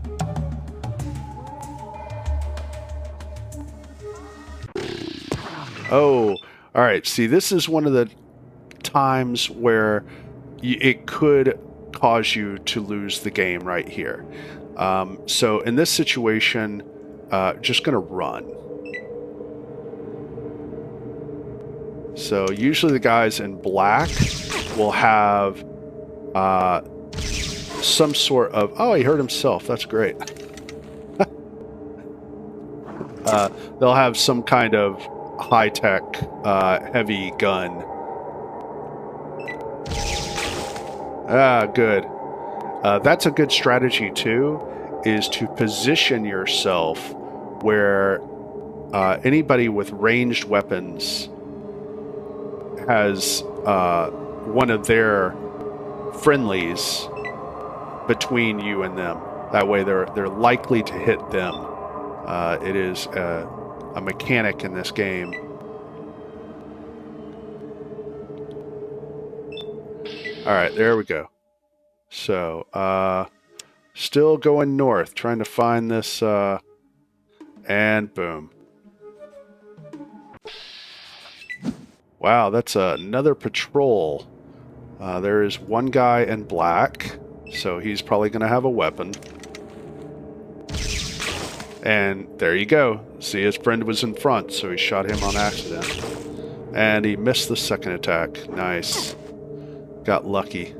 Oh, all right. See, this is one of the times where it could cause you to lose the game right here. So in this situation, just going to run. So usually the guys in black will have some sort of... Oh, he hurt himself. That's great. They'll have some kind of high-tech heavy gun. Ah, good. That's a good strategy too, is to position yourself where anybody with ranged weapons has one of their friendlies between you and them. That way they're likely to hit them. It is a mechanic in this game. All right, there we go. So, still going north, trying to find this, and boom. Wow, that's another patrol. There is one guy in black, so he's probably going to have a weapon. And there you go. See, his friend was in front, so he shot him on accident. And he missed the second attack. Nice. Got lucky.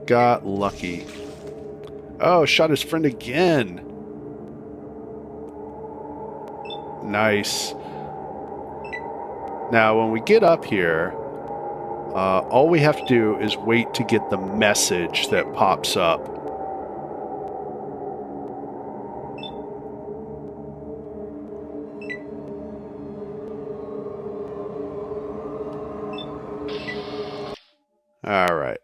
Got lucky. Oh, shot his friend again. Nice. Now, when we get up here, all we have to do is wait to get the message that pops up. All right.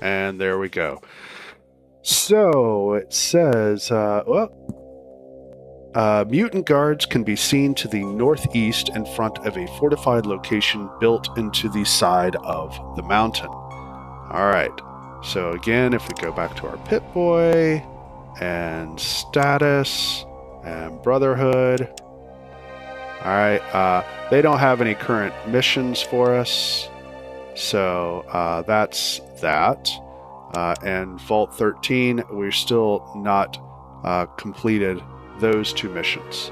And there we go. So it says, mutant guards can be seen to the northeast in front of a fortified location built into the side of the mountain. All right. So again, if we go back to our Pip-Boy and status and Brotherhood. All right. They don't have any current missions for us. So that's that. And Vault 13, we're still not completed those two missions.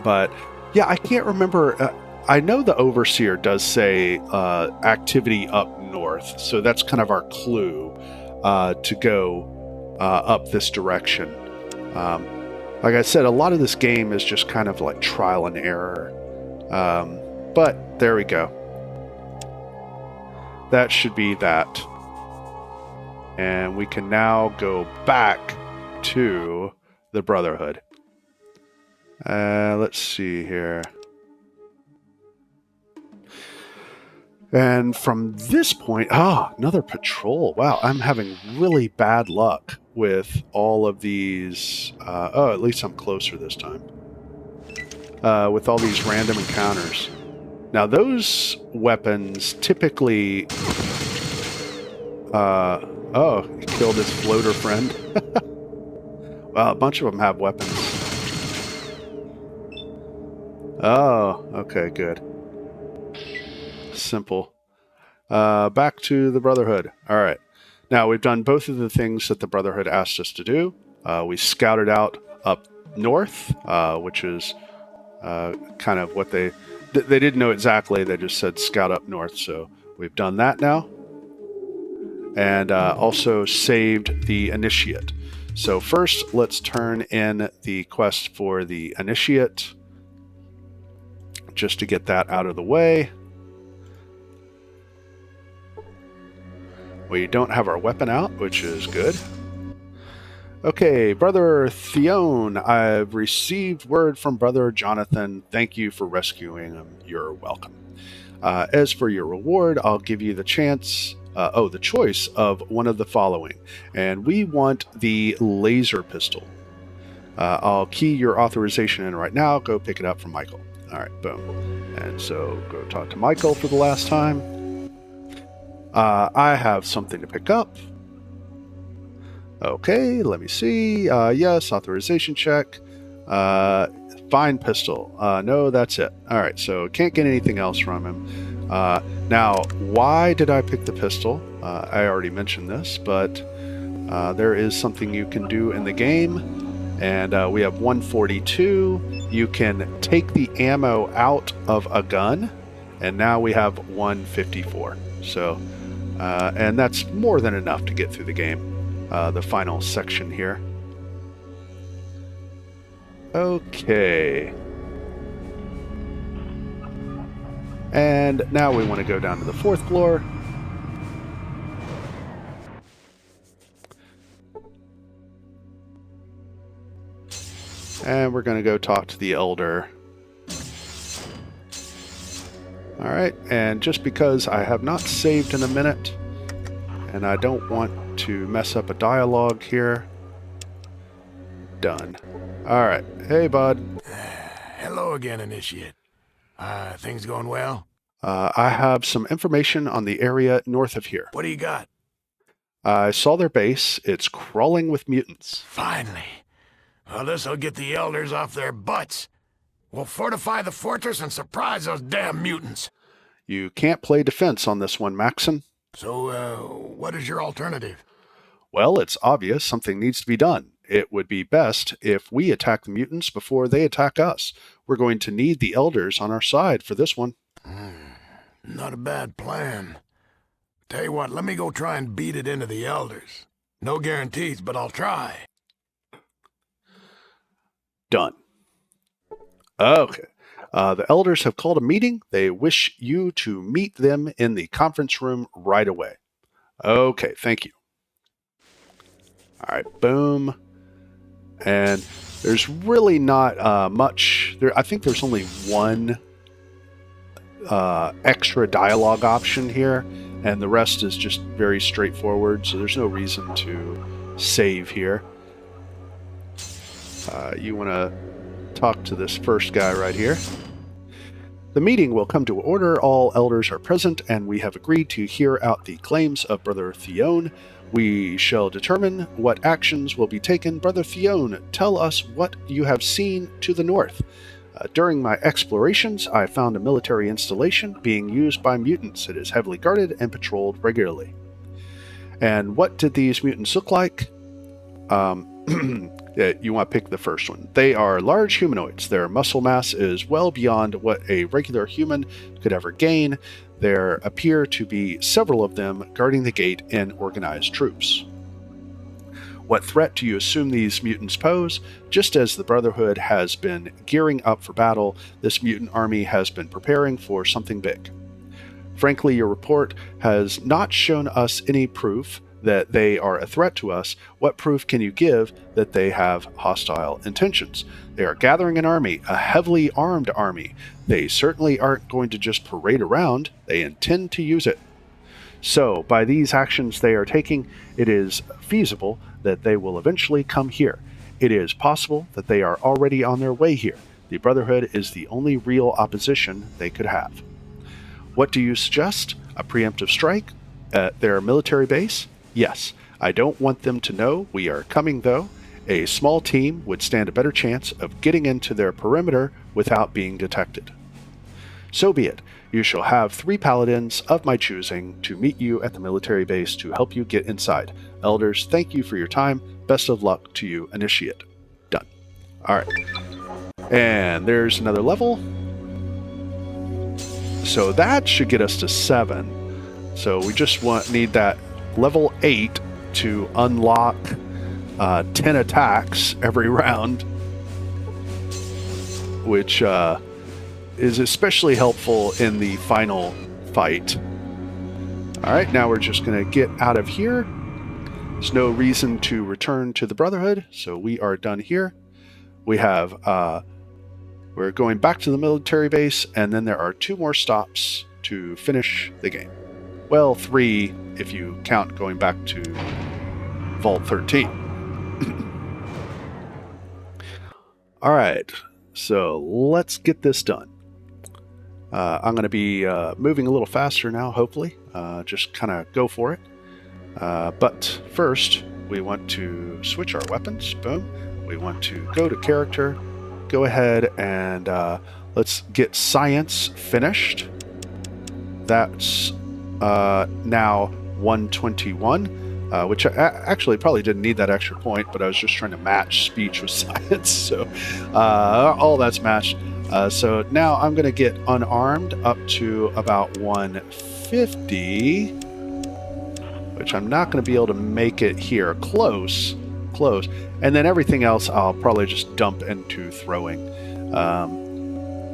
But yeah, I can't remember. I know the Overseer does say activity up north. So that's kind of our clue to go up this direction. Like I said, a lot of this game is just kind of like trial and error. But there we go. That should be that. And we can now go back to the Brotherhood. Let's see here. And from this point, another patrol. Wow, I'm having really bad luck with all of these. At least I'm closer this time. With all these random encounters. Now, those weapons typically... he killed his floater friend. Well, a bunch of them have weapons. Oh, okay, good. Simple. Back to the Brotherhood. All right. Now, we've done both of the things that the Brotherhood asked us to do. We scouted out up north, which is kind of what they didn't know exactly. They just said scout up north. So we've done that now. And also saved the Initiate. So first, let's turn in the quest for the Initiate, just to get that out of the way. We don't have our weapon out, which is good. Okay, Brother Theone, I've received word from Brother Jonathan. Thank you for rescuing him. You're welcome. As for your reward, I'll give you the chance the choice of one of the following. And we want the laser pistol. I'll key your authorization in right now. Go pick it up from Michael. All right, boom. And so go talk to Michael for the last time. I have something to pick up. Okay, let me see. Yes, authorization check. Fine pistol. No, that's it. All right, so can't get anything else from him. Now, why did I pick the pistol? I already mentioned this, but there is something you can do in the game, and we have 142. You can take the ammo out of a gun, and now we have 154. So, and that's more than enough to get through the game. The final section here. Okay. And now we want to go down to the 4th floor. And we're going to go talk to the Elder. Alright, and just because I have not saved in a minute, and I don't want to mess up a dialogue here. Done. Alright. Hey, bud. Hello again, Initiate. Things going well? I have some information on the area north of here. What do you got? I saw their base. It's crawling with mutants. Finally. Well, this'll get the elders off their butts. We'll fortify the fortress and surprise those damn mutants. You can't play defense on this one, Maxon. So, what is your alternative? Well, it's obvious something needs to be done. It would be best if we attack the mutants before they attack us. We're going to need the elders on our side for this one. Not a bad plan. Tell you what, let me go try and beat it into the elders. No guarantees, but I'll try. Done. Okay. The elders have called a meeting. They wish you to meet them in the conference room right away. Okay, thank you. All right, boom. And there's really not much. I think there's only one extra dialogue option here, and the rest is just very straightforward, so there's no reason to save here. You want to talk to this first guy right here. The meeting will come to order. All elders are present, and we have agreed to hear out the claims of Brother Theon. We shall determine what actions will be taken. Brother Theon, tell us what you have seen to the north. During my explorations, I found a military installation being used by mutants. It is heavily guarded and patrolled regularly. And what did these mutants look like? You want to pick the first one. They are large humanoids. Their muscle mass is well beyond what a regular human could ever gain. There appear to be several of them guarding the gate in organized troops. What threat do you assume these mutants pose? Just as the Brotherhood has been gearing up for battle, this mutant army has been preparing for something big. Frankly, your report has not shown us any proof that they are a threat to us. What proof can you give that they have hostile intentions? They are gathering an army, a heavily armed army. They certainly aren't going to just parade around. They intend to use it. So, by these actions they are taking, it is feasible that they will eventually come here. It is possible that they are already on their way here. The Brotherhood is the only real opposition they could have. What do you suggest? A preemptive strike at their military base? Yes. I don't want them to know we are coming, though. A small team would stand a better chance of getting into their perimeter without being detected. So be it. You shall have 3 paladins of my choosing to meet you at the military base to help you get inside. Elders, thank you for your time. Best of luck to you, Initiate. Done. Alright. And there's another level. So that should get us to 7. So we just need that level 8 to unlock 10 attacks every round, which is especially helpful in the final fight. Alright, now we're just going to get out of here. There's no reason to return to the Brotherhood, so we are done here. We have, we're going back to the military base, and then there are 2 more stops to finish the game. Well, 3 if you count going back to Vault 13. All right, so let's get this done. I'm going to be moving a little faster now, hopefully. Just kind of go for it. But first, we want to switch our weapons. Boom. We want to go to character. Go ahead and let's get science finished. That's now 121, which I actually probably didn't need that extra point, but I was just trying to match speech with science. So all that's matched. So now I'm going to get unarmed up to about 150, which I'm not going to be able to make it here. Close. And then everything else I'll probably just dump into throwing.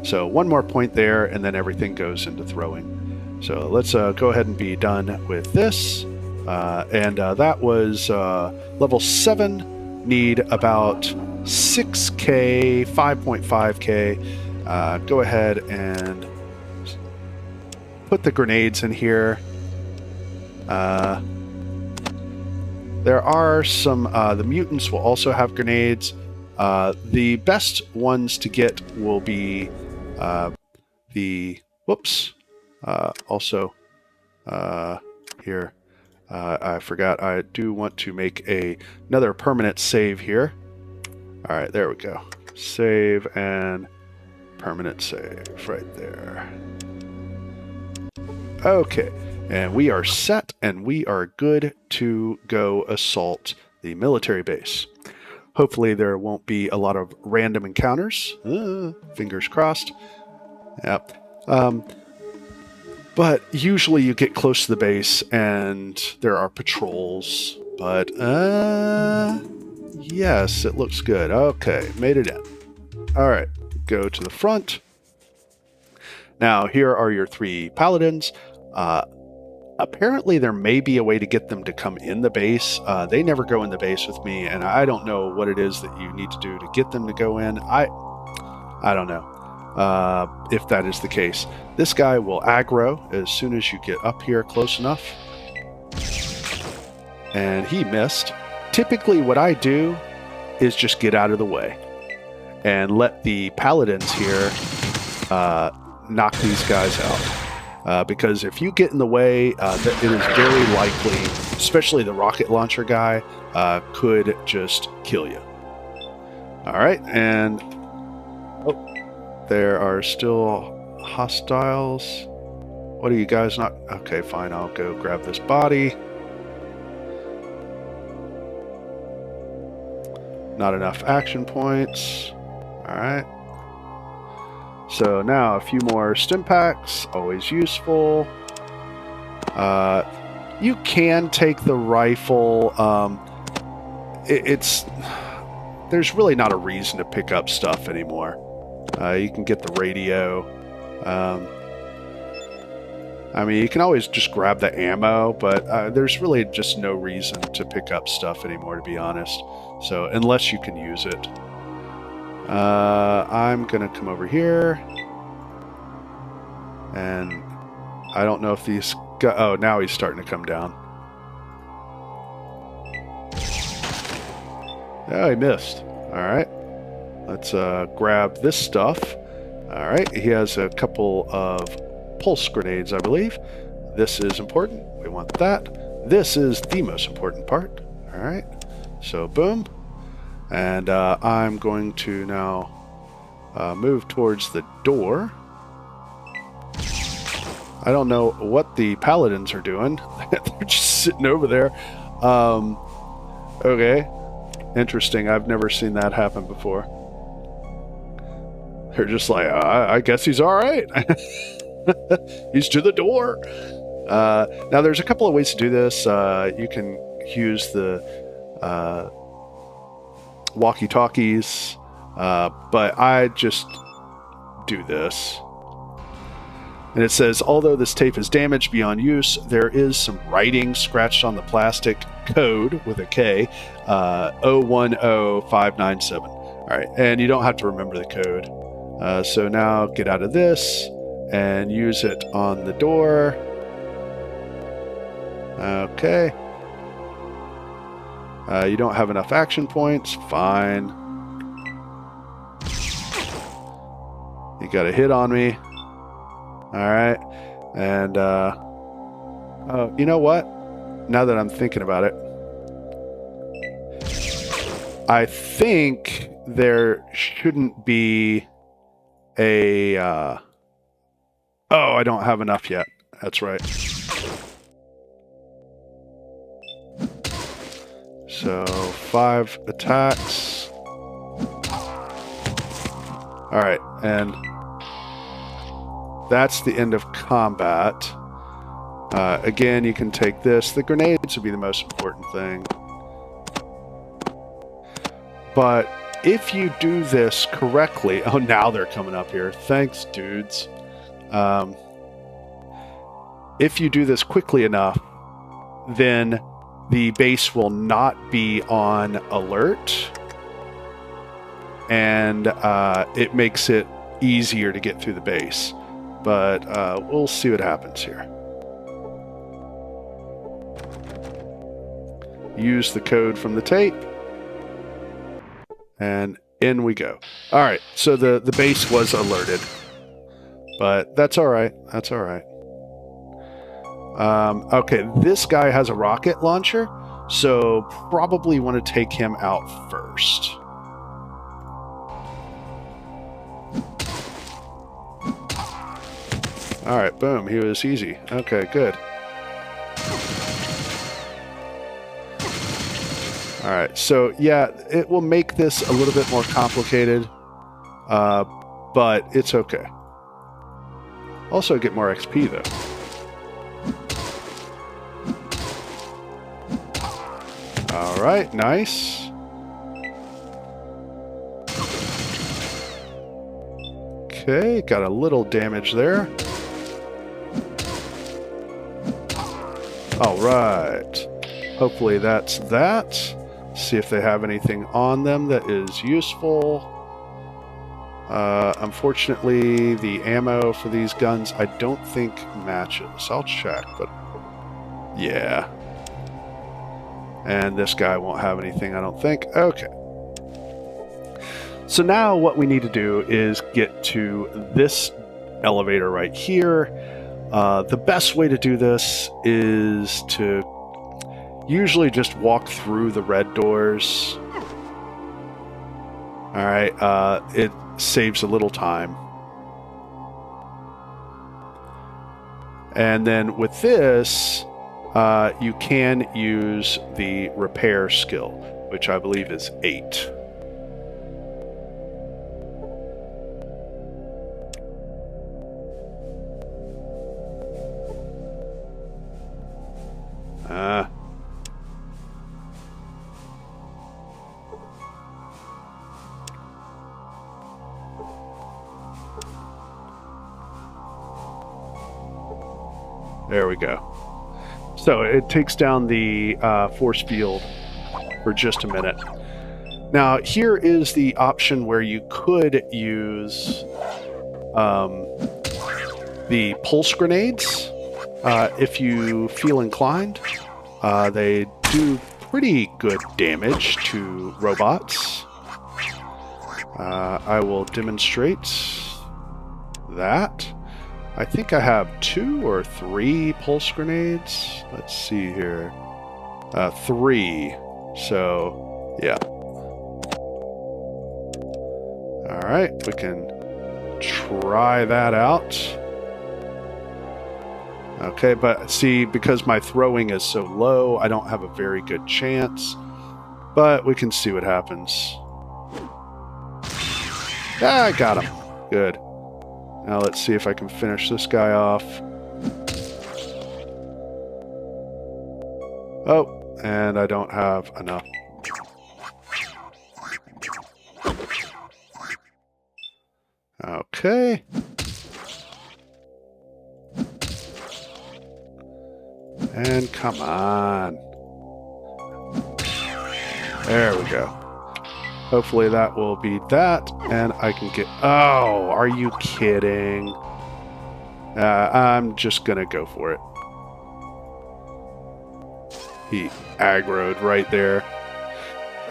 So one more point there, and then everything goes into throwing. So let's go ahead and be done with this. And that was level 7. Need about 6k, 5.5k. Go ahead and put the grenades in here. There are some, the mutants will also have grenades. The best ones to get will be here. I forgot, I do want to make another permanent save here. All right, there we go. Save and permanent save right there. Okay, and we are set and we are good to go assault the military base. Hopefully there won't be a lot of random encounters. Fingers crossed. Yep. But usually you get close to the base and there are patrols. But, yes, it looks good. Okay, made it in. All right, go to the front. Now, here are your 3 paladins. Apparently, there may be a way to get them to come in the base. They never go in the base with me, and I don't know what it is that you need to do to get them to go in. I don't know if that is the case. This guy will aggro as soon as you get up here close enough. And he missed. Typically, what I do is just get out of the way and let the paladins here knock these guys out. Because if you get in the way, it is very likely, especially the rocket launcher guy, could just kill you. All right, and there are still hostiles. What are you guys not? Okay, fine, I'll go grab this body. Not enough action points. All right. So now a few more stim packs, always useful. You can take the rifle. There's really not a reason to pick up stuff anymore. You can get the radio. I mean, you can always just grab the ammo, but there's really just no reason to pick up stuff anymore, to be honest. So unless you can use it. I'm gonna come over here, and I don't know if these guys, oh, now he's starting to come down. Oh, he missed. All right, let's grab this stuff. All right, he has a couple of pulse grenades, I believe. This is important. We want that. This is the most important part. All right, so boom. And I'm going to now move towards the door. I don't know what the paladins are doing. They're just sitting over there. Okay. Interesting. I've never seen that happen before. They're just like, I guess he's all right. He's to the door. Now, there's a couple of ways to do this. You can use the walkie-talkies, but I just do this. And it says, although this tape is damaged beyond use, there is some writing scratched on the plastic code with a K, 010597. All right, and you don't have to remember the code. So now get out of this and use it on the door. Okay. You don't have enough action points. Fine. You got a hit on me. Alright. And, oh, you know what? Now that I'm thinking about it, I think there shouldn't be a, oh, I don't have enough yet. That's right. So, 5 attacks. Alright, and that's the end of combat. Again, you can take this. The grenades would be the most important thing. But if you do this correctly... Oh, now they're coming up here. Thanks, dudes. If you do this quickly enough, then the base will not be on alert. And it makes it easier to get through the base. But we'll see what happens here. Use the code from the tape. And in we go. Alright, so the base was alerted. But that's alright. That's alright. Okay, this guy has a rocket launcher, so probably want to take him out first. Alright, boom, he was easy. Okay, good. Alright, so yeah, it will make this a little bit more complicated, but it's okay. Also get more XP though. Alright, nice. Okay, got a little damage there. Alright. Hopefully that's that. See if they have anything on them that is useful. Unfortunately, the ammo for these guns I don't think matches. I'll check, but yeah. And this guy won't have anything, I don't think. Okay. So now what we need to do is get to this elevator right here. The best way to do this is to usually just walk through the red doors. Alright, it saves a little time. And then with this, you can use the repair skill, which I believe is 8. There we go. So it takes down the force field for just a minute. Now here is the option where you could use the pulse grenades if you feel inclined. They do pretty good damage to robots. I will demonstrate that. I think I have 2 or 3 pulse grenades. Let's see here. 3. So, yeah. Alright, we can try that out. Okay, but see, because my throwing is so low, I don't have a very good chance. But we can see what happens. Ah, I got him. Good. Now let's see if I can finish this guy off. Oh, and I don't have enough. Okay. And come on. There we go. Hopefully that will be that, and I can get... Oh, are you kidding? I'm just gonna go for it. He aggroed right there.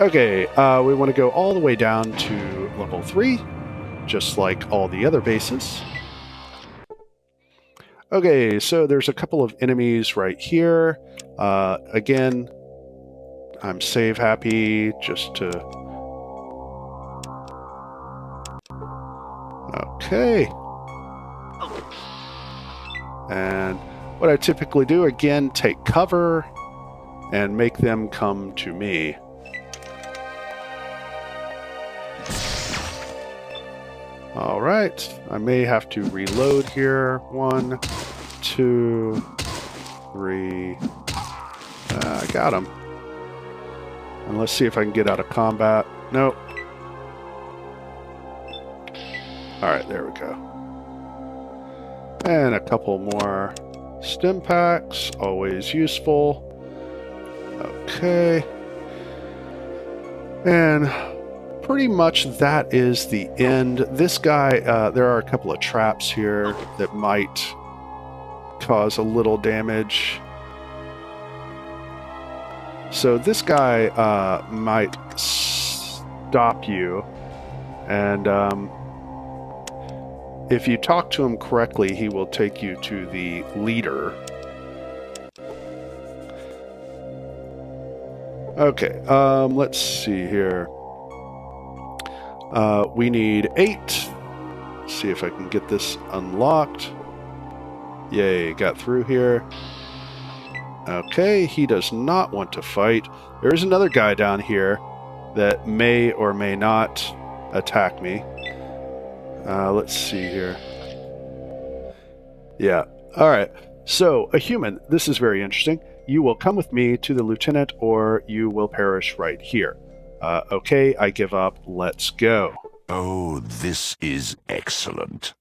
Okay, we want to go all the way down to level 3, just like all the other bases. Okay, so there's a couple of enemies right here. Again, I'm save happy just to... Okay. And what I typically do, again, take cover and make them come to me. Alright, I may have to reload here. 1, 2, 3. I got him. And let's see if I can get out of combat. Nope. Alright, there we go. And a couple more stim packs, always useful. Okay. And pretty much that is the end. This guy, there are a couple of traps here that might cause a little damage. So this guy might stop you, and if you talk to him correctly, he will take you to the leader. Okay, let's see here. We need 8. Let's see if I can get this unlocked. Yay, got through here. Okay, he does not want to fight. There's another guy down here that may or may not attack me. Let's see here. Yeah, alright. So, a human, this is very interesting. You will come with me to the lieutenant or you will perish right here. Okay, I give up. Let's go. Oh, this is excellent.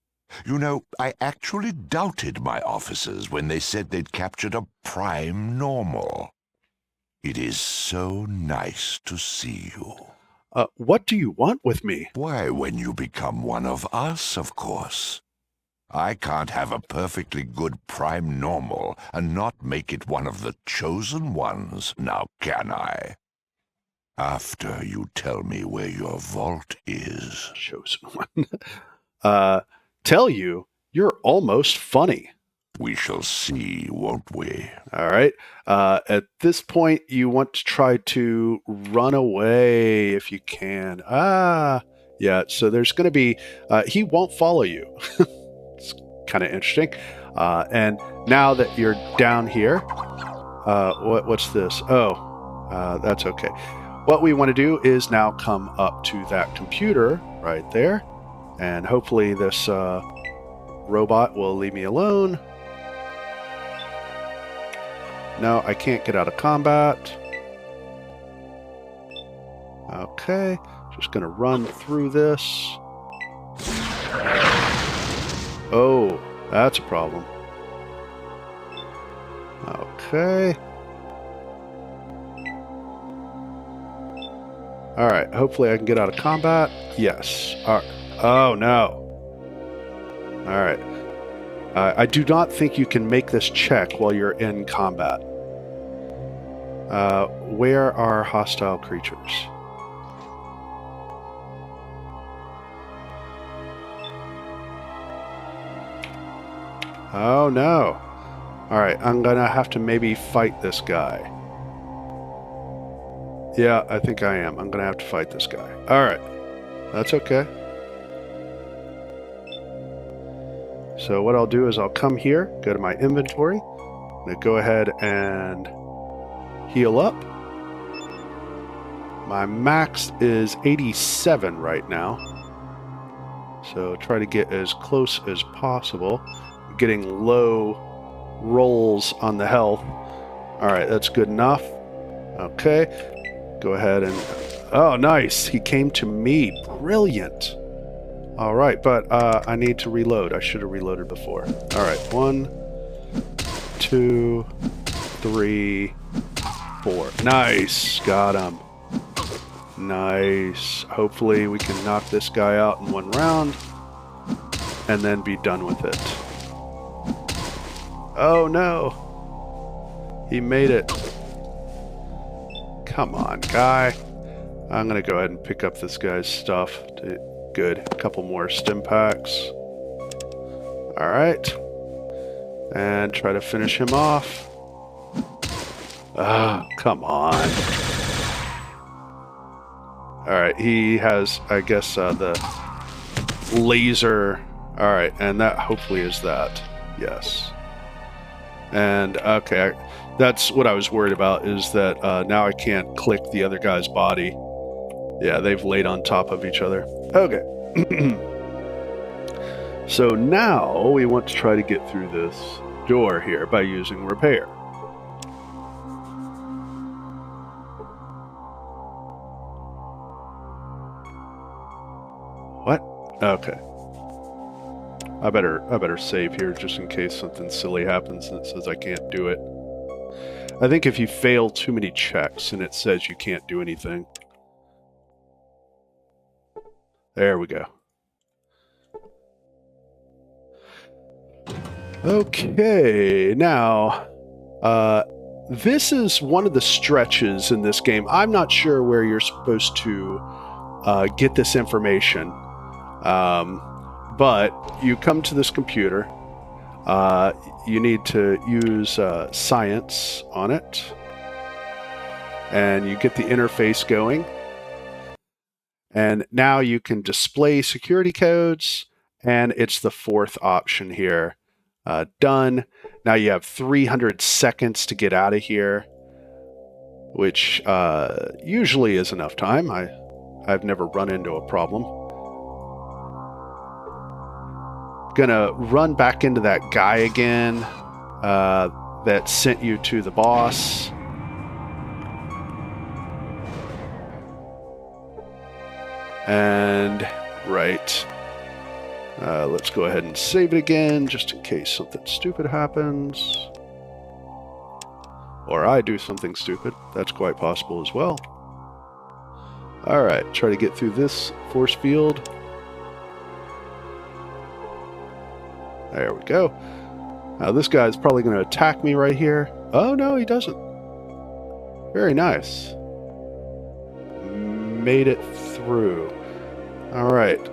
You know, I actually doubted my officers when they said they'd captured a prime normal. It is so nice to see you. What do you want with me? Why, when you become one of us, of course. I can't have a perfectly good prime normal and not make it one of the chosen ones, now can I? After you tell me where your vault is. Chosen one. Tell you? You're almost funny. We shall see, won't we? All right. At this point, you want to try to run away if you can. Yeah, so there's going to be... he won't follow you. It's kind of interesting. And now that you're down here... what's this? Oh, that's okay. What we want to do is now come up to that computer right there. And hopefully this robot will leave me alone. No, I can't get out of combat. Okay, just going to run through this. Oh, that's a problem. Okay. Alright, hopefully I can get out of combat. Yes. All right. Oh, no. Alright. I do not think you can make this check while you're in combat. Where are hostile creatures? Oh, no. Alright, I'm gonna have to maybe fight this guy. Yeah, I think I am. I'm gonna have to fight this guy. Alright. That's okay. So what I'll do is I'll come here, go to my inventory, I'm gonna go ahead and heal up. My max is 87 right now. So try to get as close as possible. I'm getting low rolls on the health. Alright, that's good enough. Okay. Go ahead and... Oh, nice! He came to me. Brilliant! Alright, but I need to reload. I should have reloaded before. Alright, 1, 2, 3, 4. Nice! Got him. Nice. Hopefully we can knock this guy out in one round and then be done with it. Oh no! He made it. come on, guy. I'm going to go ahead and pick up this guy's stuff. Good. A couple more stim packs. Alright. And try to finish him off. Ah, come on. Alright, he has, I guess, the laser. Alright, and that hopefully is that. Yes. And, okay, that's what I was worried about, is that now I can't click the other guy's body. Yeah, they've laid on top of each other. Okay. So now we want to try to get through this door here by using repair. What? Okay. I better save here just in case something silly happens and it says I can't do it. I think if you fail too many checks and it says you can't do anything. There we go. Okay, now, this is one of the stretches in this game. I'm not sure where you're supposed to get this information, but you come to this computer. You need to use science on it, and you get the interface going. And now you can display security codes, and it's the fourth option here. Done. Now you have 300 seconds to get out of here, which usually is enough time. I've never run into a problem. Gonna run back into that guy again that sent you to the boss. And right. Let's go ahead and save it again, just in case something stupid happens. Or I do something stupid. That's quite possible as well. Alright, try to get through this force field. There we go. Now this guy's probably going to attack me right here. Oh no, he doesn't. Very nice. Made it through. Alright.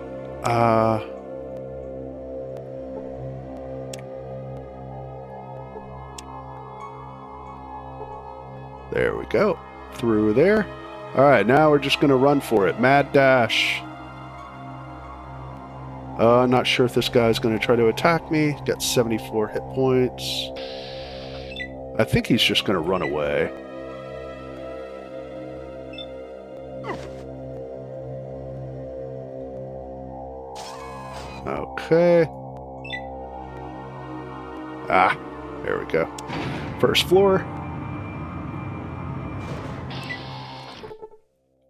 There we go. Through there. Alright, now we're just going to run for it. Mad dash. Not sure if this guy's going to try to attack me. Got 74 hit points. I think he's just going to run away. Okay. Ah, there we go. First floor.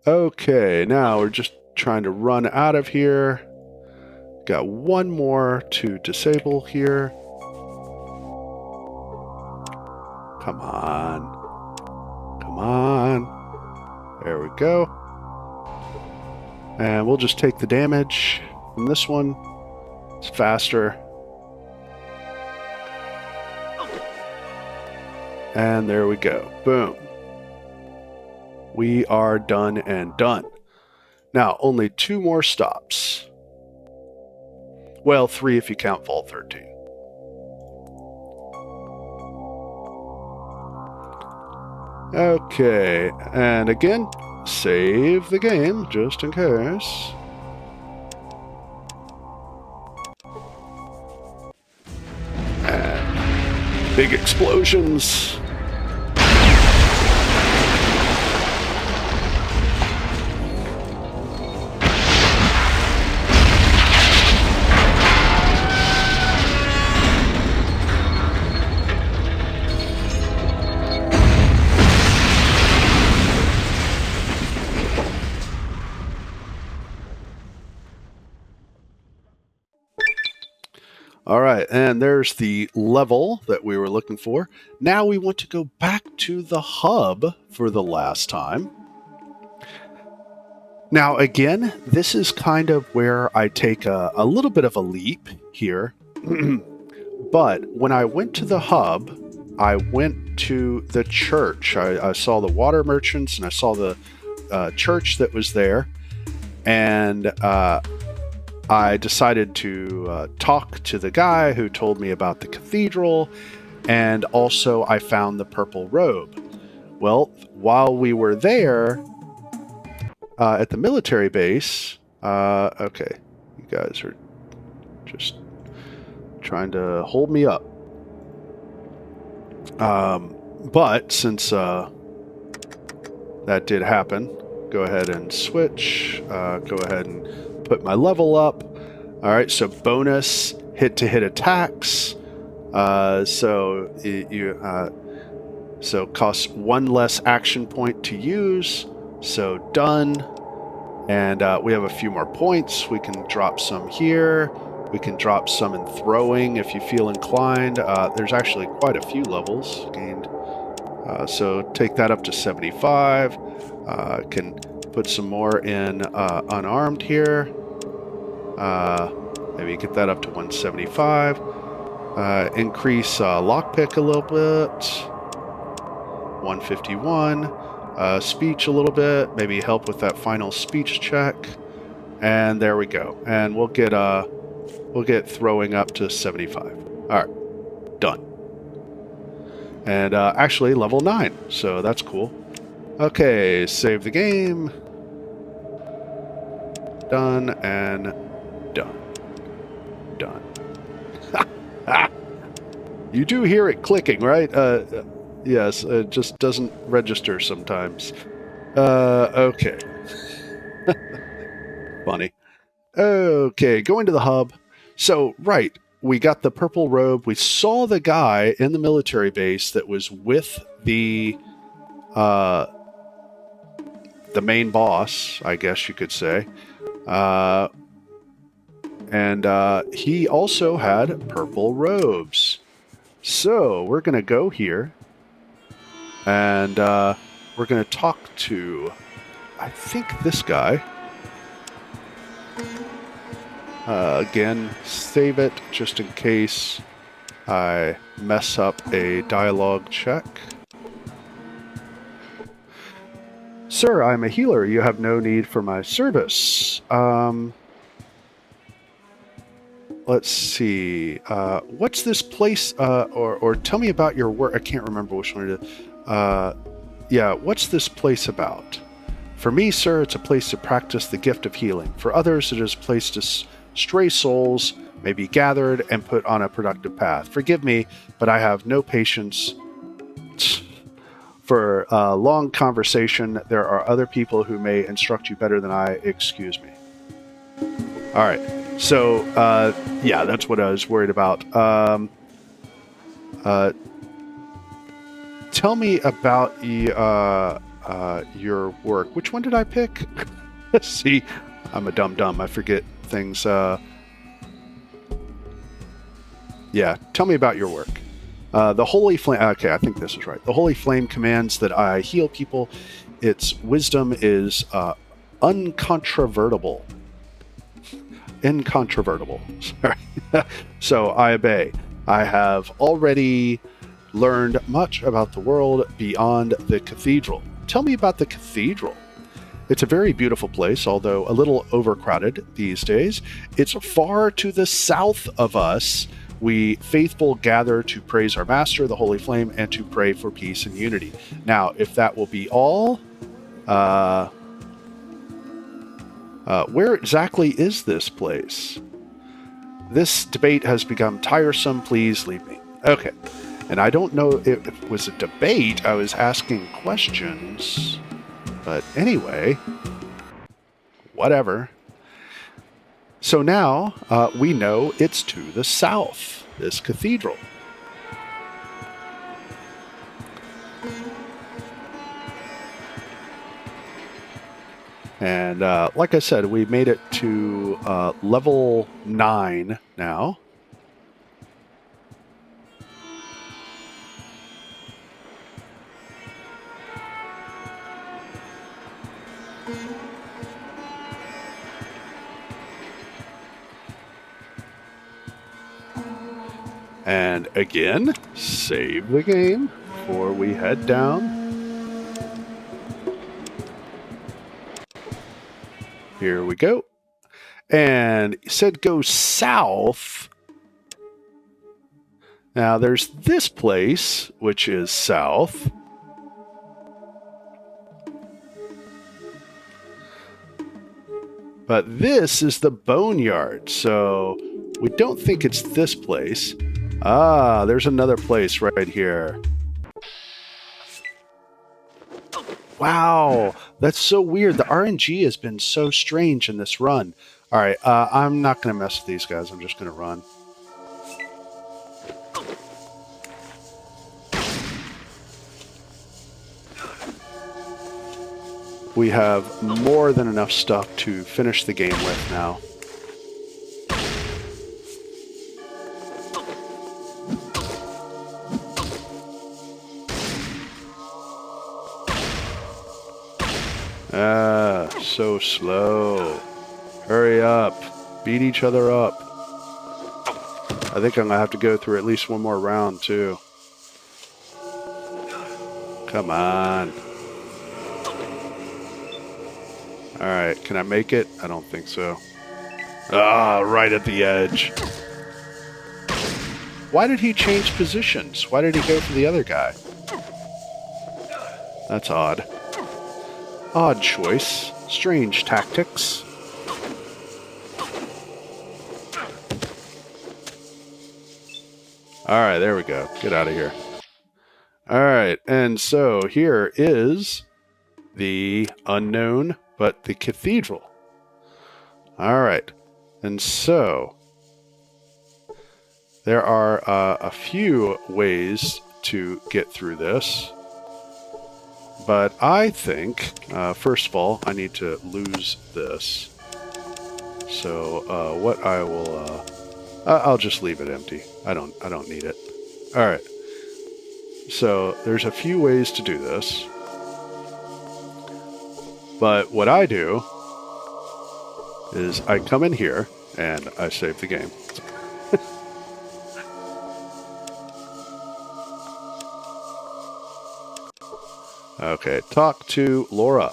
Okay, now we're just trying to run out of here. Got one more to disable here. Come on. Come on. There we go. And we'll just take the damage from this one. It's faster. And there we go. Boom. We are done and done. Now, only 2 more stops. Well, 3 if you count Vault 13. Okay, and again, save the game, just in case. And big explosions. All right, and there's the level that we were looking for. Now we want to go back to the hub for the last time. Now, again, this is kind of where I take a little bit of a leap here. But when I went to the hub, I went to the church. I saw the water merchants, and I saw the church that was there, and I decided to talk to the guy who told me about the cathedral, and also I found the purple robe. Well, while we were there at the military base, okay, you guys are just trying to hold me up. But since that did happen, go ahead and switch. Go ahead and put my level up. All right, so bonus hit-to-hit attacks. So costs 1 less action point to use. So done. And we have a few more points. We can drop some here. We can drop some in throwing if you feel inclined. There's actually quite a few levels gained. So take that up to 75. Can put some more in unarmed here. Maybe get that up to 175. Increase lockpick a little bit. 151. Speech a little bit. Maybe help with that final speech check. And there we go. And we'll get throwing up to 75. All right, done. And actually level 9, so that's cool. Okay, save the game. Done and done. Done. You do hear it clicking, right? Yes, it just doesn't register sometimes. Okay. Funny. Okay, going to the hub. So, right, we got the purple robe. We saw the guy in the military base that was with the main boss, I guess you could say. And he also had purple robes. So, we're going to go here. And we're going to talk to, I think, this guy. Again, save it just in case I mess up a dialogue check. Sir, I'm a healer. You have no need for my service. Let's see. What's this place? Or tell me about your work. I can't remember which one it is. Yeah, what's this place about? For me, sir, it's a place to practice the gift of healing. For others, it is a place to stray souls may be gathered and put on a productive path. Forgive me, but I have no patience for a long conversation. There are other people who may instruct you better than I. Excuse me. All right. So, yeah, that's what I was worried about. Tell me about your work. Which one did I pick? See, I'm a dumb. I forget things. Yeah, tell me about your work. The Holy Flame... Okay, I think this is right. The Holy Flame commands that I heal people. Its wisdom is uncontrovertible. Incontrovertible. Sorry. So I obey. I have already learned much about the world beyond the cathedral. Tell me about the cathedral. It's a very beautiful place, although a little overcrowded these days. It's far to the south of us. We faithful gather to praise our master, the Holy Flame, and to pray for peace and unity. Now, if that will be all, where exactly is this place? This debate has become tiresome. Please leave me. Okay. And I don't know if it was a debate. I was asking questions. But anyway, whatever. So now we know it's to the south, this cathedral. And like I said, we made it to level 9 now. And again, save the game before we head down. Here we go. And it said go south. Now there's this place, which is south. But this is the boneyard, so we don't think it's this place. Ah, there's another place right here. Wow, that's so weird. The RNG has been so strange in this run. All right, I'm not going to mess with these guys. I'm just going to run. We have more than enough stuff to finish the game with now. So slow. Hurry up. Beat each other up. I think I'm going to have to go through at least one more round, too. Come on. Alright, can I make it? I don't think so. Ah, right at the edge. Why did he change positions? Why did he go for the other guy? That's odd. Odd choice. Strange tactics. Alright, there we go. Get out of here. Alright, and so here is the unknown, but the cathedral. Alright, and so there are a few ways to get through this. But I think, first of all, I need to lose this. So what I will, I'll just leave it empty. I don't need it. All right. So there's a few ways to do this. But what I do is I come in here and I save the game. Okay, talk to Laura.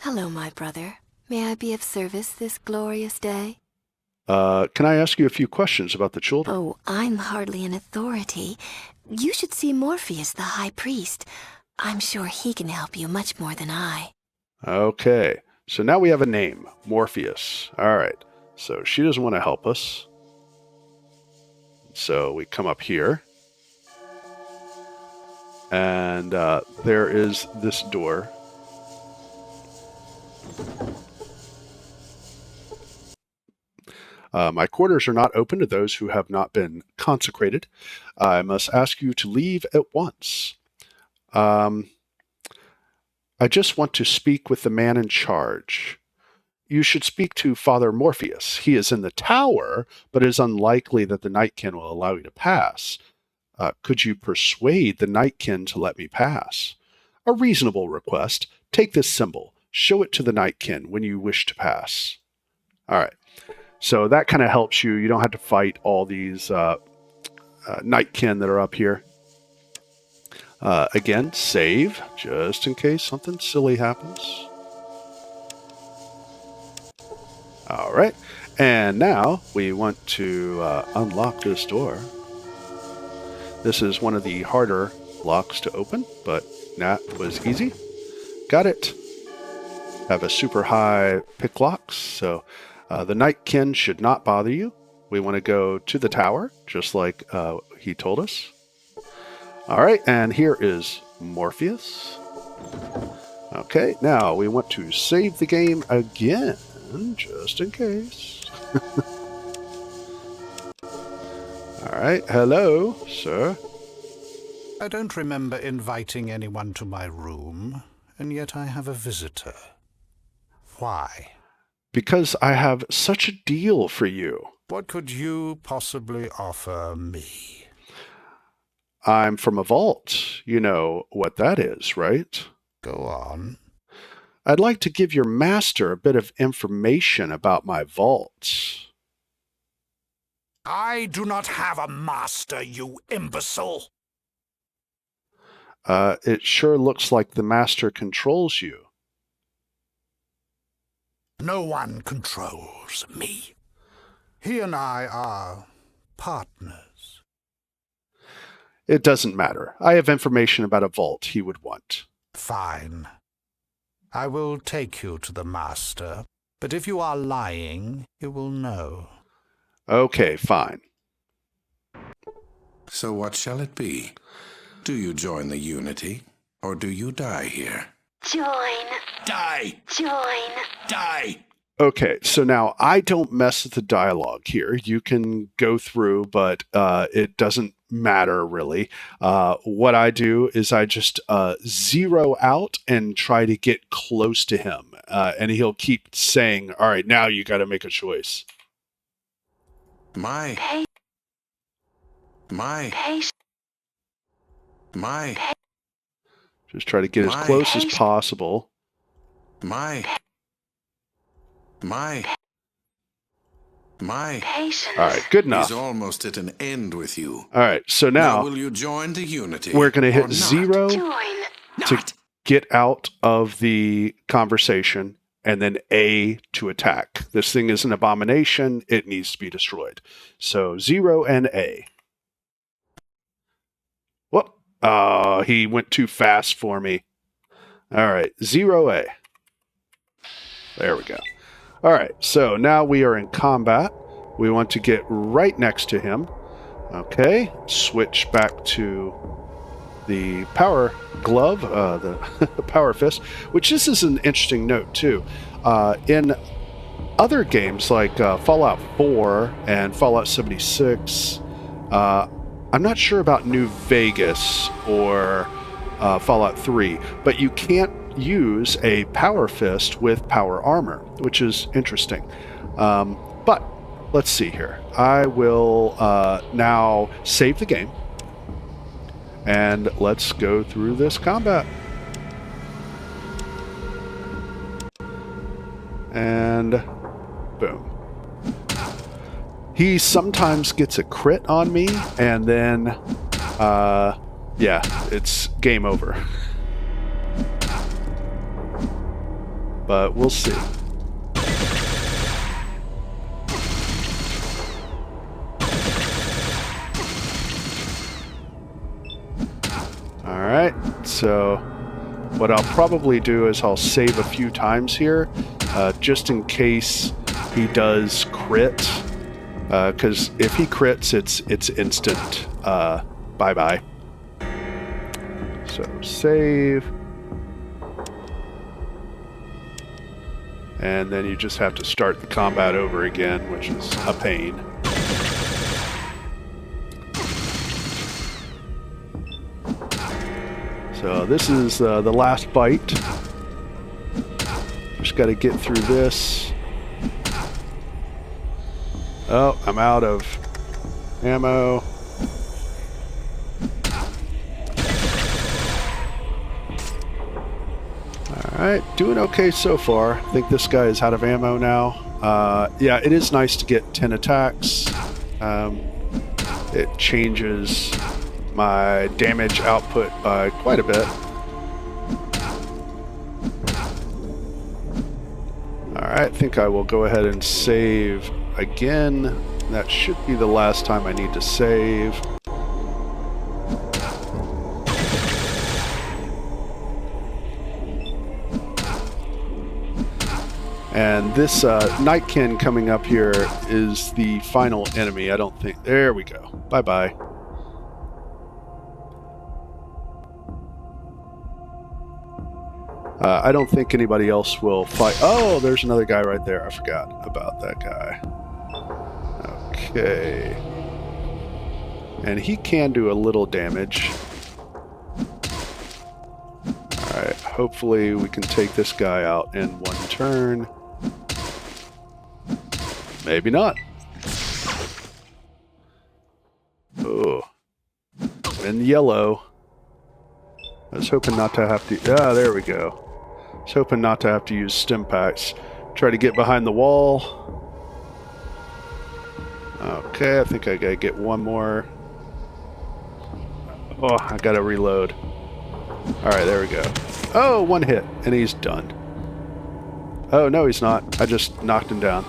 Hello, my brother. May I be of service this glorious day? Can I ask you a few questions about the children? Oh, I'm hardly an authority. You should see Morpheus, the high priest. I'm sure he can help you much more than I. Okay, so now we have a name, Morpheus. All right, so she doesn't want to help us. So we come up here. And there is this door. My quarters are not open to those who have not been consecrated. I must ask you to leave at once. I just want to speak with the man in charge. You should speak to Father Morpheus. He is in the tower, but it is unlikely that the Nightkin will allow you to pass. Could you persuade the Nightkin to let me pass? A reasonable request. Take this symbol. Show it to the Nightkin when you wish to pass. All right. So that kind of helps you. You don't have to fight all these Nightkin that are up here. Again, save, just in case something silly happens. All right. And now we want to unlock this door. This is one of the harder locks to open, but that was easy. Got it. Have a super high pick locks, so the Nightkin should not bother you. We want to go to the tower, just like he told us. All right, and here is Morpheus. Okay, now we want to save the game again, just in case. All right, hello, sir. I don't remember inviting anyone to my room, and yet I have a visitor. Why? Because I have such a deal for you. What could you possibly offer me? I'm from a vault. You know what that is, right? Go on. I'd like to give your master a bit of information about my vaults. I do not have a master, you imbecile. It sure looks like the master controls you. No one controls me. He and I are partners. It doesn't matter. I have information about a vault he would want. Fine. I will take you to the master, but if you are lying, he will know. Okay, fine. So what shall it be? Do you join the Unity, or do you die here? Join. Die! Join. Die! Okay, so now I don't mess with the dialogue here. You can go through, but it doesn't matter really. What I do is I just zero out and try to get close to him. And he'll keep saying, all right, now you got to make a choice. My... Just try to get as close as possible. Patience. All right, good enough. He's almost at an end with you. All right, so now will you join the Unity? we're going to or hit not? 0 Join. to get out of the conversation, and then A to attack. This thing is an abomination. It needs to be destroyed. So 0 and A. Whoop. He went too fast for me. All right, 0A. There we go. All right, so now we are in combat. We want to get right next to him. Okay, switch back to the power glove, the power fist, which this is an interesting note too. In other games like Fallout 4 and Fallout 76, I'm not sure about New Vegas or Fallout 3, but you can't use a power fist with power armor, which is interesting. But let's see here. I will now save the game, and let's go through this combat. And boom. He sometimes gets a crit on me, and then, yeah, it's game over. But we'll see. Alright, so what I'll probably do is I'll save a few times here, just in case he does crit. Because if he crits, it's instant bye-bye. So save. And then you just have to start the combat over again, which is a pain. So this is the last bite. Just got to get through this. Oh, I'm out of ammo. Alright, doing okay so far. I think this guy is out of ammo now. Yeah, it is nice to get 10 attacks. It changes my damage output by quite a bit. Alright, I think I will go ahead and save again. That should be the last time I need to save. And this Nightkin coming up here is the final enemy. I don't think... There we go. Bye-bye. I don't think anybody else will fight... Oh, there's another guy right there. I forgot about that guy. Okay. And he can do a little damage. Alright, hopefully we can take this guy out in one turn. Maybe not. Oh. In yellow. I was hoping not to have to... Ah, there we go. I was hoping not to have to use stim packs. Try to get behind the wall. Okay, I think I gotta get one more. Oh, I gotta reload. Alright, there we go. Oh, one hit, and he's done. Oh, no, he's not. I just knocked him down.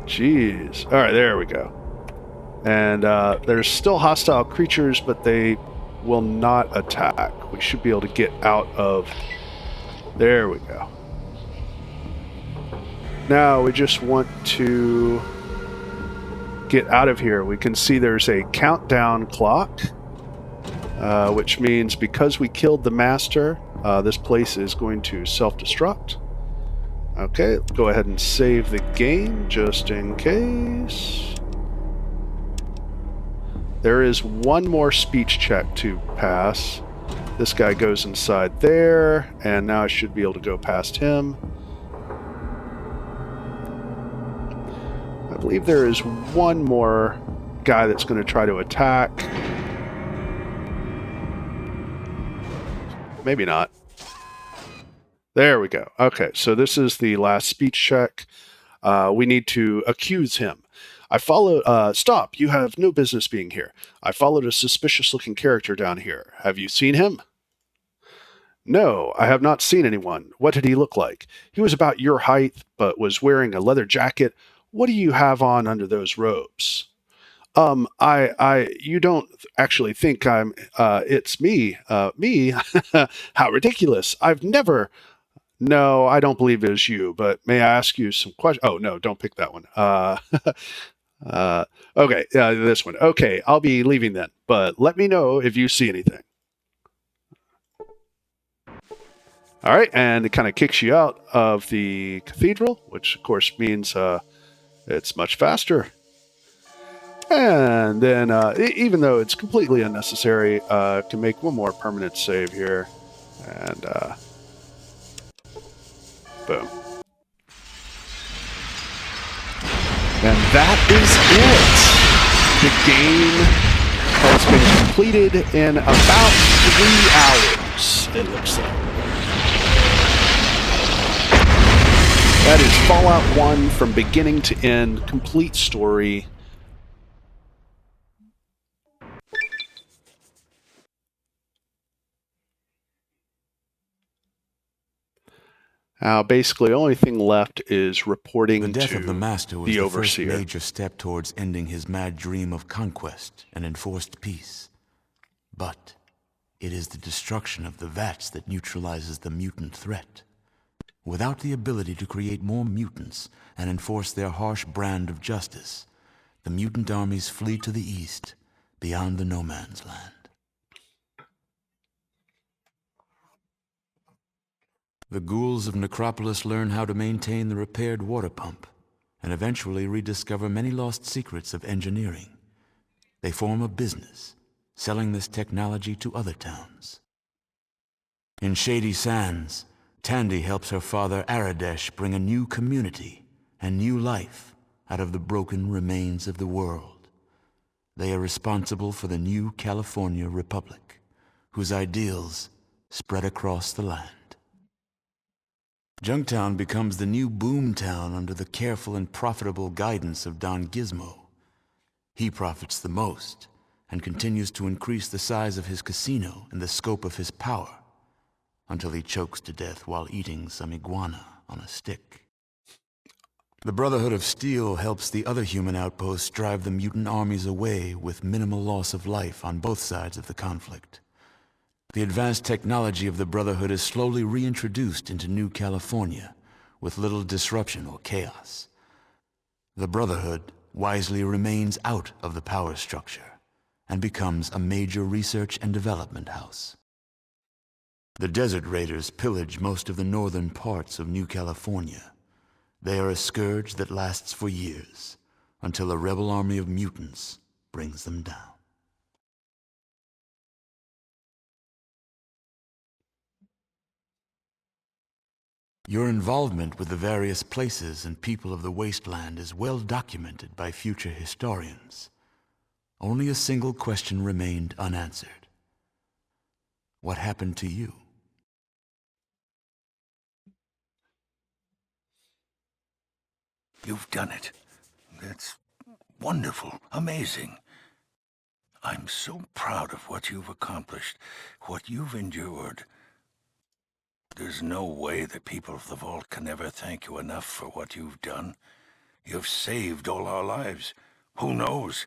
Jeez. Alright, there we go. And there's still hostile creatures, but they will not attack. We should be able to get out of... There we go. Now we just want to get out of here. We can see there's a countdown clock, which means because we killed the master, this place is going to self-destruct. Okay, go ahead and save the game just in case. There is one more speech check to pass. This guy goes inside there, and now I should be able to go past him. I believe there is one more guy that's going to try to attack. Maybe not. There we go. Okay, so this is the last speech check. We need to accuse him. I followed... stop! You have no business being here. I followed a suspicious-looking character down here. Have you seen him? No, I have not seen anyone. What did he look like? He was about your height, but was wearing a leather jacket. What do you have on under those robes? You don't actually think I'm... it's me. Me? How ridiculous. I've never... No, I don't believe it is you, but may I ask you some questions? Oh, no, don't pick that one. Okay, this one. Okay, I'll be leaving then, but let me know if you see anything. All right, and it kind of kicks you out of the cathedral, which of course means it's much faster. And then, even though it's completely unnecessary, I can make one more permanent save here. And, boom. And that is it. The game has been completed in about 3 hours, it looks like. That is Fallout 1 from beginning to end, complete story. Now, basically, the only thing left is reporting to the death of the Master was the the Overseer. first major step towards ending his mad dream of conquest and enforced peace. But it is the destruction of the vats that neutralizes the mutant threat. Without the ability to create more mutants and enforce their harsh brand of justice, the mutant armies flee to the east, beyond the no man's land. The ghouls of Necropolis learn how to maintain the repaired water pump, and eventually rediscover many lost secrets of engineering. They form a business, selling this technology to other towns. In Shady Sands, Tandy helps her father Aradesh bring a new community and new life out of the broken remains of the world. They are responsible for the new California Republic, whose ideals spread across the land. Junktown becomes the new boom town under the careful and profitable guidance of Don Gizmo. He profits the most and continues to increase the size of his casino and the scope of his power until he chokes to death while eating some iguana on a stick. The Brotherhood of Steel helps the other human outposts drive the mutant armies away with minimal loss of life on both sides of the conflict. The advanced technology of the Brotherhood is slowly reintroduced into New California with little disruption or chaos. The Brotherhood wisely remains out of the power structure and becomes a major research and development house. The Desert Raiders pillage most of the northern parts of New California. They are a scourge that lasts for years until a rebel army of mutants brings them down. Your involvement with the various places and people of the wasteland is well documented by future historians. Only a single question remained unanswered. What happened to you? You've done it. That's wonderful, amazing. I'm so proud of what you've accomplished, what you've endured. There's no way the people of the Vault can ever thank you enough for what you've done. You've saved all our lives. Who knows?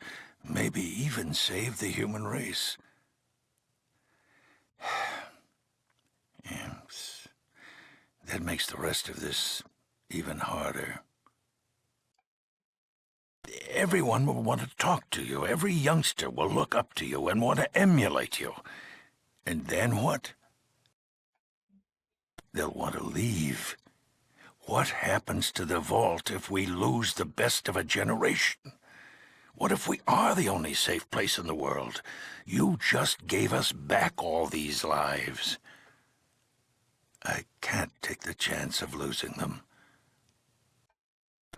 Maybe even saved the human race. Yes. That makes the rest of this even harder. Everyone will want to talk to you. Every youngster will look up to you and want to emulate you. And then what? They'll want to leave. What happens to the Vault if we lose the best of a generation? What if we are the only safe place in the world? You just gave us back all these lives. I can't take the chance of losing them.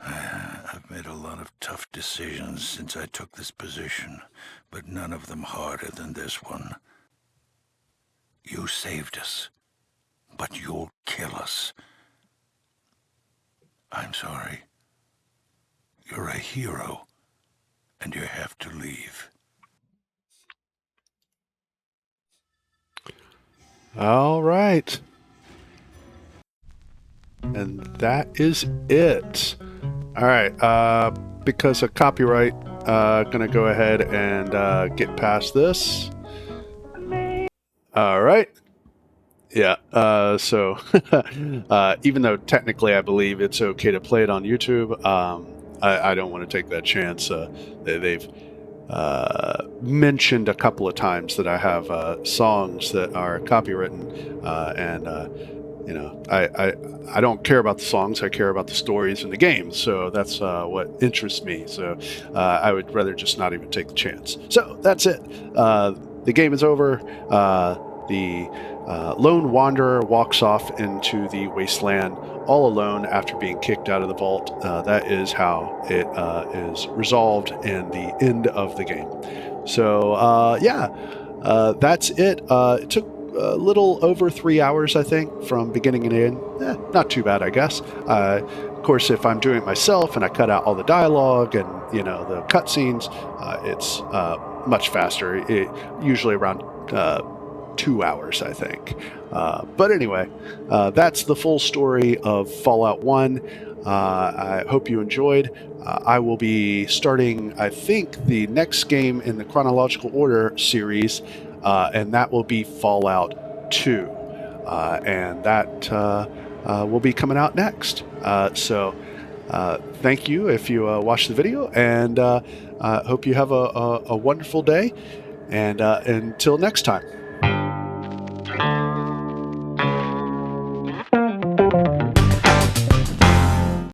I've made a lot of tough decisions since I took this position, but none of them harder than this one. You saved us, but you'll kill us. I'm sorry. You're a hero, and you have to leave. All right. And that is it. All right. Because of copyright, gonna go ahead and get past this. All right. Yeah. So even though technically I believe it's okay to play it on YouTube, I don't want to take that chance. They've mentioned a couple of times that I have songs that are copywritten, and you know, I don't care about the songs. I care about the stories and the games. So that's what interests me. So I would rather just not even take the chance. So that's it. The game is over. The lone wanderer walks off into the wasteland all alone after being kicked out of the vault. That is how it is resolved in the end of the game. So yeah, that's it. It took a little over 3 hours, I think, from beginning and end. Not too bad, I guess. Of course, if I'm doing it myself and I cut out all the dialogue and, you know, the cutscenes, it's much faster. Usually around 2 hours, I think. But anyway, that's the full story of Fallout 1. I hope you enjoyed. I will be starting, I think, the next game in the chronological order series, and that will be Fallout 2. And that will be coming out next. So thank you if you watched the video, and hope you have a wonderful day. And until next time.